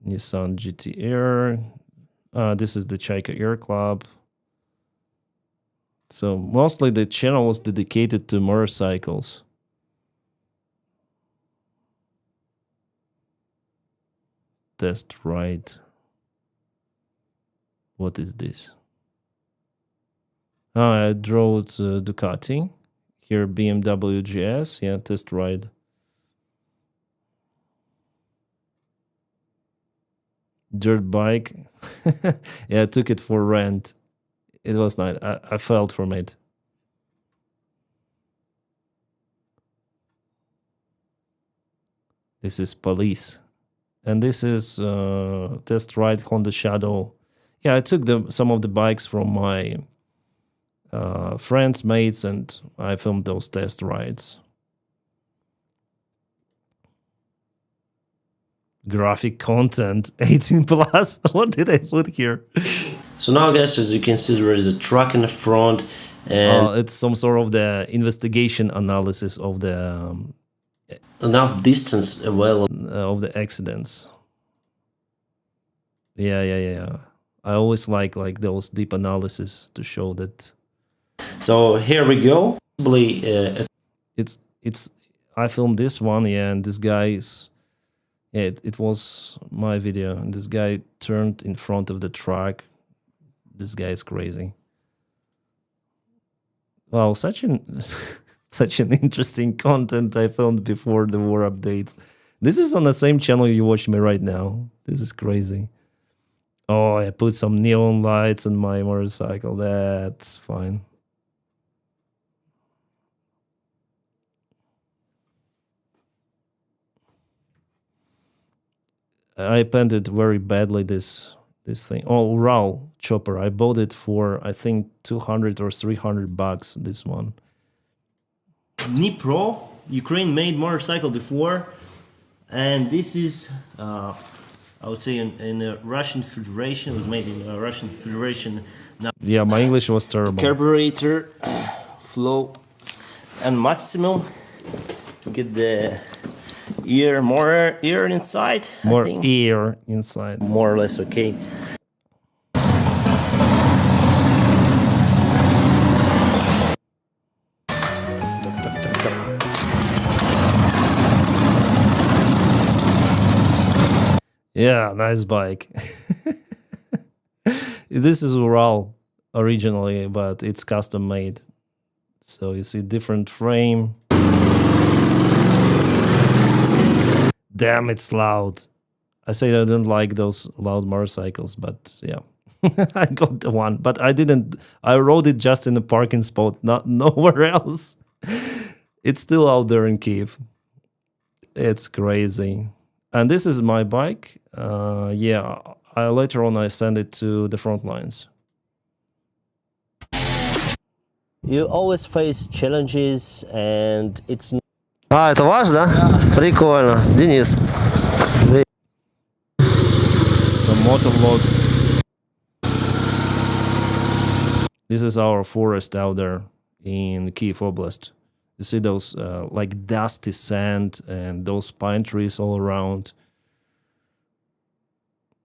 Nissan GT Air. This is the Chaika Air Club. So mostly the channel was dedicated to motorcycles. Test ride. What is this? I drove Ducati. Here BMW GS. Yeah, test ride. Dirt bike. Yeah, I took it for rent. It was nice. I felt from it. This is police. And this is test ride Honda Shadow. Yeah, I took some of the bikes from my friends, mates, and I filmed those test rides. Graphic content 18 plus. What did I put here? So now, guys, as you can see, there is a truck in the front, and it's some sort of the investigation analysis of the enough distance available of the accidents. Yeah. I always like those deep analysis to show that. So here we go. It's I filmed this one, yeah, and this guy is. Yeah, it was my video, and this guy turned in front of the truck. This guy is crazy. Wow, such an interesting content I filmed before the war updates. This is on the same channel you watch me right now. This is crazy. Oh, I put some neon lights on my motorcycle. That's fine. I painted very badly this thing. Oh, Ural chopper. I bought it for I think 200 or 300 bucks. This one. Dnipro, Ukraine made motorcycle before, and this is I would say in the Russian Federation. It was made in the Russian Federation. Now, yeah, my English was terrible. Carburetor, flow, and maximum. Get the more air inside. More air inside. More or less okay. Yeah, nice bike. This is Ural originally, but it's custom made. So you see different frame. Damn, it's loud. I say I don't like those loud motorcycles, but yeah. I got the one, but I didn't. I rode it just in the parking spot, not nowhere else. It's still out there in Kiev. It's crazy. And this is my bike. Yeah, later on I send it to the front lines. You always face challenges, and it's. А, это ваш, да? Прикольно. Денис. Some motovlogs. This is our forest out there in Kiev Oblast. You see those like dusty sand and those pine trees all around.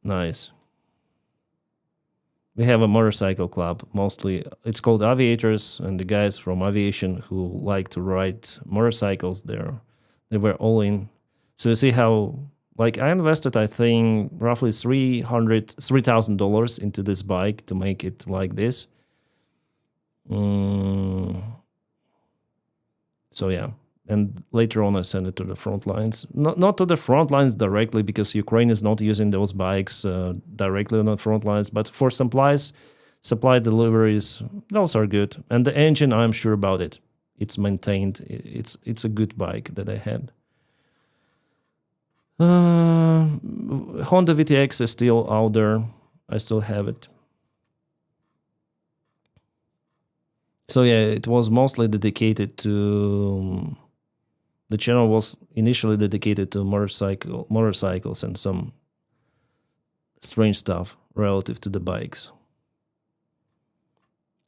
Nice. We have a motorcycle club, mostly. It's called Aviators, and the guys from aviation who like to ride motorcycles there, they were all in. So you see how, like, I invested, I think, roughly $3,000 into this bike to make it like this. So yeah, and later on I sent it to the front lines. Not to the front lines directly, because Ukraine is not using those bikes directly on the front lines, but for supply deliveries, those are good. And the engine, I'm sure about it. It's maintained. It's a good bike that I had. Honda VTX is still out there. I still have it. So yeah, it was mostly dedicated to. The channel was initially dedicated to motorcycles and some strange stuff relative to the bikes.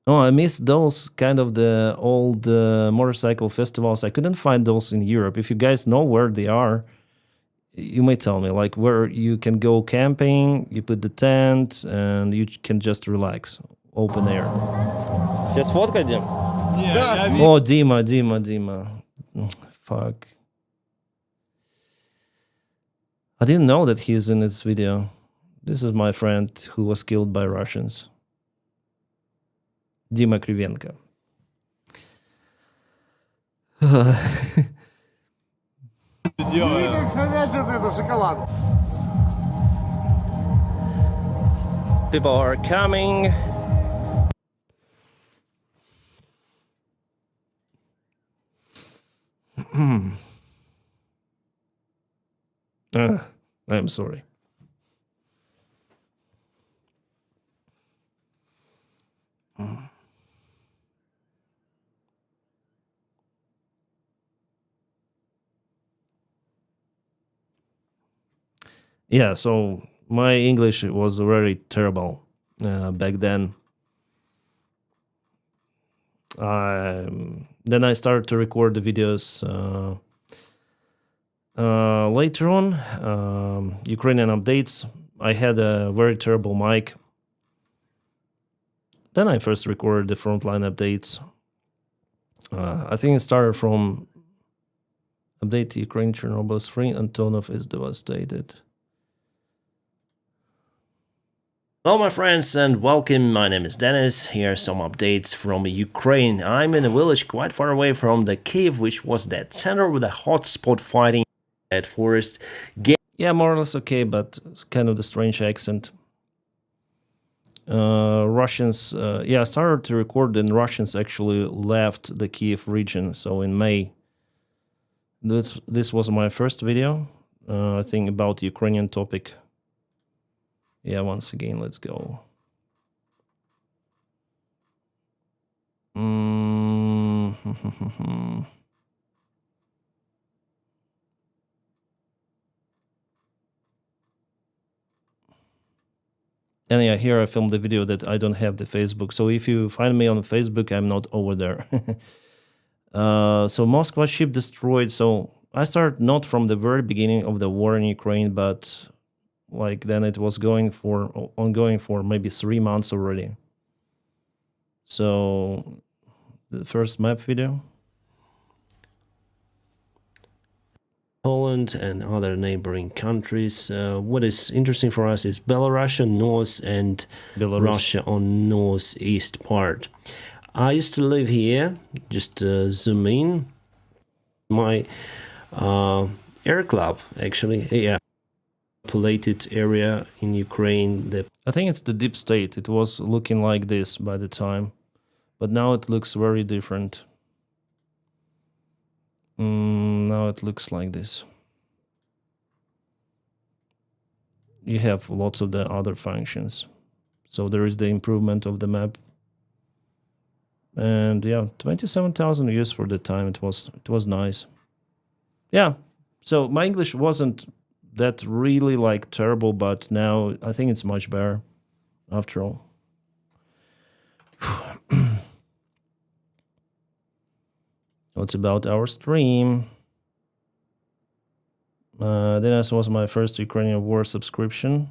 Oh, I missed those kind of the old motorcycle festivals. I couldn't find those in Europe. If you guys know where they are, you may tell me, like where you can go camping, you put the tent, and you can just relax, open air. Сейчас фоткай, Дим? Oh, Dima. Fuck. I didn't know that he's in this video. This is my friend who was killed by Russians. Дима Кривенко. People are coming. I'm sorry. Yeah, so my English was very terrible back then. Then I started to record the videos later on. Ukrainian updates. I had a very terrible mic. Then I first recorded the frontline updates. I think it started from update Ukraine Chernobyl is free, Antonov is devastated. Hello my friends and welcome, my name is Denys. Here are some updates from Ukraine. I'm in a village quite far away from the Kiev, which was that center with a hotspot fighting at forest. Yeah, more or less okay, but it's kind of the strange accent. Russians, I started to record and Russians actually left the Kiev region, so in May. This was my first video, I think, about the Ukrainian topic. Yeah, once again, let's go. And yeah, here I filmed the video that I don't have the Facebook. So if you find me on Facebook, I'm not over there. So Moscow ship destroyed. So I started not from the very beginning of the war in Ukraine, but like then it was ongoing for maybe 3 months already. So the first map video. Poland and other neighboring countries. What is interesting for us is Belarus on north and Russia on northeast part. I used to live here, just zoom in. My air club, actually, yeah. Populated area in Ukraine. I think it's the deep state. It was looking like this by the time, but now it looks very different. Now it looks like this. You have lots of the other functions. So there is the improvement of the map. And yeah, 27,000 views for the time. It was nice. Yeah. So my English wasn't that really like terrible, but now I think it's much better after all. What's about our stream? Denys was my first Ukrainian war subscription.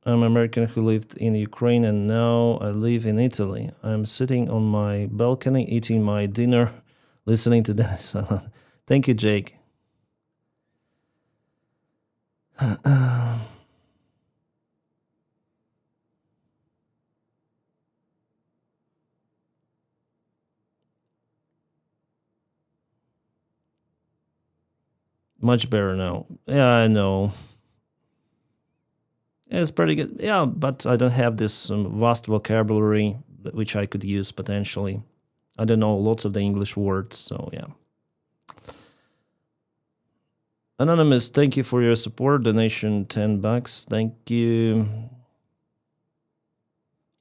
I'm American who lived in Ukraine and now I live in Italy. I'm sitting on my balcony eating my dinner, listening to Denys. Thank you, Jake. Much better now. Yeah, I know. It's pretty good. Yeah, but I don't have this vast vocabulary which I could use potentially. I don't know lots of the English words, so yeah. Anonymous, thank you for your support. Donation $10. Thank you.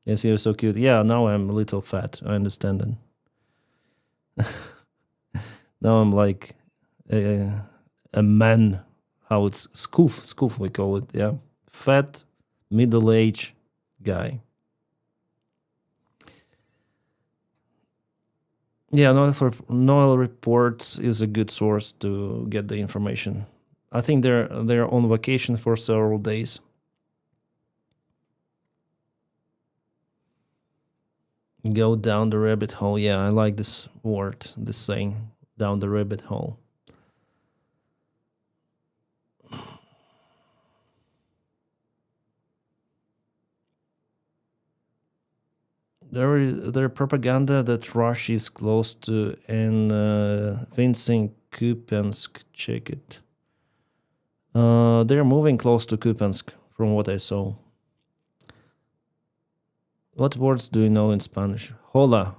Yes, you're so cute. Yeah, now I'm a little fat. I understand it. Now I'm like a man. How it's scoof we call it. Yeah, fat, middle-aged guy. Yeah, Noel Reports is a good source to get the information. I think they're on vacation for several days. Go down the rabbit hole. Yeah, I like this word, this saying, down the rabbit hole. There propaganda that Russia is close to Vincent Kupiansk. Check it. They're moving close to Kupiansk, from what I saw. What words do you know in Spanish? Hola.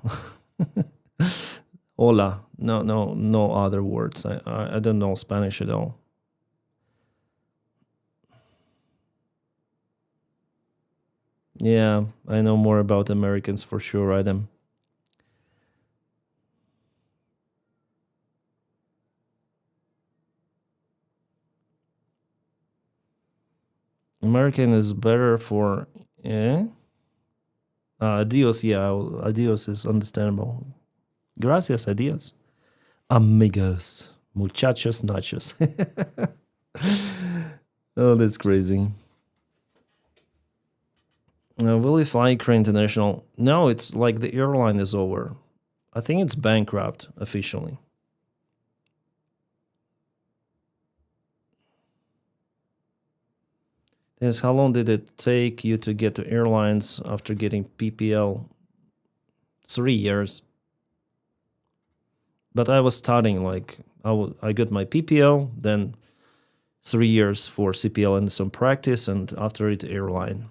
Hola. No other words. I don't know Spanish at all. Yeah, I know more about Americans for sure, Adam. American is better for adios, yeah, adios is understandable. Gracias, adios. Amigos. Muchachos nachos. Oh, that's crazy. Will you fly Ukraine International? No, it's like the airline is over. I think it's bankrupt officially. Yes, how long did it take you to get to airlines after getting PPL? 3 years. But I was studying, like, I got my PPL, then 3 years for CPL and some practice, and after it, airline.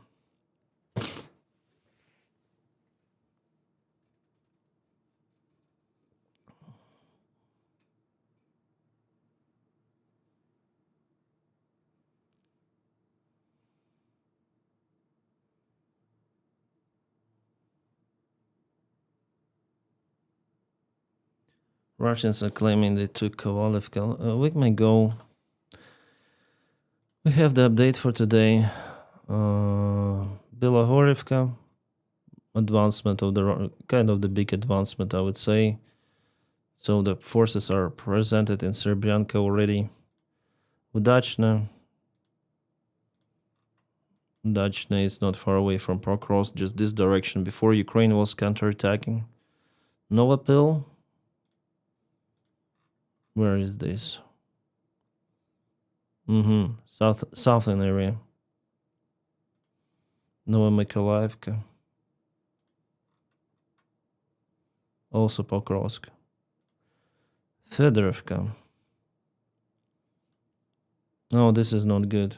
Russians are claiming they took Kovalevka. A week ago. We have the update for today. Bilohorivka. Advancement of the kind of the big advancement, I would say. So the forces are presented in Serbianka already. Udachna. Udachna is not far away from Pokrovsk, just this direction before Ukraine was counterattacking. Novopil. Where is this? Southern area. Novomykolaivka. Also Pokrovsk. Fedorovka. No, this is not good.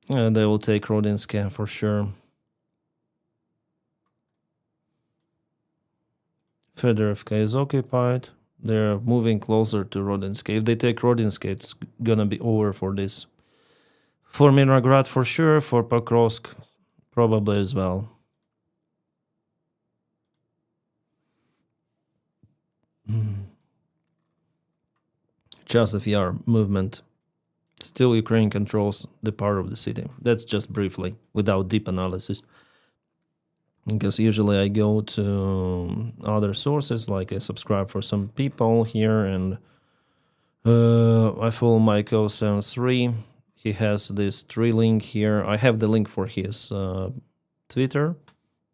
They will take Rodinska for sure. Fedorovka is occupied. They're moving closer to Rodinska. If they take Rodinska, it's gonna be over for this. For Mirnograd for sure, for Pokrovsk probably as well. Chasov Yar movement. Still Ukraine controls the part of the city. That's just briefly, without deep analysis. Because usually I go to other sources, like I subscribe for some people here, and I follow Michael 73. He has this tree link here. I have the link for his Twitter.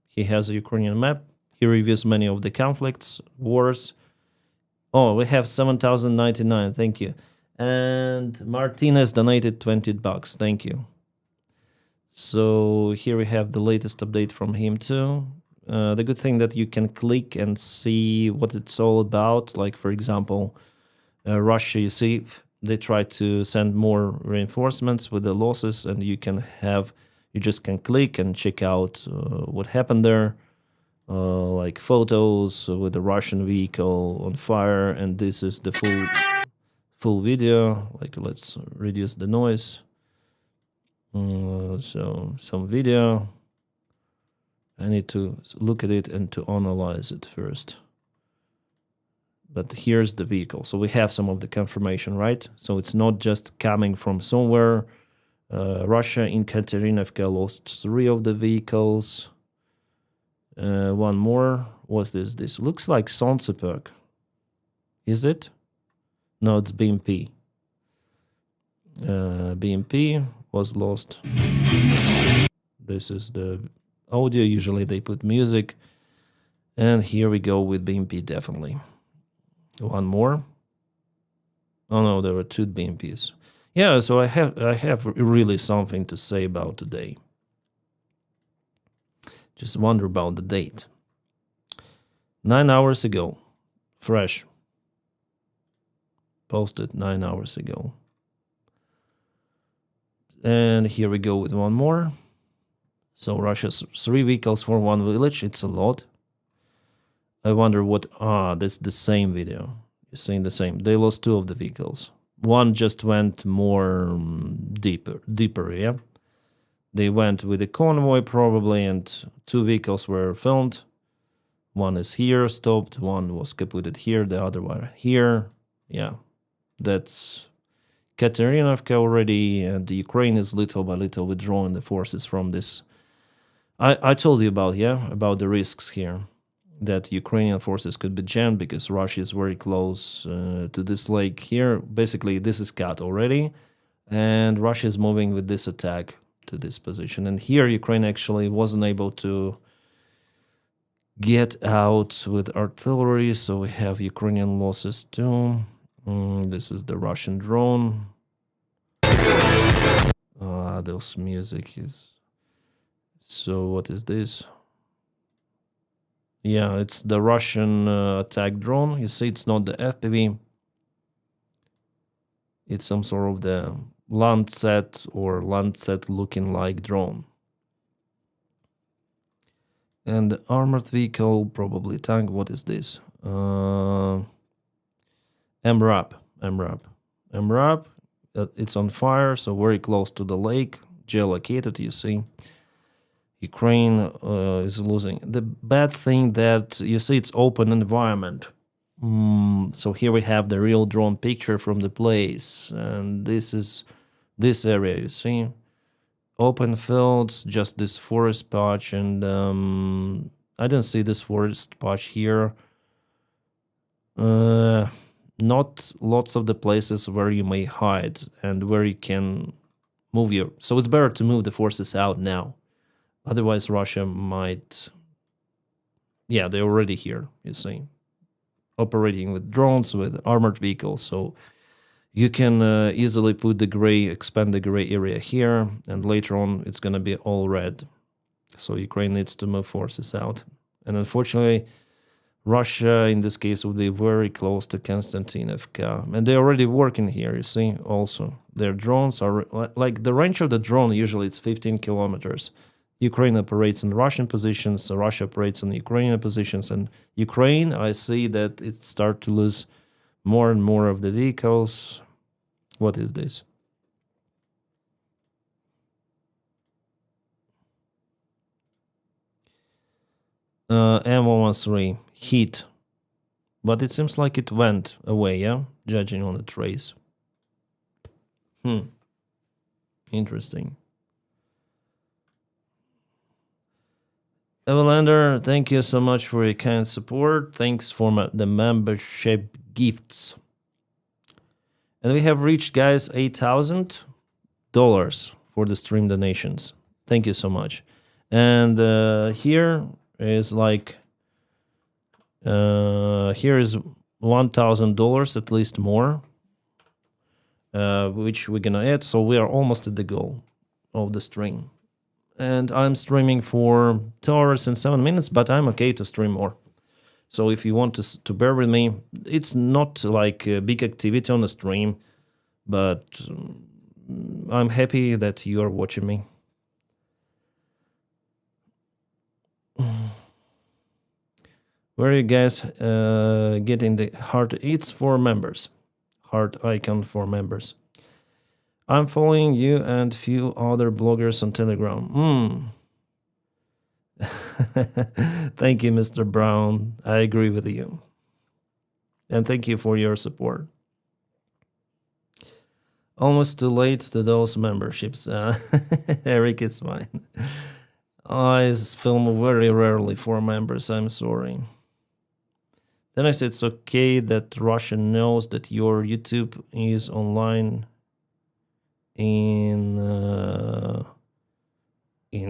He has a Ukrainian map. He reviews many of the conflicts, wars. Oh, we have 7,099. Thank you. And Martinez donated $20. Thank you. So here we have the latest update from him too. The good thing that you can click and see what it's all about. Like, for example, Russia, you see, they try to send more reinforcements with the losses, and you just can click and check out what happened there. Like photos with the Russian vehicle on fire, and this is the full video. Like, let's reduce the noise. So some video. I need to look at it and to analyze it first. But here's the vehicle. So we have some of the confirmation, right? So it's not just coming from somewhere. Russia in Katerinovka lost 3 of the vehicles. One more. What is this? Looks like Sonseperk. Is it? No, it's BMP. BMP was lost. This is the audio. Usually they put music. And here we go with BMP, definitely. One more. Oh no, there were 2 BMPs. Yeah, so I have really something to say about today. Just wonder about the date. 9 hours ago. Fresh. Posted 9 hours ago. And here we go with one more. So Russia's 3 vehicles for 1 village. It's a lot. I wonder what... that's the same video. You're seeing the same. They lost 2 of the vehicles. One just went more deeper, yeah? They went with a convoy probably, and 2 vehicles were filmed. One is here, stopped. One was kaputted here. The other one here. Yeah, that's Katerinovka already, and the Ukraine is little by little withdrawing the forces from this. I told you about the risks here, that Ukrainian forces could be jammed because Russia is very close to this lake here. Basically, this is cut already, and Russia is moving with this attack to this position. And here, Ukraine actually wasn't able to get out with artillery, so we have Ukrainian losses too. This is the Russian drone. Those music is... So what is this? Yeah, it's the Russian attack drone. You see, it's not the FPV. It's some sort of the Lancet or Lancet looking like drone. And the armored vehicle, probably tank. What is this? MRAP. It's on fire, so very close to the lake. Geolocated, you see. Ukraine is losing. The bad thing that, you see, it's open environment. So here we have the real drone picture from the place. And this is this area, you see. Open fields, just this forest patch. And I didn't see this forest patch here. Not lots of the places where you may hide and where you can move your... So it's better to move the forces out now. Otherwise, Russia might... Yeah, they're already here, you see. Operating with drones, with armored vehicles. So you can easily put the gray, expand the gray area here. And later on, it's going to be all red. So Ukraine needs to move forces out. And unfortunately, Russia, in this case, would be very close to Konstantinovka. And they're already working here, you see, also. Their drones are... Like, the range of the drone, usually it's 15 kilometers. Ukraine operates in Russian positions, so Russia operates in Ukrainian positions, and Ukraine, I see that it starts to lose more and more of the vehicles. What is this? M113, heat. But it seems like it went away, yeah? Judging on the trace. Interesting. Evelander, thank you so much for your kind support. Thanks for the membership gifts. And we have reached, guys, $8,000 for the stream donations. Thank you so much. And here is like... here is $1,000, at least more. Which we're gonna add. So we are almost at the goal of the stream. And I'm streaming for 2 hours and 7 minutes, but I'm okay to stream more. So if you want to bear with me, it's not like a big activity on the stream, but I'm happy that you are watching me. Where are you guys getting the heart? It's for members. Heart icon for members. I'm following you and few other bloggers on Telegram. Thank you, Mr. Brown. I agree with you. And thank you for your support. Almost too late to those memberships. Eric is fine. I film very rarely for members. I'm sorry. Then I said it's okay that Russia knows that your YouTube is online in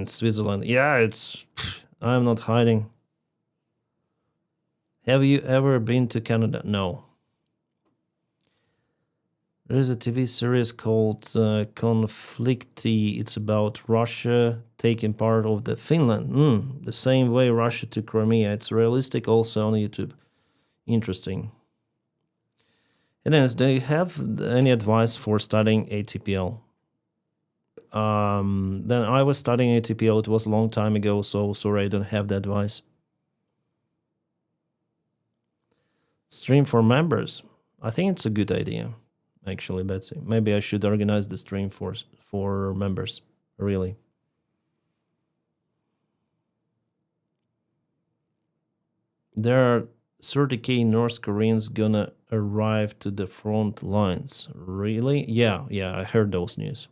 Switzerland. Yeah, I'm not hiding. Have you ever been to Canada? No. There is a TV series called Conflicty. It's about Russia taking part of the Finland. The same way Russia took Crimea. It's realistic also on YouTube. Interesting. And then, do you have any advice for studying ATPL? Then I was studying ATPL. It was a long time ago, so sorry I don't have the advice. Stream for members. I think it's a good idea, actually, Betsy. Maybe I should organize the stream for members, really. There are 30K North Koreans gonna arrive to the front lines. Really? Yeah, I heard those news.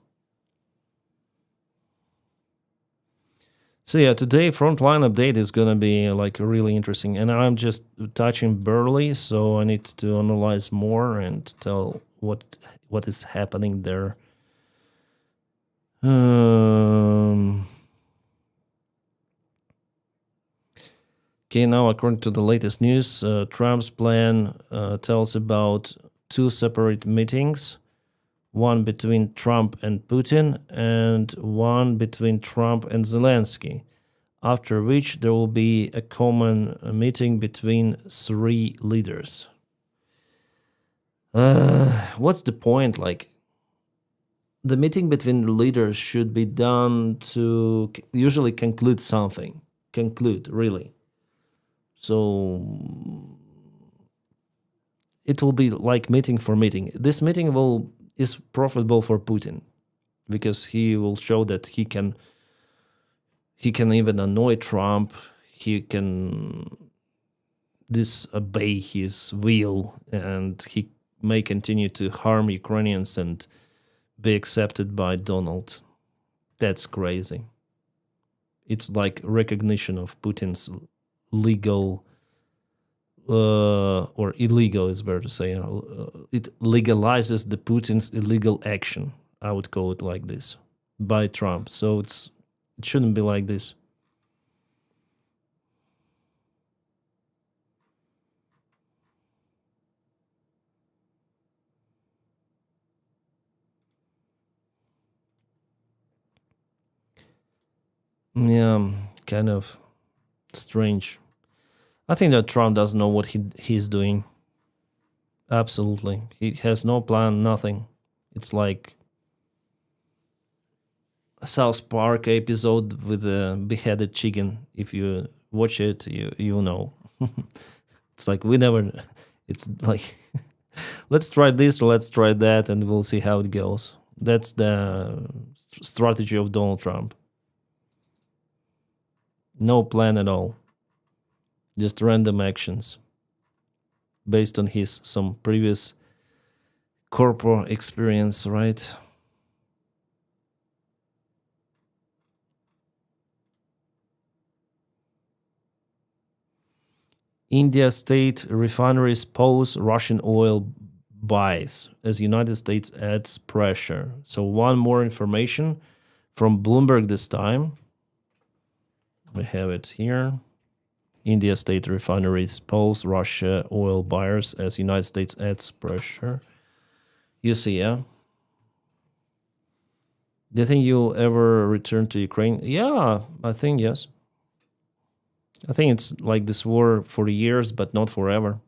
So yeah, today frontline update is gonna be like really interesting, and I'm just touching barely, so I need to analyze more and tell what is happening there. Okay, now according to the latest news, Trump's plan tells about 2 separate meetings. One between Trump and Putin, and one between Trump and Zelensky, after which there will be a common meeting between 3 leaders. What's the point? Like, the meeting between the leaders should be done to usually conclude something. Really. So it will be like meeting for meeting. This meeting is profitable for Putin because he will show that he can even annoy Trump. He can disobey his will, and he may continue to harm Ukrainians and be accepted by Donald. That's crazy. It's like recognition of Putin's legal or illegal is better to say. It legalizes the Putin's illegal action. I would call it like this by Trump. So it shouldn't be like this. Yeah, kind of strange. I think that Trump doesn't know what he's doing. Absolutely. He has no plan, nothing. It's like a South Park episode with a beheaded chicken. If you watch it, you know. It's like it's like, let's try this, let's try that, and we'll see how it goes. That's the strategy of Donald Trump. No plan at all. Just random actions based on some previous corporate experience, right? India state refineries pause Russian oil buys as United States adds pressure. So one more information from Bloomberg this time. We have it here. India state refineries pulls Russia oil buyers as United States adds pressure. You see, yeah? Do you think you'll ever return to Ukraine? Yeah, I think yes. I think it's like this war for years, but not forever.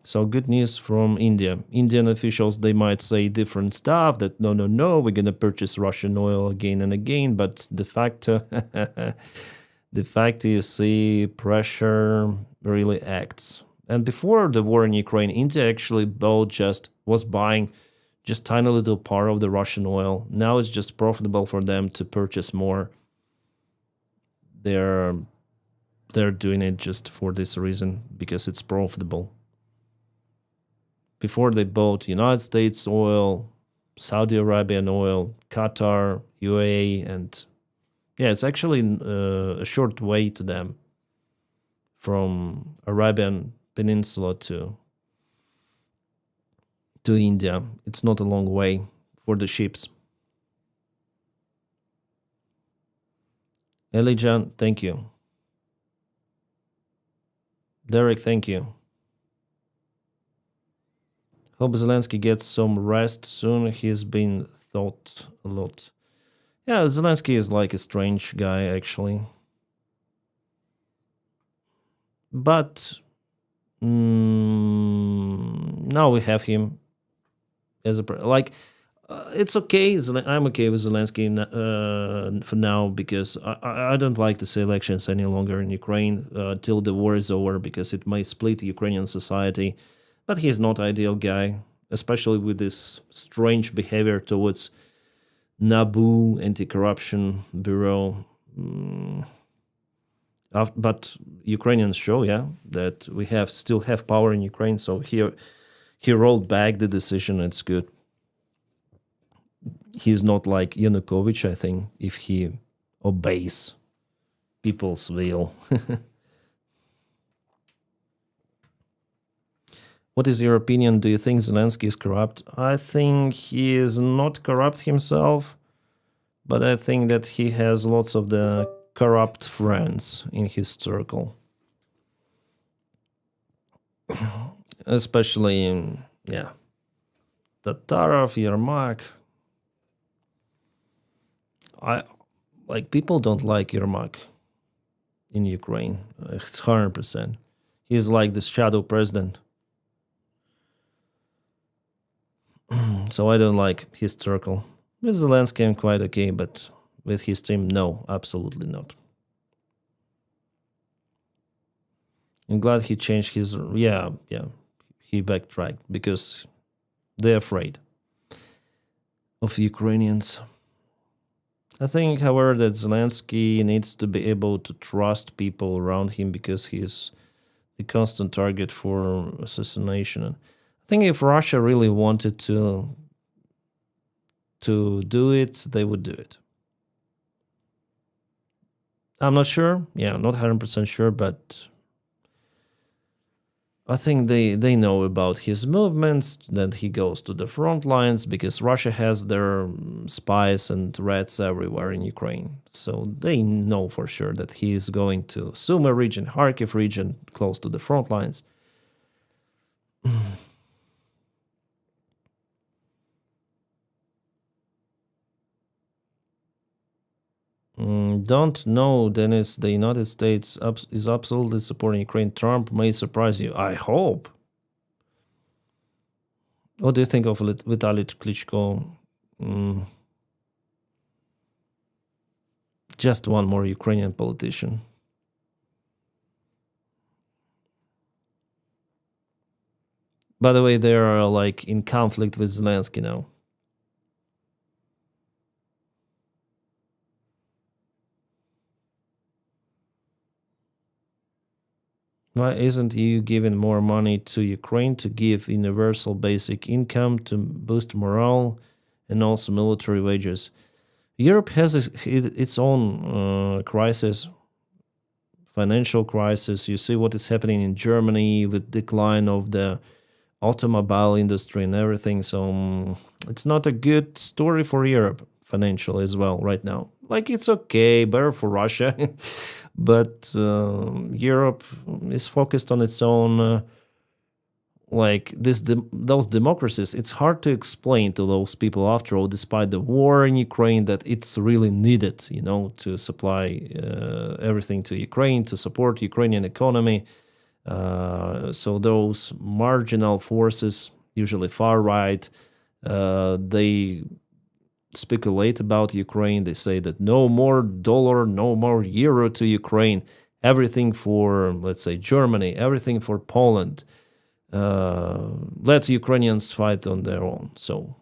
So good news from India. Indian officials, they might say different stuff that no, we're going to purchase Russian oil again and again. But the fact you see pressure really acts. And before the war in Ukraine, India actually was buying just tiny little part of the Russian oil. Now it's just profitable for them to purchase more. They're doing it just for this reason, because it's profitable. Before they bought United States oil, Saudi Arabian oil, Qatar, UAE, and yeah, it's actually a short way to them from Arabian Peninsula to India. It's not a long way for the ships. Elijan, thank you. Derek, thank you. Hope Zelensky gets some rest soon. He's been thought a lot. Yeah, Zelensky is like a strange guy, actually. But now we have him as a it's okay. I'm okay with Zelensky for now because I don't like to see elections any longer in Ukraine till the war is over because it may split Ukrainian society. But he's not ideal guy, especially with this strange behavior towards NABU, Anti-Corruption Bureau. But Ukrainians show, that we still have power in Ukraine. So he rolled back the decision. It's good. He's not like Yanukovych, I think, if he obeys people's will. What is your opinion? Do you think Zelensky is corrupt? I think he is not corrupt himself, but I think that he has lots of the corrupt friends in his circle. Especially in, Tatarov, Yermak. People don't like Yermak in Ukraine. It's 100%. He's like the shadow president. So I don't like his circle. With Zelensky, I'm quite okay, but with his team, no, absolutely not. I'm glad he changed his... Yeah, he backtracked because they're afraid of Ukrainians. I think, however, that Zelensky needs to be able to trust people around him because he's the constant target for assassination. I think if Russia really wanted to do it, they would do it. I'm not sure. Not 100% sure, but I think they know about his movements, that he goes to the front lines, because Russia has their spies and rats everywhere in Ukraine. So they know for sure that he is going to Sumy region, Kharkiv region, close to the front lines. Don't know, Denys. The United States is absolutely supporting Ukraine. Trump may surprise you. I hope. What do you think of Vitaly Klitschko? Just one more Ukrainian politician. By the way, they are in conflict with Zelensky now. Why isn't EU giving more money to Ukraine to give universal basic income to boost morale and also military wages? Europe has its own crisis, financial crisis. You see what is happening in Germany with decline of the automobile industry and everything. So it's not a good story for Europe financially as well right now. It's okay, better for Russia. But Europe is focused on its own, those democracies. It's hard to explain to those people, after all, despite the war in Ukraine, that it's really needed, to supply everything to Ukraine, to support Ukrainian economy. So those marginal forces, usually far right, they speculate about Ukraine. They say that no more dollar, no more euro to Ukraine, everything for, let's say, Germany, everything for Poland. Let Ukrainians fight on their own. So,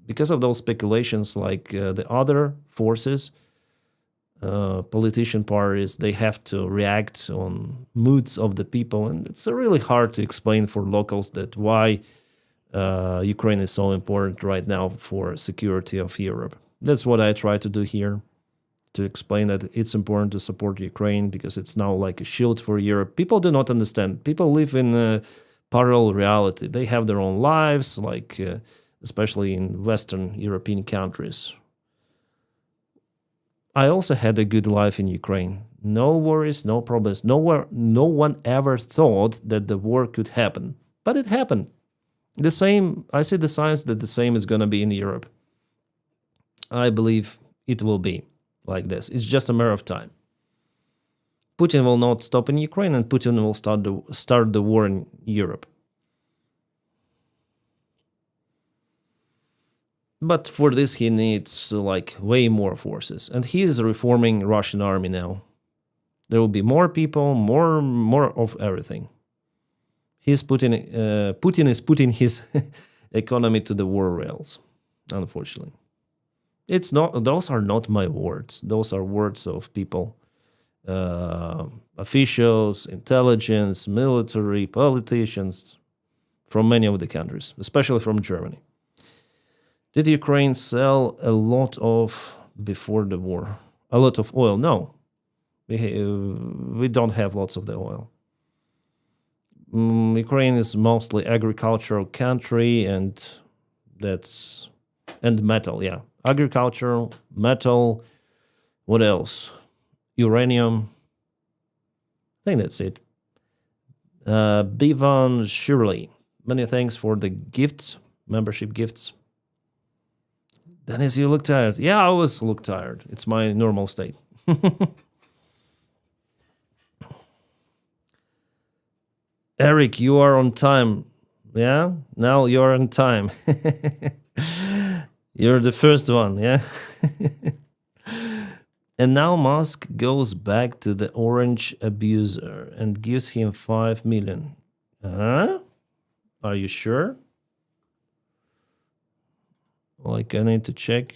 because of those speculations, the other forces, politician parties, they have to react on moods of the people. And it's really hard to explain for locals that why Ukraine is so important right now for security of Europe. That's what I try to do here, to explain that it's important to support Ukraine because it's now like a shield for Europe. People do not understand. People live in a parallel reality. They have their own lives, especially in Western European countries. I also had a good life in Ukraine. No worries, no problems. No one ever thought that the war could happen, but it happened. The same, I see the signs that the same is going to be in Europe. I believe it will be like this. It's just a matter of time. Putin will not stop in Ukraine, and Putin will start the war in Europe. But for this, he needs like way more forces, and he is reforming Russian army now. There will be more people, more of everything. Putin is putting his economy to the war rails, unfortunately. It's not; those are not my words. Those are words of people, officials, intelligence, military, politicians from many of the countries, especially from Germany. Did Ukraine sell a lot of before the war? A lot of oil? No, we don't have lots of the oil. Ukraine is mostly agricultural country, and metal. Yeah, agriculture, metal. What else? Uranium. I think that's it. Bivan Shirley, many thanks for the gifts, membership gifts. Denys, you look tired. Yeah, I always look tired. It's my normal state. Eric, you are on time. Yeah? Now you're on time. You're the first one, yeah? And now Musk goes back to the orange abuser and gives him 5 million. Huh? Are you sure? Like, I need to check.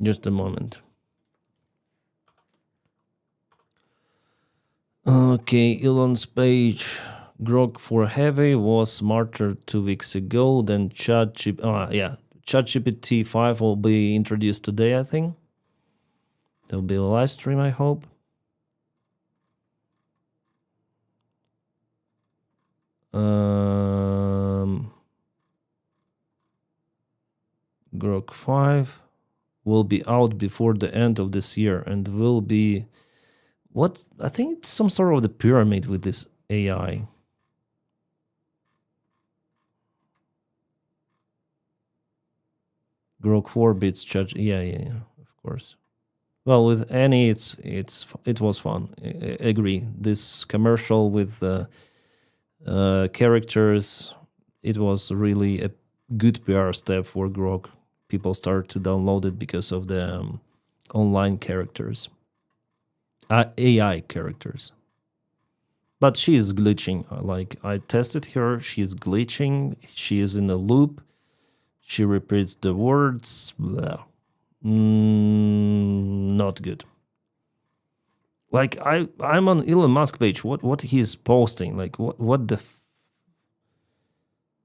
Just a moment. Okay, Elon's page. Grok for Heavy was smarter 2 weeks ago than ChatGPT 5 will be introduced today, I think. There'll be a live stream, I hope. Grok 5 will be out before the end of this year and will be what I think it's some sort of the pyramid with this AI. Grok 4 bits charge. Yeah, of course. Well, with any, it was fun. I agree. This commercial with characters, it was really a good PR step for Grok. People started to download it because of the online characters, AI characters. But she is glitching. Like, I tested her. She is glitching. She is in a loop. She repeats the words. Well, not good. Like, I'm on Elon Musk page. What he's posting? Like, what the?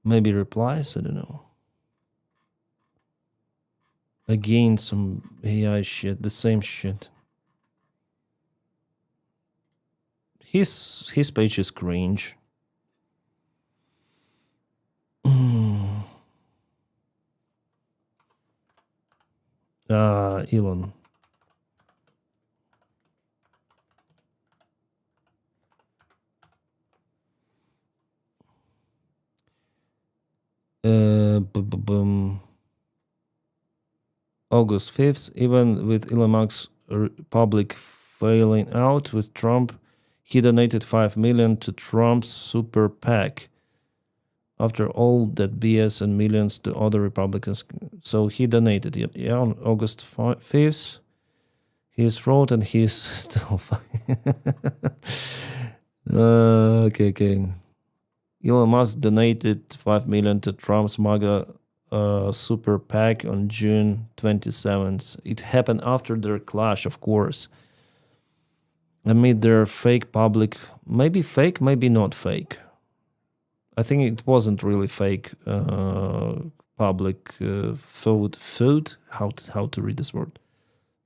Maybe replies. I don't know. Again, some AI shit. The same shit. His page is cringe. Elon. August 5th, even with Elon Musk's public failing out with Trump, he donated 5 million to Trump's super PAC. After all that BS and millions to other Republicans. So he donated it. Yeah, on August 5th. He's wrote and he's still fine. Okay. Elon Musk donated 5 million to Trump's MAGA super PAC on June 27th. It happened after their clash, of course. Amid their fake public, maybe fake, maybe not fake. I think it wasn't really fake public food. How to read this word?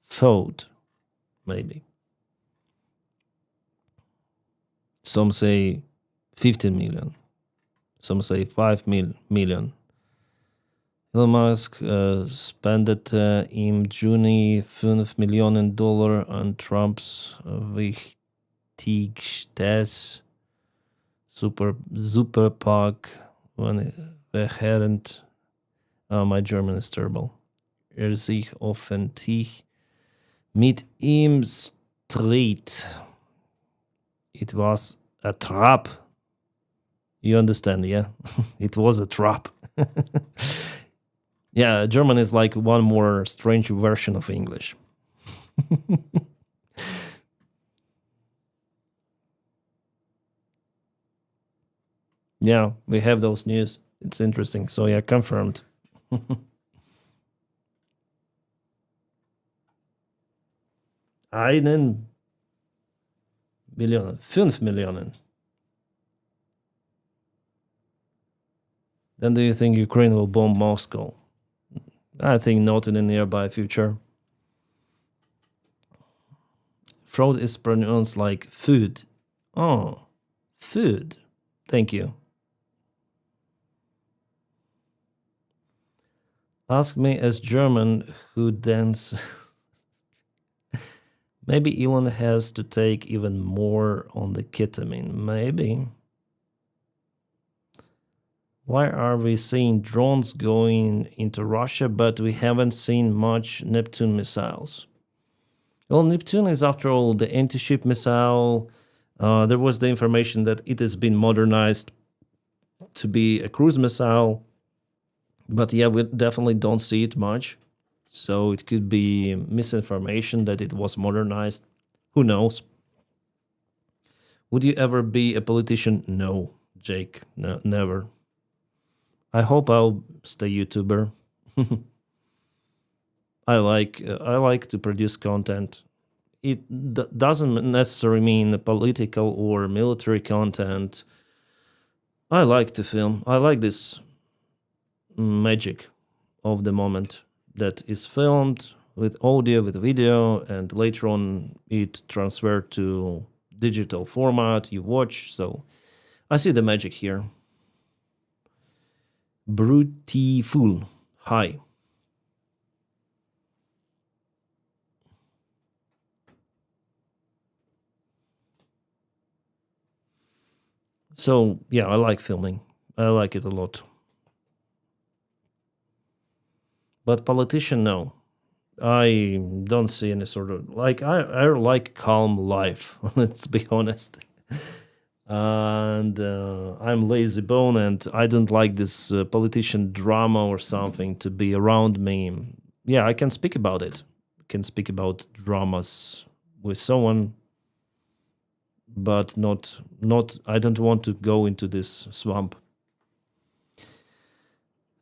thought, maybe. Some say 15 million. Some say 5 million. Elon Musk spendet im Juni $5 Millionen an Trumps wichtigstes Superpack, während my German is terrible. Sich offensichtlich mit ihm stritt. It was a trap. You understand, yeah? It was a trap. Yeah, German is like one more strange version of English. Yeah, we have those news. It's interesting. So yeah, confirmed. Einen Millionen, 5 Millionen. Then do you think Ukraine will bomb Moscow? I think not in the nearby future. Fraud is pronounced like food. Oh, food. Thank you. Ask me as German who dance. Maybe Elon has to take even more on the ketamine. Maybe. Why are we seeing drones going into Russia, but we haven't seen much Neptune missiles? Well, Neptune is, after all, the anti-ship missile. There was the information that it has been modernized to be a cruise missile. But yeah, we definitely don't see it much. So it could be misinformation that it was modernized. Who knows? Would you ever be a politician? No, Jake, no, never. I hope I'll stay YouTuber. I like to produce content. It doesn't necessarily mean political or military content. I like to film. I like this magic of the moment that is filmed with audio, with video, and later on it transferred to digital format you watch. So I see the magic here. Beautiful. Hi. So yeah, I like filming. I like it a lot. But politician, no. I don't see any sort of like I like calm life. Let's be honest. And I'm lazy bone, and I don't like this politician drama or something to be around me. Yeah, I can speak about it. I can speak about dramas with someone, but not. I don't want to go into this swamp.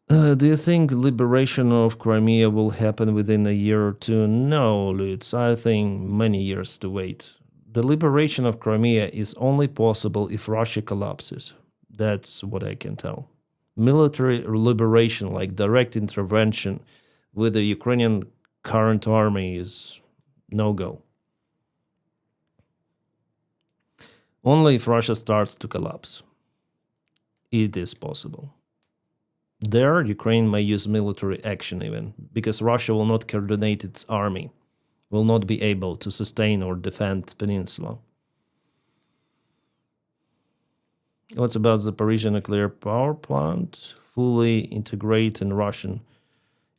Do you think liberation of Crimea will happen within a year or two? No, Lutz. I think many years to wait. The liberation of Crimea is only possible if Russia collapses. That's what I can tell. Military liberation, like direct intervention with the Ukrainian current army, is no-go. Only if Russia starts to collapse. It is possible. There, Ukraine may use military action even, because Russia will not coordinate its army, will not be able to sustain or defend the peninsula. What's about the Parisian nuclear power plant? Fully integrated in Russian.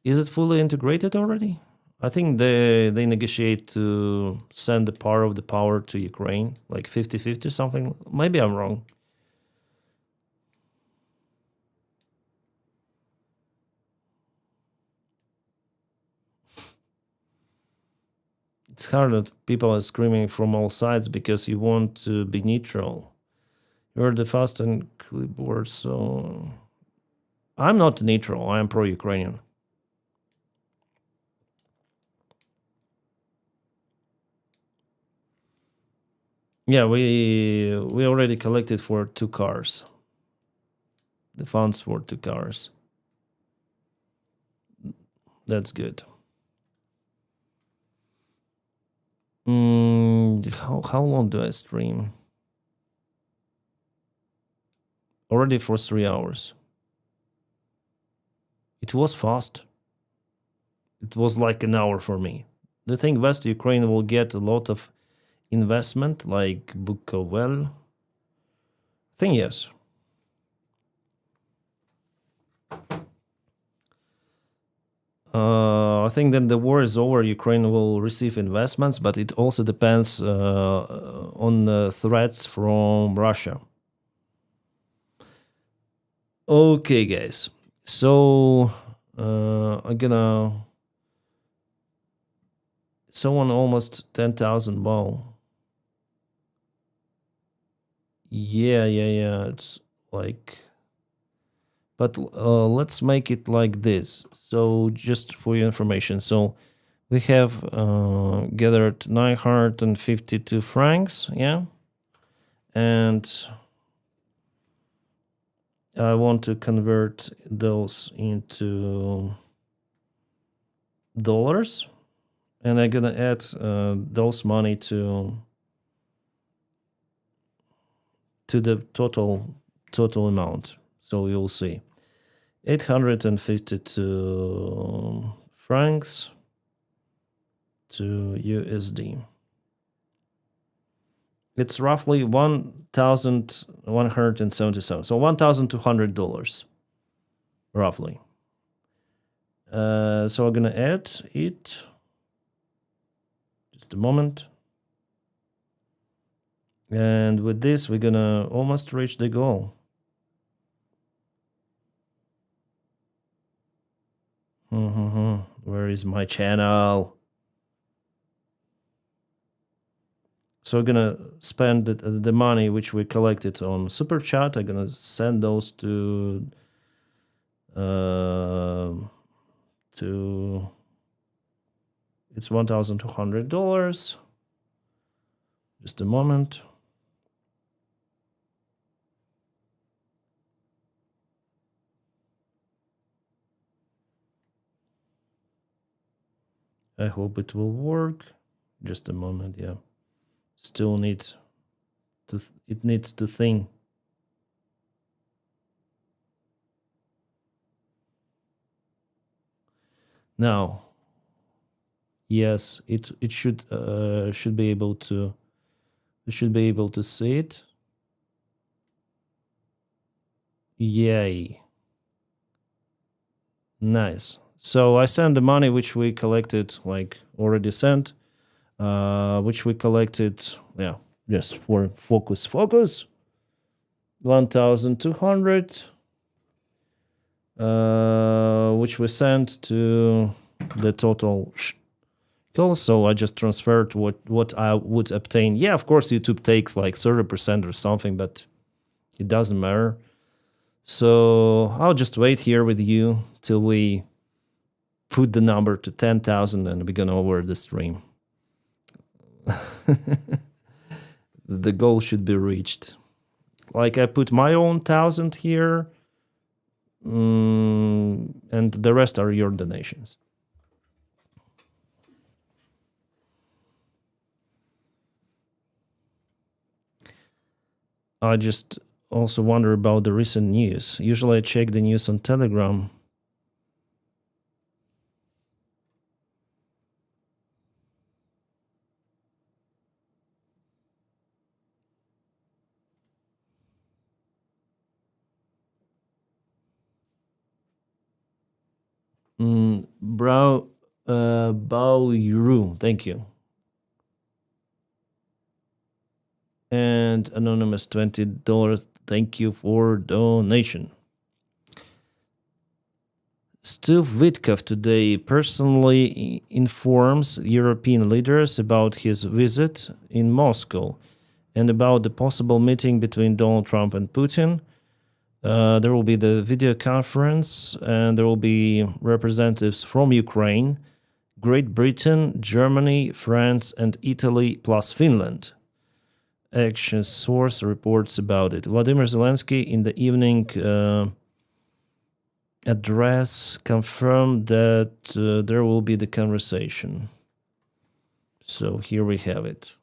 Is it fully integrated already? I think they negotiate to send the part of the power to Ukraine, like 50-50 something. Maybe I'm wrong. It's hard that people are screaming from all sides because you want to be neutral. You're the fast and clipboard, so I'm not neutral. I am pro-Ukrainian. Yeah, we already collected for 2 cars. The funds for 2 cars. That's good. how long do I stream? Already for 3 hours. It was fast. It was like an hour for me. Do you think West Ukraine will get a lot of investment like Bukovel? I think yes. I think that the war is over, Ukraine will receive investments, but it also depends on threats from Russia. Okay, guys. So I'm gonna someone almost 10,000. Wow. Yeah. It's like, but let's make it like this. So just for your information, so we have gathered 952 francs, yeah, and I want to convert those into dollars, and I'm gonna add those money to the total amount. So you'll see 852 francs to USD. It's roughly 1,177. So $1,200 roughly. So I'm gonna add it. Just a moment. And with this, we're gonna almost reach the goal. Where is my channel? So we're gonna spend the money which we collected on Super Chat. I'm gonna send those to it's $1,200. Just a moment. I hope it will work. Just a moment, yeah. Still needs to, it needs to think. Now, yes, it should be able to, we should be able to see it. Yay. Nice. So I sent the money which we collected, like already sent, which we collected, yeah, just for focus. 1,200, which we sent to the total goal. So I just transferred what I would obtain. Yeah, of course, YouTube takes like 30% or something, but it doesn't matter. So I'll just wait here with you till we put the number to 10,000 and we're gonna over the stream. The goal should be reached. Like I put my own 1,000 here, and the rest are your donations. I just also wonder about the recent news. Usually I check the news on Telegram. Baoyuru, thank you. And Anonymous, $20, thank you for donation. Steve Witkoff today personally informs European leaders about his visit in Moscow and about the possible meeting between Donald Trump and Putin. There will be the video conference, and there will be representatives from Ukraine, Great Britain, Germany, France, and Italy, plus Finland. Action source reports about it. Vladimir Zelensky in the evening address confirmed that there will be the conversation. So here we have it.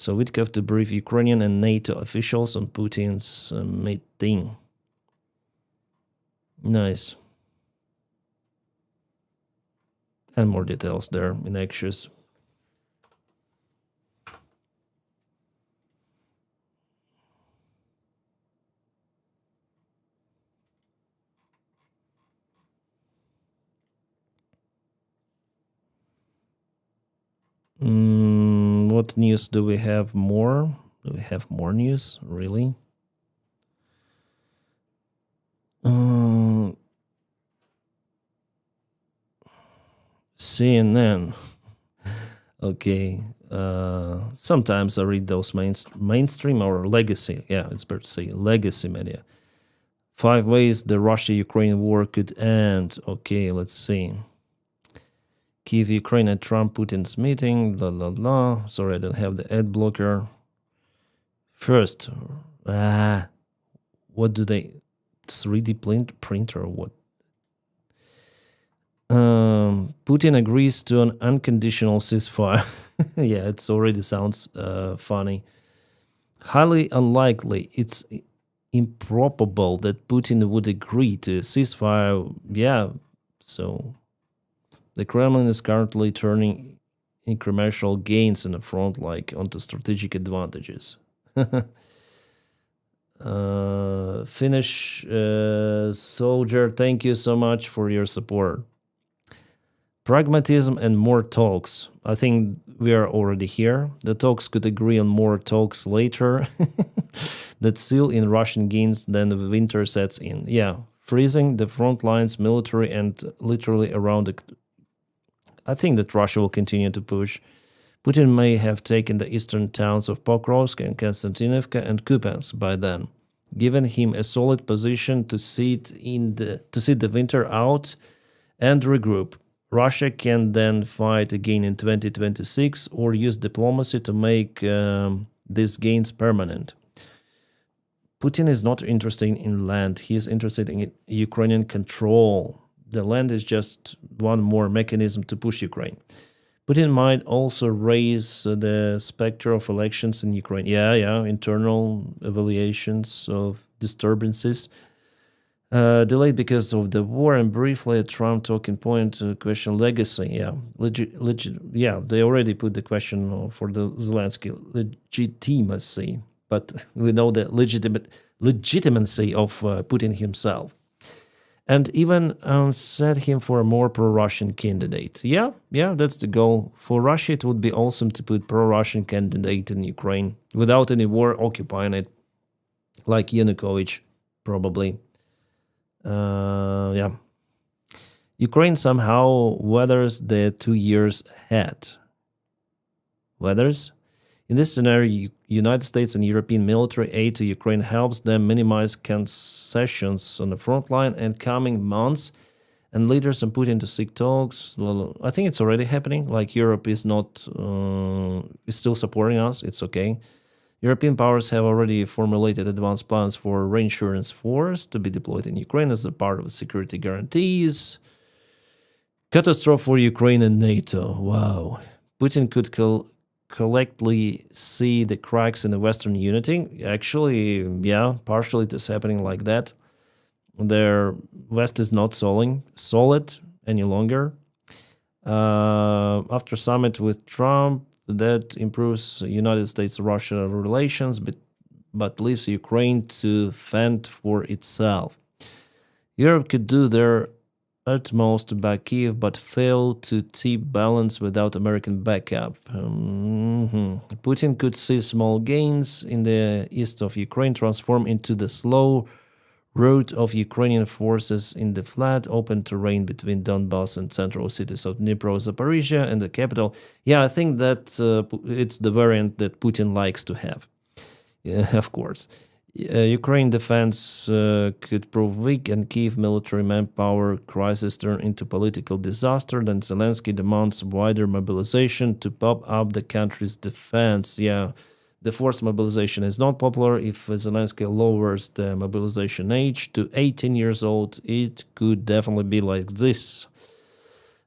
So Witkov to brief Ukrainian and NATO officials on Putin's meeting. Nice. And more details there in Axios. What news do we have more? Do we have more news? Really? CNN. Okay. Sometimes I read those mainstream or legacy. Yeah, it's better to say legacy media. 5 ways the Russia-Ukraine war could end. Okay, let's see. Kiev, Ukraine and Trump, Putin's meeting, blah, blah, blah. Sorry, I don't have the ad blocker. First, what do they, 3D printer or what? Putin agrees to an unconditional ceasefire. Yeah, it already sounds funny. Highly unlikely. It's improbable that Putin would agree to a ceasefire. Yeah, so the Kremlin is currently turning incremental gains in the front like onto strategic advantages. Finnish soldier, thank you so much for your support. Pragmatism and more talks. I think we are already here. The talks could agree on more talks later. That seal in Russian gains, then the winter sets in. Yeah, freezing the front lines, military and literally around the... I think that Russia will continue to push. Putin may have taken the eastern towns of Pokrovsk and Konstantinovka and Kupiansk by then, giving him a solid position to sit the winter out and regroup. Russia can then fight again in 2026 or use diplomacy to make these gains permanent. Putin is not interested in land. He is interested in Ukrainian control. The land is just one more mechanism to push Ukraine. Putin might also raise the specter of elections in Ukraine. Yeah, internal evaluations of disturbances. Delayed because of the war, and briefly a Trump talking point to question legacy. Yeah, they already put the question for the Zelensky legitimacy, but we know the legitimacy of Putin himself. And even set him for a more pro-Russian candidate. Yeah, that's the goal. For Russia, it would be awesome to put pro-Russian candidate in Ukraine without any war occupying it, like Yanukovych, probably. Ukraine somehow weathers the 2 years ahead. Weathers? In this scenario, United States and European military aid to Ukraine helps them minimize concessions on the front line and coming months, and leaders and Putin to seek talks. I think it's already happening. Like Europe is not, is still supporting us. It's okay. European powers have already formulated advanced plans for reinsurance force to be deployed in Ukraine as a part of the security guarantees. Catastrophe for Ukraine and NATO. Wow. Putin could collectively see the cracks in the Western unity. Actually, yeah, partially it is happening like that. Their West is not solid any longer. After summit with Trump, that improves United States-Russia relations, but leaves Ukraine to fend for itself. Europe could do their utmost to back Kiev, but fail to tip balance without American backup. Putin could see small gains in the east of Ukraine transform into the slow route of Ukrainian forces in the flat, open terrain between Donbass and central cities of Dnipro, Zaporizhia, and the capital. Yeah, I think that it's the variant that Putin likes to have. Yeah, of course. Ukraine defense could prove weak, and Kiev military manpower crisis turn into political disaster. Then Zelensky demands wider mobilization to pop up the country's defense. Yeah. The forced mobilization is not popular. If Zelensky lowers the mobilization age to 18 years old, it could definitely be like this.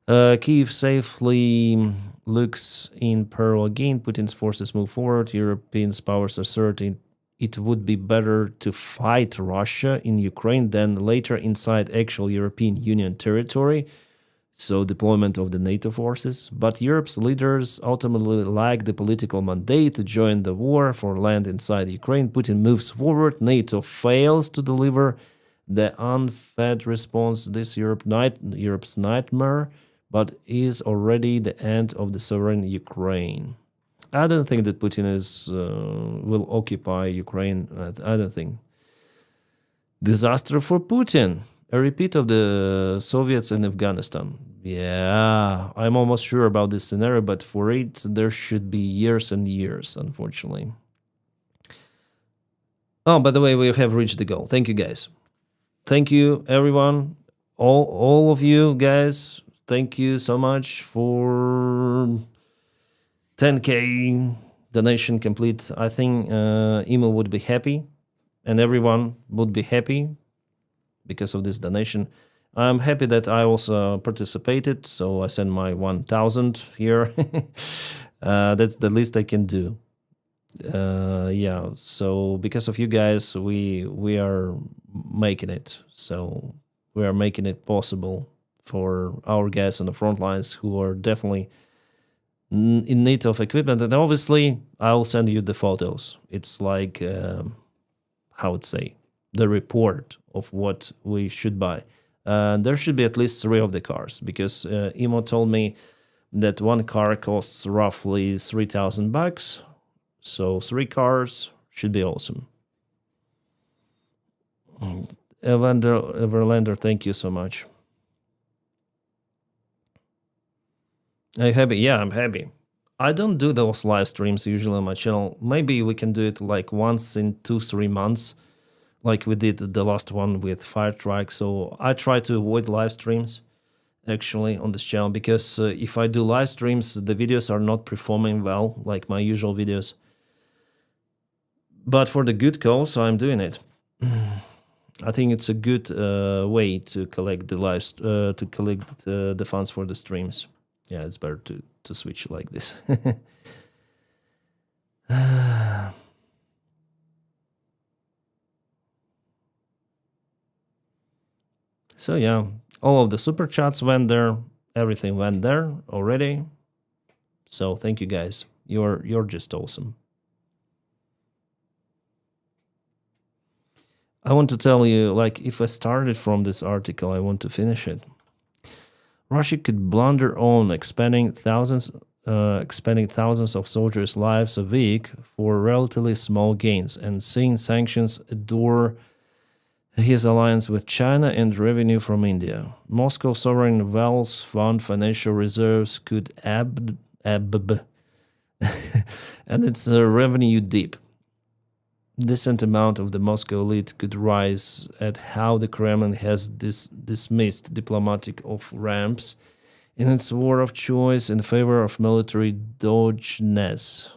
Kyiv safely looks in peril again. Putin's forces move forward. European powers assert it would be better to fight Russia in Ukraine than later inside actual European Union territory, so deployment of the NATO forces. But Europe's leaders ultimately lack the political mandate to join the war for land inside Ukraine. Putin moves forward. NATO fails to deliver the unfed response to this Europe's nightmare, but is already the end of the sovereign Ukraine. I don't think that Putin will occupy Ukraine. I don't think. Disaster for Putin. A repeat of the Soviets in Afghanistan. Yeah, I'm almost sure about this scenario, but for it, there should be years and years, unfortunately. Oh, by the way, we have reached the goal. Thank you, guys. Thank you, everyone. All of you guys. Thank you so much for 10K donation complete. I think Emo would be happy, and everyone would be happy because of this donation. I'm happy that I also participated, so I send my 1,000 here. That's the least I can do. Yeah, so because of you guys, we are making it. So we are making it possible for our guys on the front lines who are definitely in need of equipment. And obviously, I'll send you the photos. It's like, how to say, the report of what we should buy. There should be at least 3 of the cars, because Emo told me that one car costs roughly $3,000. So 3 cars should be awesome. Everlander, thank you so much. Are you happy? Yeah, I'm happy. I don't do those live streams usually on my channel. Maybe we can do it like once in 2-3 months, like we did the last one with Firetrack. So I try to avoid live streams actually on this channel, because if I do live streams, the videos are not performing well like my usual videos. But for the good cause, I'm doing it. I think it's a good way to collect the the funds for the streams. Yeah, it's better to switch like this. So yeah, all of the super chats went there. Everything went there already. So thank you guys. You're just awesome. I want to tell you, like, if I started from this article, I want to finish it. Russia could blunder on expending thousands of soldiers' lives a week for relatively small gains, and seeing sanctions adore his alliance with China and revenue from India. Moscow's sovereign wealth fund financial reserves could ebb and its revenue dip. Decent amount of the Moscow elite could rise at how the Kremlin has dismissed diplomatic off-ramps in its war of choice in favor of military doggedness.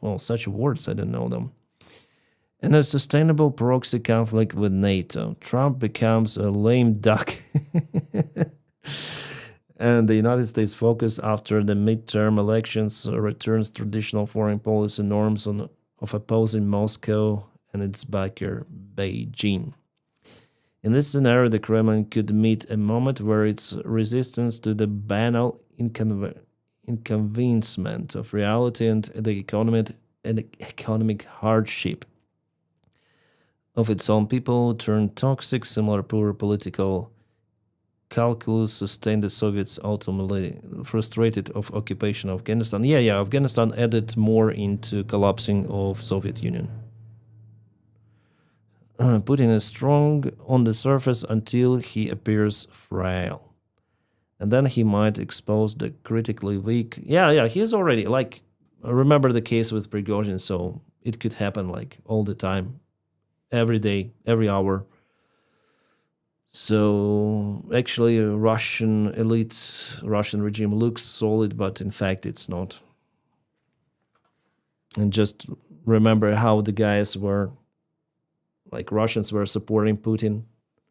Well, such words, I don't know them. In a sustainable proxy conflict with NATO, Trump becomes a lame duck. And the United States focus after the midterm elections returns traditional foreign policy norms of opposing Moscow and its backer, Beijing. In this scenario, the Kremlin could meet a moment where its resistance to the banal inconveniencement of reality and the economic hardship of its own people turned toxic. Similar poor political calculus sustained the Soviets ultimately frustrated of occupation of Afghanistan. Yeah, Afghanistan added more into collapsing of Soviet Union. Putin is strong on the surface until he appears frail. And then he might expose the critically weak. Yeah, he's already, like, remember the case with Prigozhin, so it could happen like all the time, every day, every hour. So actually, Russian regime looks solid, but in fact, it's not. And just remember how the guys were, like Russians were supporting Prigozhin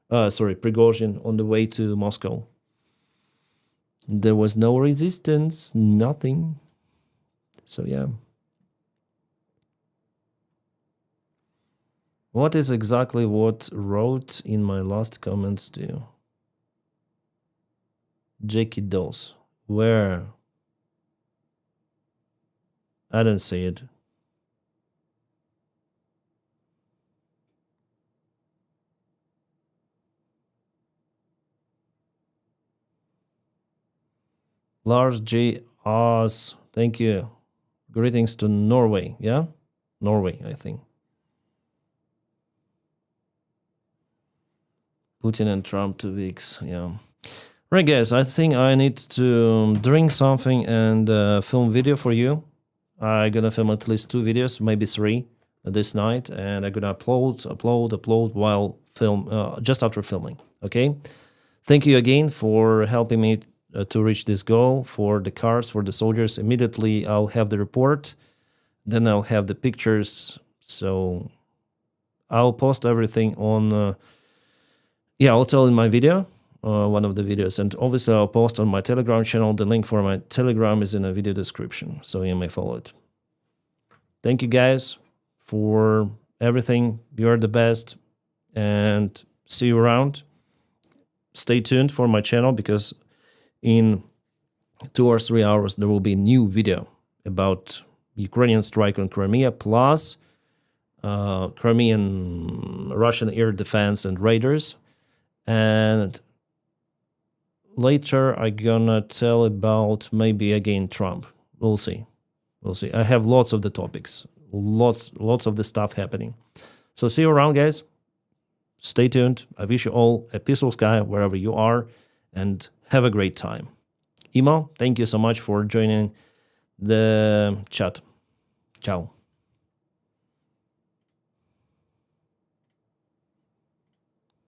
on the way to Moscow. There was no resistance, nothing. So yeah. What is exactly what wrote in my last comments to Jackie Dawes? Where? I don't see it. Lars J. Oz, thank you. Greetings to Norway, yeah? Norway, I think. Putin and Trump 2 weeks, yeah. Right, guys, I think I need to drink something and film video for you. I'm gonna film at least 2 videos, maybe 3 this night, and I'm gonna upload while just after filming, okay? Thank you again for helping me to reach this goal for the cars, for the soldiers. Immediately I'll have the report, then I'll have the pictures, so I'll post everything on, I'll tell in my video, one of the videos, and obviously I'll post on my Telegram channel. The link for my Telegram is in a video description, so you may follow it. Thank you guys for everything. You're the best, and see you around. Stay tuned for my channel, because in 2 or 3 hours there will be a new video about Ukrainian strike on Crimea, plus Crimean Russian air defense and raiders. And later I'm gonna tell about maybe again Trump. We'll see. I have lots of the topics, lots of the stuff happening. So see you around, guys. Stay tuned. I wish you all a peaceful sky wherever you are, and have a great time. Imo, thank you so much for joining the chat. Ciao.